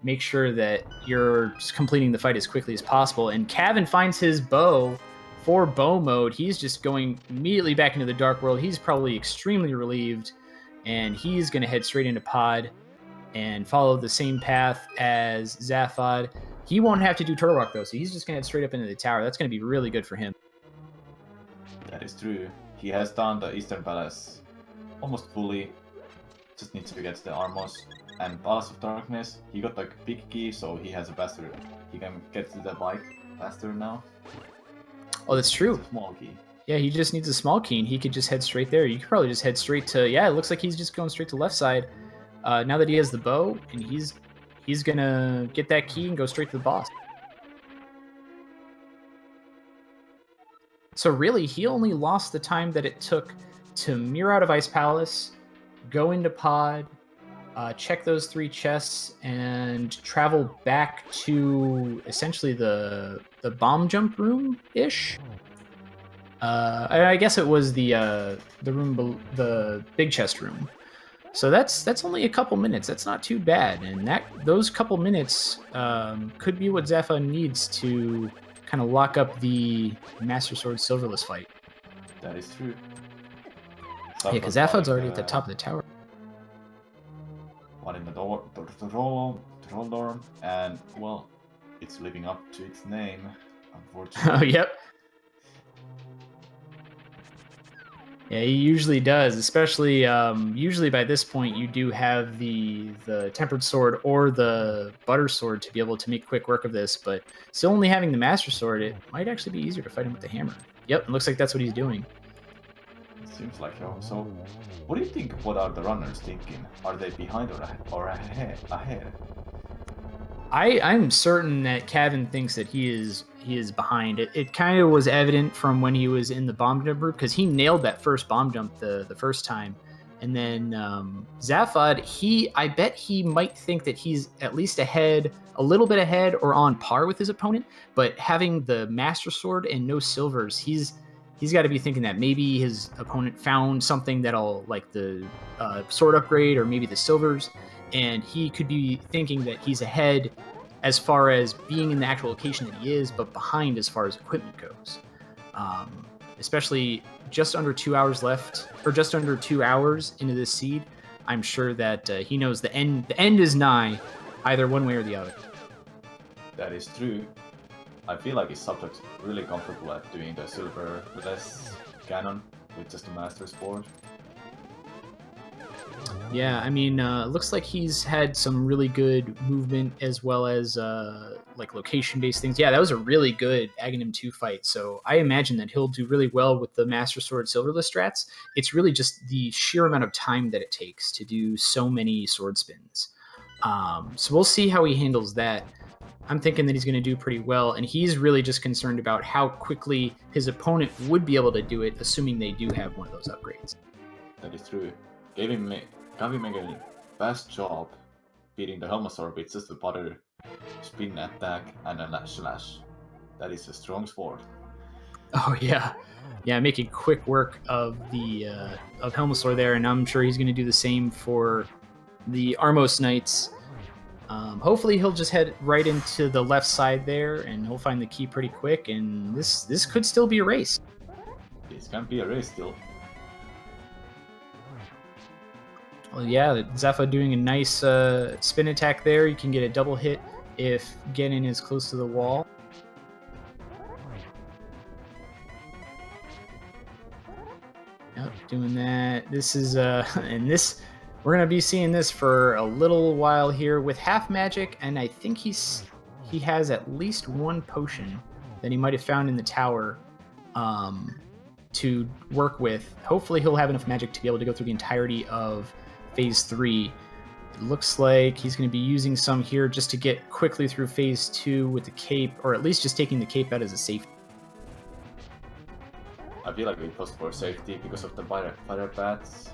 make sure that you're just completing the fight as quickly as possible. And Cavin finds his bow for bow mode. He's just going immediately back into the Dark World. He's probably extremely relieved, and he's going to head straight into pod and follow the same path as Zaphod. He won't have to do Turtle Rock, though, so he's just going to head straight up into the tower. That's going to be really good for him. That is true. He has done the Eastern Palace almost fully. Just needs to get the Armos and Palace of Darkness. He got like a big key, so he has a faster. He can get to the bike faster now. Oh, that's true. It's a small key. Yeah, he just needs a small key, and he could just head straight there. You could probably just head straight to... Yeah, it looks like he's just going straight to left side. Now that he has the bow, and he's gonna get that key and go straight to the boss. So really, he only lost the time that it took to mirror out of Ice Palace, go into Pod, check those 3 chests, and travel back to essentially the bomb jump room-ish. I guess it was the room, the big chest room. So that's only a couple minutes. That's not too bad, and those couple minutes could be what Zepha needs to kind of lock up the Master Sword Silverless fight. That is true. Yeah, because Zaphod's already at the top of the tower. One in the door, the troll door, and well, it's living up to its name, unfortunately. Oh, yep. Yeah, he usually does, especially usually by this point you do have the Tempered Sword or the Butter Sword to be able to make quick work of this, but still only having the Master Sword, it might actually be easier to fight him with the hammer. Yep, it looks like that's what he's doing. It seems like so. So, what do you think? What are the runners thinking? Are they behind or ahead? I'm certain that Cavin thinks that he is behind. It kind of was evident from when he was in the bomb jump group, because he nailed that first bomb jump the first time. And then Zaphod, I bet he might think that he's at least ahead, a little bit ahead or on par with his opponent, but having the Master Sword and no silvers, he's got to be thinking that maybe his opponent found something that'll, like the sword upgrade or maybe the silvers, and he could be thinking that he's ahead as far as being in the actual location that he is, but behind as far as equipment goes. Especially just under 2 hours left, or just under 2 hours into this seed, I'm sure that he knows the end is nigh, either one way or the other. That is true. I feel like his subject's really comfortable at doing the silverless cannon with just a Master Sword. Yeah, I mean, looks like he's had some really good movement as well as like location-based things. Yeah, that was a really good Aghanim 2 fight, so I imagine that he'll do really well with the Master Sword Silverless strats. It's really just the sheer amount of time that it takes to do so many sword spins. So we'll see how he handles that. I'm thinking that he's going to do pretty well, and he's really just concerned about how quickly his opponent would be able to do it, assuming they do have one of those upgrades. That is true. Cavin made a fast job beating the Helmasaur with just a butter spin attack and a slash. That is a strong sword. Oh yeah, making quick work of the of Helmasaur there, and I'm sure he's going to do the same for the Armos Knights. Hopefully he'll just head right into the left side there, and he'll find the key pretty quick, and this could still be a race. This can be a race still. Well, yeah, Zepha doing a nice spin attack there. You can get a double hit if Ganon is close to the wall. Yep, doing that. This is and this, we're gonna be seeing this for a little while here with half magic, and I think he has at least one potion that he might have found in the tower to work with. Hopefully he'll have enough magic to be able to go through the entirety of Phase 3. It looks like he's going to be using some here just to get quickly through Phase 2 with the cape, or at least just taking the cape out as a safety. I feel like it was for safety because of the fire bats.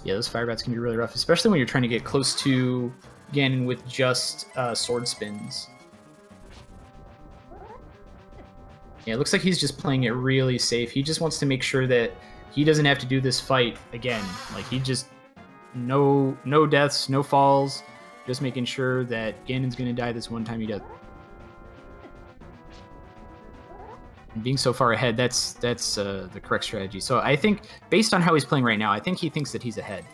Yeah, those fire bats can be really rough, especially when you're trying to get close to Ganon with just sword spins. Yeah, it looks like he's just playing it really safe. He just wants to make sure that he doesn't have to do this fight again. Like, he just... No deaths, no falls. Just making sure that Ganon's going to die this one time he does. And being so far ahead, that's the correct strategy. So I think, based on how he's playing right now, I think he thinks that he's ahead.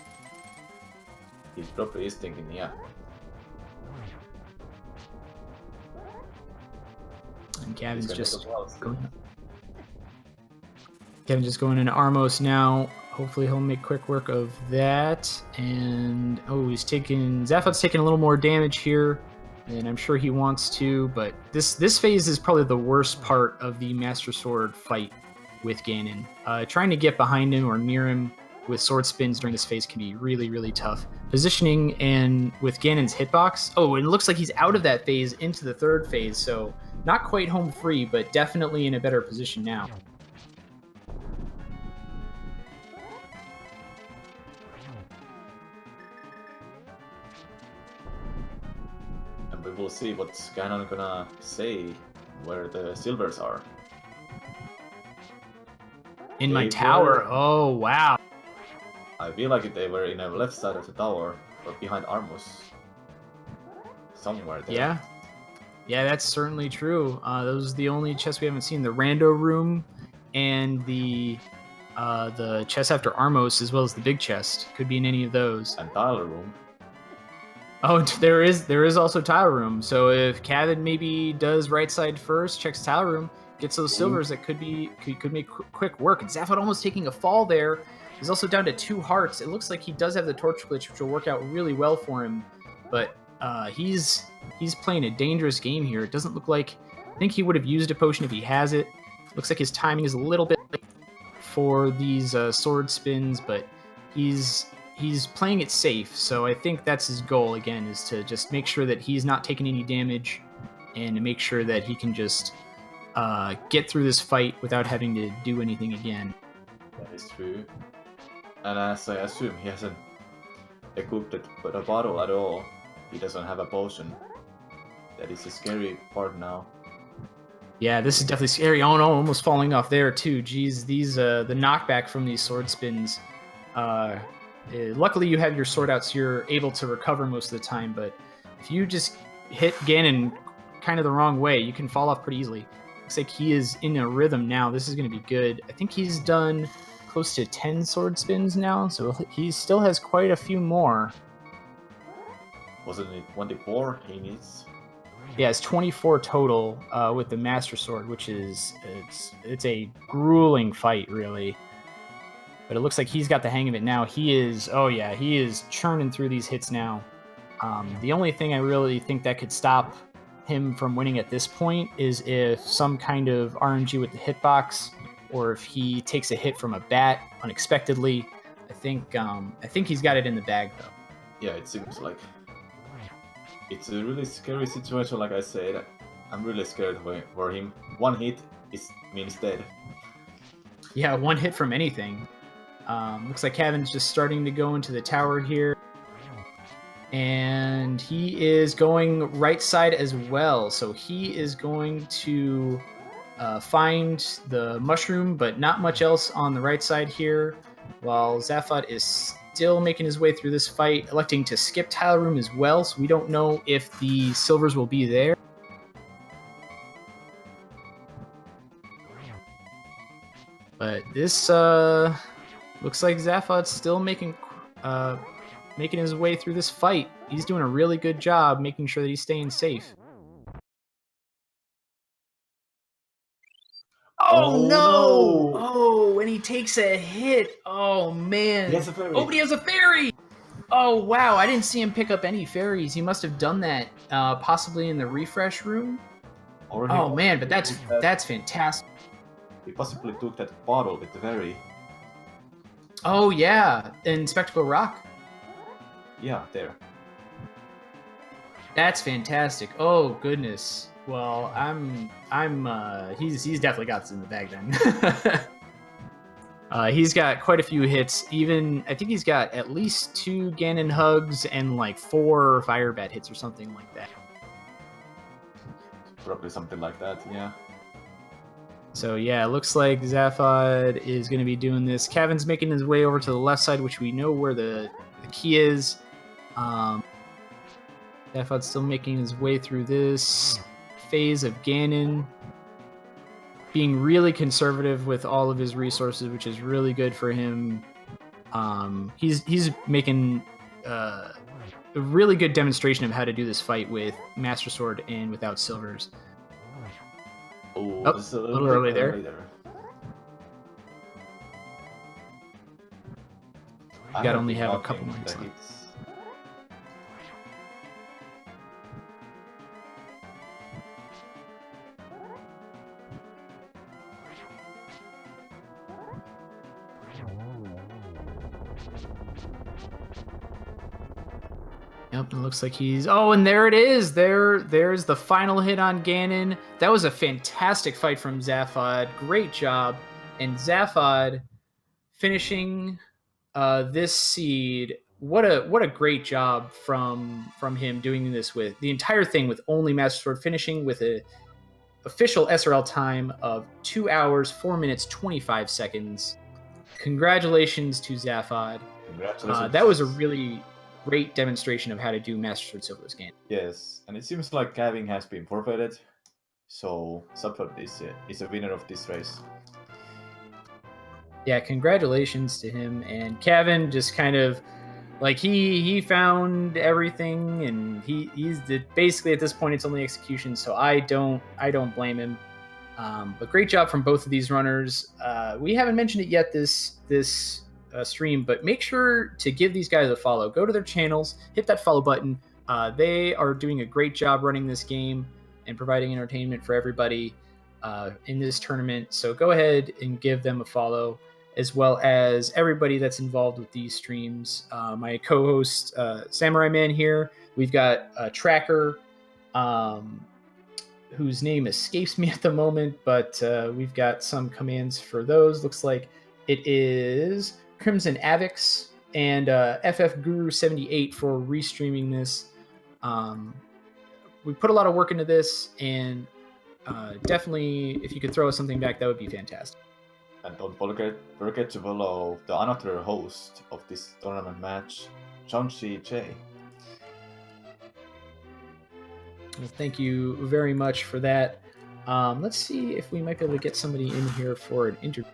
He probably is thinking, yeah. And Gavin's just going into Armos now. Hopefully he'll make quick work of that. And Zaphod's taking a little more damage here, and I'm sure he wants to, but this phase is probably the worst part of the Master Sword fight with Ganon. Trying to get behind him or near him with sword spins during this phase can be really, really tough. Positioning and with Ganon's hitbox, oh, and it looks like he's out of that phase into the third phase, so not quite home free, but definitely in a better position now. And we will see what's Ganon gonna say where the silvers are. In my tower, oh wow. I feel like they were in the left side of the tower, or behind Armus. Somewhere there. Yeah, that's certainly true. Those are the only chests we haven't seen. The Rando room and the chest after Armos, as well as the big chest. Could be in any of those. And Tyler room. Oh, there is also Tile room. So if Cavin maybe does right side first, checks Tile room, gets those silvers, that could make quick work. And Zaphod almost taking a fall there. He's also down to 2 hearts. It looks like he does have the torch glitch, which will work out really well for him. But he's playing a dangerous game here. It doesn't look like... I think he would have used a potion if he has it. Looks like his timing is a little bit late for these sword spins, but he's playing it safe. So I think that's his goal, again, is to just make sure that he's not taking any damage and to make sure that he can just get through this fight without having to do anything again. That is true. And as I assume he hasn't equipped the bottle at all, he doesn't have a potion. That is a scary part now. Yeah, this is definitely scary. Oh no, almost falling off there too. Jeez, these the knockback from these sword spins. Luckily you have your sword out, so you're able to recover most of the time, but if you just hit Ganon kind of the wrong way, you can fall off pretty easily. Looks like he is in a rhythm now. This is going to be good. I think he's done close to 10 sword spins now, so he still has quite a few more. Wasn't it 24 he needs? Yeah, it's 24 total with the Master Sword, which is it's a grueling fight, really. But it looks like he's got the hang of it now. He is churning through these hits now. The only thing I really think that could stop him from winning at this point is if some kind of RNG with the hitbox, or if he takes a hit from a bat unexpectedly. I think he's got it in the bag, though. Yeah, it seems like it's a really scary situation. Like I said, I'm really scared for him. One hit means dead. Yeah, one hit from anything. Looks like Cavin's just starting to go into the tower here. And he is going right side as well. So he is going to find the mushroom, but not much else on the right side here. While Zaphod is still making his way through this fight, electing to skip tile room as well. So we don't know if the silvers will be there. But this looks like Zaphod's still making his way through this fight. He's doing a really good job making sure that he's staying safe. Oh no! Oh, and he takes a hit. Oh man! He has a fairy. Oh, but he has a fairy! Oh wow! I didn't see him pick up any fairies. He must have done that possibly in the refresh room. Oh man! But that's fantastic. He possibly took that bottle with the fairy. Oh yeah, in Spectacle Rock. Yeah, there. That's fantastic. Oh goodness. Well, he's definitely got this in the bag then. He's got quite a few hits. Even I think he's got at least 2 Ganon hugs and like 4 fire bat hits or something like that. Probably something like that, yeah. So yeah, it looks like Zaphod is going to be doing this. Cavin's making his way over to the left side, which we know where the key is. Zaphod's still making his way through this phase of Ganon, being really conservative with all of his resources, which is really good for him. He's making a really good demonstration of how to do this fight with Master Sword and without silvers. Oh, a little early there. You gotta only have a couple minutes left. Yep, it looks like he's... Oh, and there it is. There's the final hit on Ganon. That was a fantastic fight from Zaphod. Great job. And Zaphod finishing this seed. What a great job from him doing this with the entire thing with only Master Sword, finishing with a official SRL time of 2 hours, 4 minutes, 25 seconds. Congratulations to Zaphod. Congratulations. That was a really great demonstration of how to do Master Sword Silver's game. Yes, and it seems like Cavin has been forfeited, so Zaphod is a winner of this race. Yeah, congratulations to him. And Cavin just kind of like he found everything, and he's basically at this point it's only execution, so I don't blame him. But great job from both of these runners. We haven't mentioned it yet this stream, but make sure to give these guys a follow. Go to their channels, hit that follow button. They are doing a great job running this game and providing entertainment for everybody in this tournament. So go ahead and give them a follow, as well as everybody that's involved with these streams. My co-host, Samurai Man here. We've got a Tracker, whose name escapes me at the moment, but we've got some commands for those. Looks like it is Crimson Avix and FF Guru 78 for restreaming this. We put a lot of work into this, and definitely if you could throw us something back, that would be fantastic. And don't forget to follow the another host of this tournament match, Chauncey J. Well, thank you very much for that. Let's see if we might be able to get somebody in here for an interview.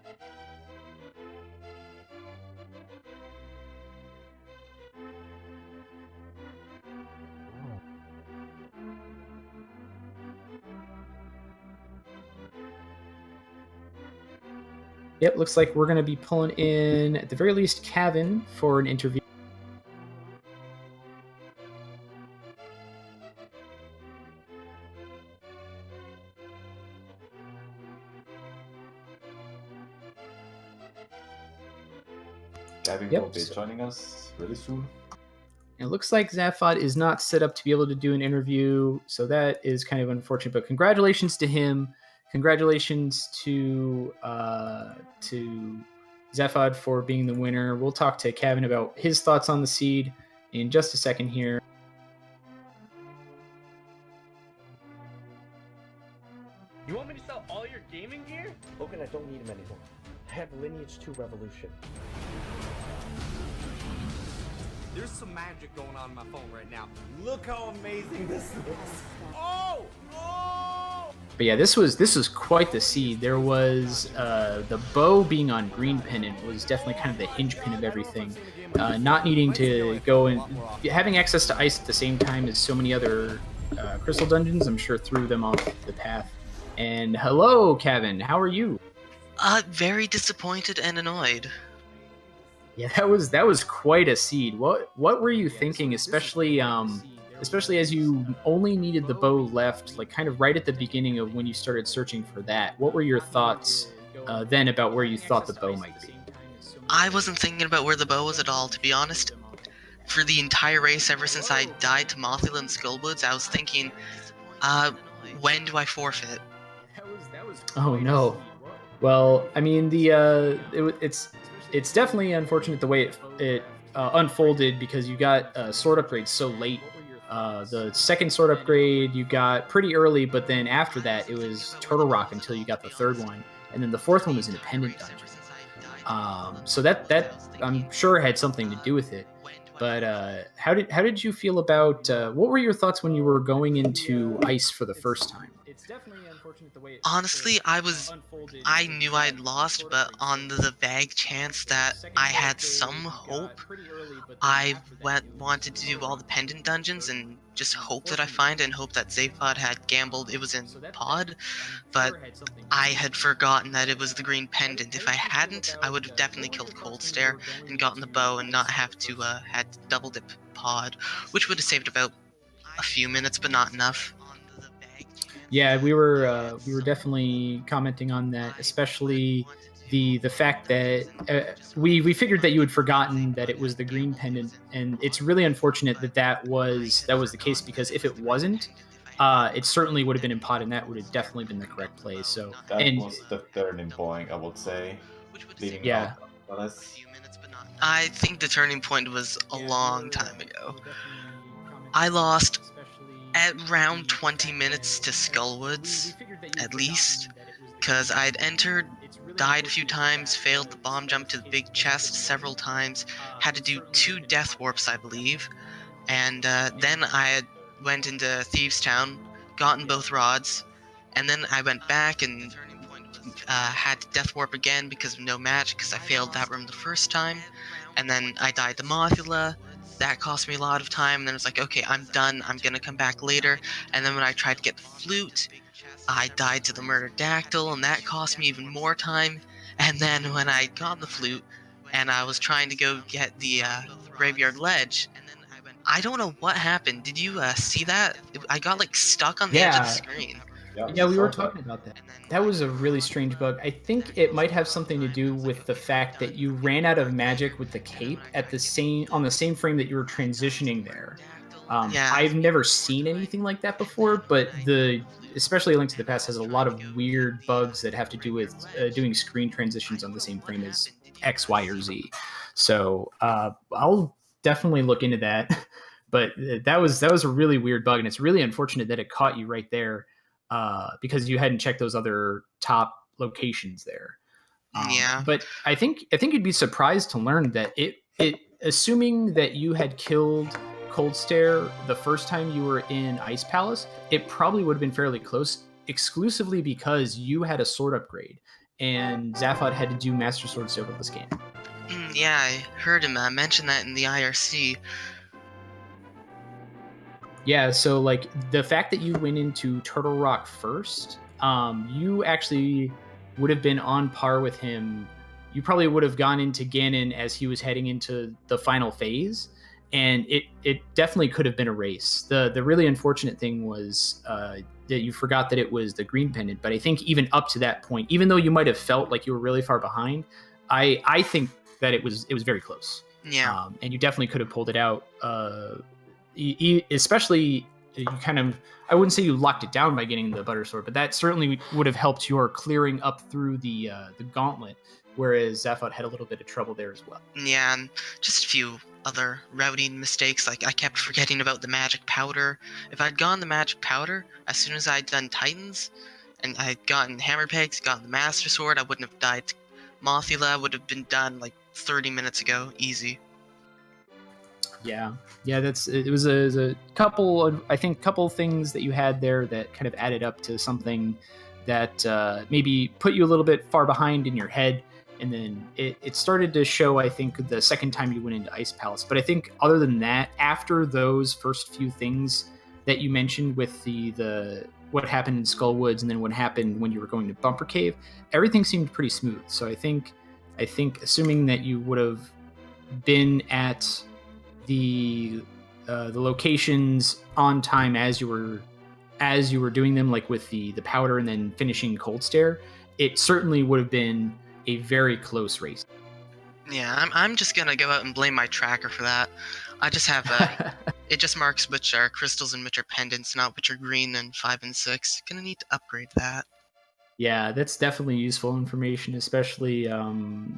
Yep, looks like we're going to be pulling in, at the very least, Cavin for an interview. Cavin will be joining us really soon. It looks like Zaphod is not set up to be able to do an interview, so that is kind of unfortunate. But congratulations to him. Congratulations to Zaphod for being the winner. We'll talk to Cavin about his thoughts on the seed in just a second here. You want me to sell all your gaming gear? Logan, I don't need him anymore. I have Lineage 2 Revolution. There's some magic going on my phone right now. Look how amazing this looks. Oh! Oh! But yeah, this was quite the seed. There was the bow being on green pennant was definitely kind of the hinge pin of everything. Not needing to go and having access to ice at the same time as so many other crystal dungeons, I'm sure threw them off the path. And hello, Cavin, how are you? Very disappointed and annoyed. Yeah, that was quite a seed. What were you thinking, especially as you only needed the bow left, like kind of right at the beginning of when you started searching for that? What were your thoughts then about where you thought the bow might be? I wasn't thinking about where the bow was at all, to be honest. For the entire race, ever since I died to Mothula and Skullwoods, I was thinking, when do I forfeit? Oh no. Well, I mean, it's definitely unfortunate the way it unfolded, because you got sword upgrades so late. The second sword upgrade you got pretty early, but then after that it was Turtle Rock until you got the third one, and then the fourth one was Independent Dungeon. So that I'm sure had something to do with it. But how did you feel about what were your thoughts when you were going into ice for the first time? Honestly, I knew I'd lost, but on the vague chance that I had some hope, I wanted to do all the pendant dungeons and just hope that I find it, and hope that Zaphod had gambled it was in pod, but I had forgotten that it was the green pendant. If I hadn't, I would have definitely killed Cold Stare and gotten the bow and not have to had to double dip pod, which would have saved about a few minutes, but not enough. Yeah, we were definitely commenting on that, especially the fact that we figured that you had forgotten that it was the green pendant, and it's really unfortunate that was the case, because if it wasn't, it certainly would have been in pot, and that would have definitely been the correct play. So That was the turning point, I would say, leading Yeah. out. But that's I think the turning point was a long time ago. I lost at around 20 minutes to Skullwoods, at least, because I'd entered, died a few times, failed the bomb jump to the big chest several times, had to do 2 death warps, I believe, and then I went into Thieves Town, gotten both rods, and then I went back and had to death warp again because of no match, because I failed that room the first time, and then I died to Mothula. That cost me a lot of time, and then it's like, okay, I'm done, I'm gonna come back later. And then when I tried to get the flute, I died to the Murder-Dactyl, and that cost me even more time. And then when I got the flute, and I was trying to go get the Graveyard Ledge, I don't know what happened. Did you see that? I got like stuck on the edge of the screen. Yeah, we were talking about that. That was a really strange bug. I think it might have something to do with the fact that you ran out of magic with the cape on the same frame that you were transitioning there. Yeah. I've never seen anything like that before, but especially Link to the Past has a lot of weird bugs that have to do with doing screen transitions on the same frame as X, Y, or Z. So I'll definitely look into that. But that was a really weird bug, and it's really unfortunate that it caught you right there. Because you hadn't checked those other top locations there. Yeah. But I think you'd be surprised to learn that it assuming that you had killed Cold Stare the first time you were in Ice Palace, it probably would have been fairly close, exclusively because you had a sword upgrade and Zaphod had to do Master Sword serverless game. Yeah, I heard him mention that in the IRC. Yeah, so like the fact that you went into Turtle Rock first, you actually would have been on par with him. You probably would have gone into Ganon as he was heading into the final phase, and it definitely could have been a race. The really unfortunate thing was that you forgot that it was the green pendant, but I think even up to that point, even though you might have felt like you were really far behind, I think that it was very close. Yeah. And you definitely could have pulled it out. Especially you kind of, I wouldn't say you locked it down by getting the butter sword, but that certainly would have helped your clearing up through the gauntlet, whereas Zaphod had a little bit of trouble there as well. Yeah, and just a few other routing mistakes, like I kept forgetting about the magic powder. If I'd gone the magic powder as soon as I'd done Titans, and I had gotten Hammer Pegs, gotten the Master Sword, I wouldn't have died to Mothula. I would have been done like 30 minutes ago, easy. Yeah, it was a couple of things that you had there that kind of added up to something that maybe put you a little bit far behind in your head, and then it started to show, I think, the second time you went into Ice Palace. But I think other than that, after those first few things that you mentioned with the what happened in Skullwoods and then what happened when you were going to Bumper Cave, everything seemed pretty smooth. So I think assuming that you would have been at the locations on time as you were doing them, like with the powder and then finishing Cold Stare, it certainly would have been a very close race. Yeah, I'm just gonna go out and blame my tracker for that. I just have it just marks which are crystals and which are pendants, not which are green and 5 and 6. Gonna need to upgrade that. Yeah, that's definitely useful information, especially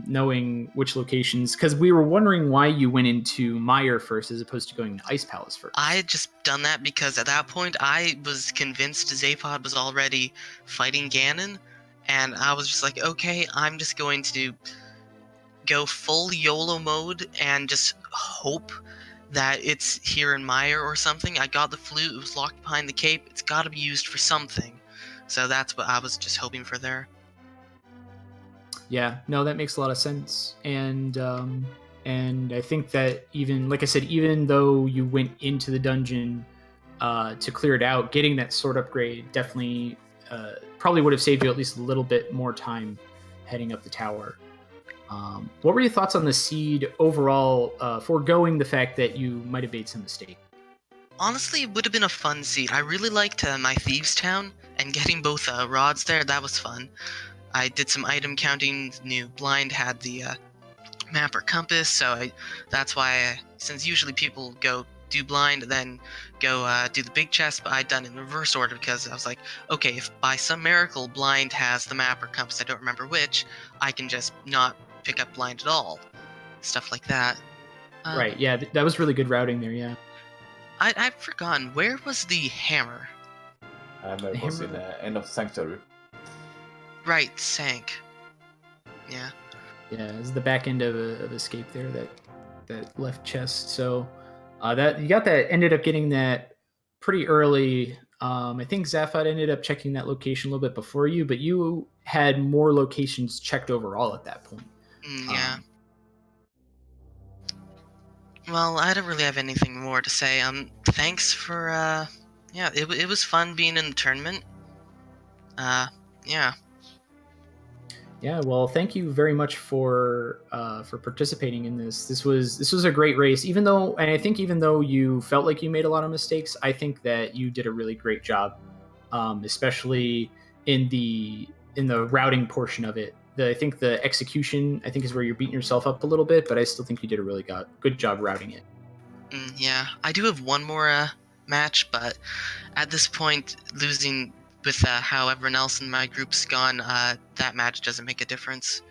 knowing which locations, because we were wondering why you went into Mire first as opposed to going to Ice Palace first. I had just done that because at that point I was convinced Zaphod was already fighting Ganon, and I was just like, okay, I'm just going to go full YOLO mode and just hope that it's here in Mire or something. I got the flute, it was locked behind the cape, it's got to be used for something. So that's what I was just hoping for there. Yeah, no, that makes a lot of sense. And I think that even, like I said, even though you went into the dungeon to clear it out, getting that sword upgrade definitely probably would have saved you at least a little bit more time heading up the tower. What were your thoughts on the seed overall, foregoing the fact that you might have made some mistake? Honestly, it would have been a fun seed. I really liked my Thieves Town, and getting both rods there, that was fun. I did some item counting. New blind had the map or compass, so that's why, since usually people go do blind and then go do the big chest, but I'd done it in reverse order because I was like, okay, if by some miracle blind has the map or compass, I don't remember which, I can just not pick up blind at all. Stuff like that. Right, yeah, that was really good routing there, yeah. I've forgotten, where was the hammer? Hammer was in end of Sanctuary. Right, sank. Yeah. Yeah, it's the back end of escape there, that left chest. So that you got that, ended up getting that pretty early. I think Zaphod ended up checking that location a little bit before you, but you had more locations checked overall at that point. Yeah. Well, I don't really have anything more to say. Thanks for yeah, it was fun being in the tournament. Yeah. Yeah, well, thank you very much for participating in this. This was a great race, even though you felt like you made a lot of mistakes. I think that you did a really great job, especially in the routing portion of it. I think the execution, is where you're beating yourself up a little bit, but I still think you did a really good job routing it. Yeah, I do have one more match, but at this point, losing with how everyone else in my group's gone, that match doesn't make a difference.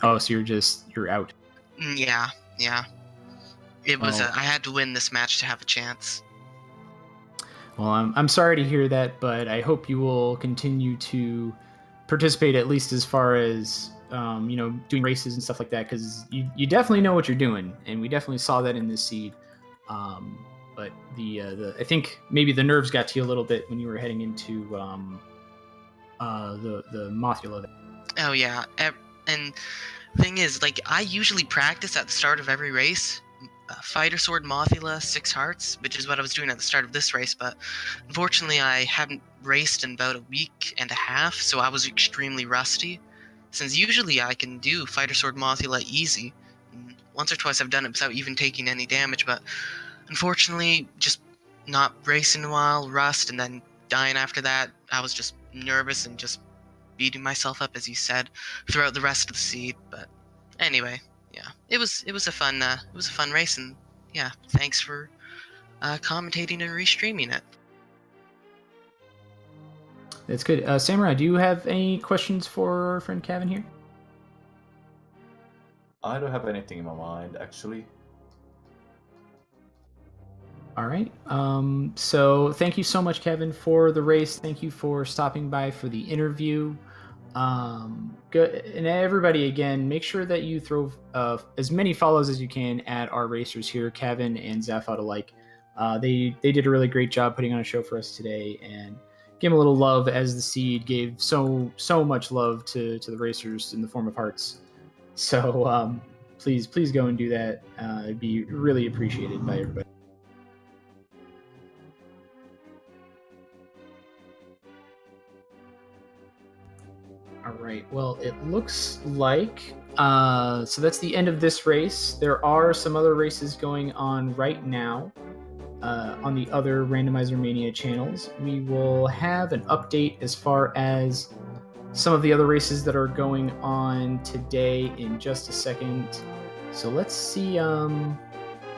Oh, so you're out. Yeah. It was I had to win this match to have a chance. Well, I'm sorry to hear that, but I hope you will continue to participate, at least as far as doing races and stuff like that, because you definitely know what you're doing, and we definitely saw that in this seed. But I think maybe the nerves got to you a little bit when you were heading into the Mothula. Oh yeah, and thing is, like, I usually practice at the start of every race. Fighter Sword, Mothula, 6 hearts, which is what I was doing at the start of this race, but unfortunately I haven't raced in about a week and a half, so I was extremely rusty. Since usually I can do Fighter Sword, Mothula easy. Once or twice I've done it without even taking any damage, but unfortunately, just not racing a while, rust, and then dying after that, I was just nervous and just beating myself up, as you said, throughout the rest of the seed. But anyway, yeah, it was a fun race, and yeah, thanks for commentating and restreaming it. That's good. Samurai, do you have any questions for our friend Cavin here? I don't have anything in my mind, actually. All right. So thank you so much, Kevin, for the race. Thank you for stopping by for the interview. Good. And everybody, again, make sure that you throw as many follows as you can at our racers here, Kevin and Zaphod alike. They did a really great job putting on a show for us today, and give them a little love, as the seed gave so much love to the racers in the form of hearts. So please go and do that. It'd be really appreciated by everybody. All right, well, it looks like, so that's the end of this race. There are some other races going on right now on the other Randomizer Mania channels. We will have an update as far as some of the other races that are going on today in just a second. So let's see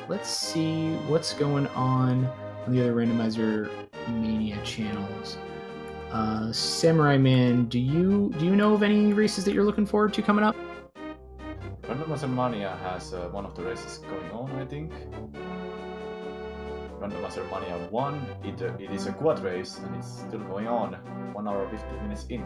what's going on the other Randomizer Mania channels. Samurai Man, do you know of any races that you're looking forward to coming up? Randomizer Mania has one of the races going on, I think. Randomizer Mania 1, it is a quad race and it's still going on, 1 hour 15 minutes in.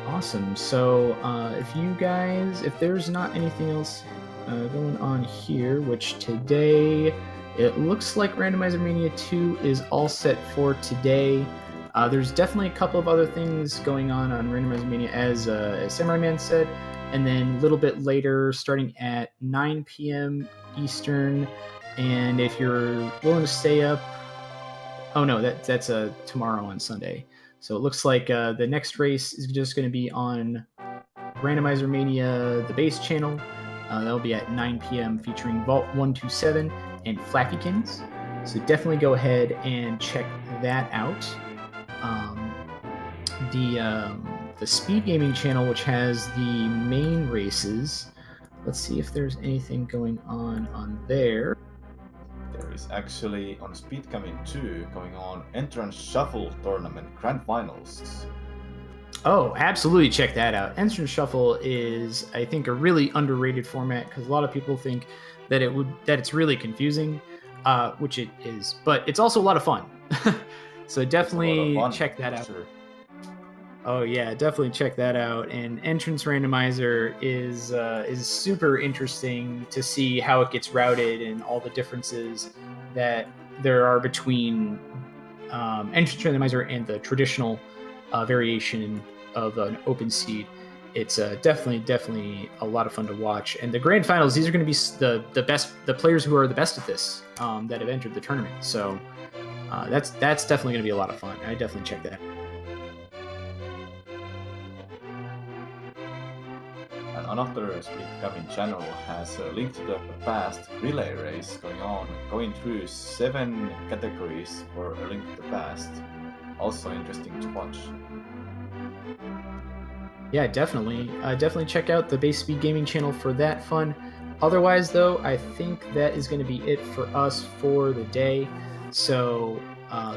Awesome. So if there's not anything else going on here, which today it looks like Randomizer Mania 2 is all set for today. There's definitely a couple of other things going on Randomizer Mania, as Samurai Man said, and then a little bit later, starting at 9 p.m. Eastern. And if you're willing to stay up, oh no, that's tomorrow on Sunday. So it looks like the next race is just going to be on Randomizer Mania, the base channel. That'll be at 9 p.m. featuring Vault 127 and Flaffykins. So definitely go ahead and check that out. the Speed Gaming channel, which has the main races. Let's see if there's anything going on there. There is actually on Speed Cavin 2 going on Entrance Shuffle Tournament Grand Finals. Oh, absolutely check that out. Entrance Shuffle is, I think, a really underrated format because a lot of people think that it's really confusing, which it is, but it's also a lot of fun. So definitely check that out. Sure. Oh yeah, definitely check that out. And Entrance Randomizer is super interesting to see how it gets routed and all the differences that there are between Entrance Randomizer and the traditional variation of an open seed. It's definitely a lot of fun to watch. And the grand finals, these are going to be the players who are the best at this that have entered the tournament. So that's definitely going to be a lot of fun. I definitely check that out. And another Speed Cavin channel has a link to the past relay race going through 7 categories for a link to the past. Also interesting to watch. Yeah, definitely check out the Base Speed Gaming channel for that fun. Otherwise, though, I think that is going to be it for us for the day. So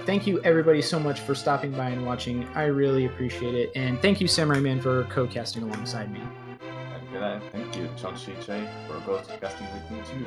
thank you everybody so much for stopping by and watching. I really appreciate it. And thank you, Samurai Man, for co-casting alongside me. Thank you, John CJ, for co-casting with me too.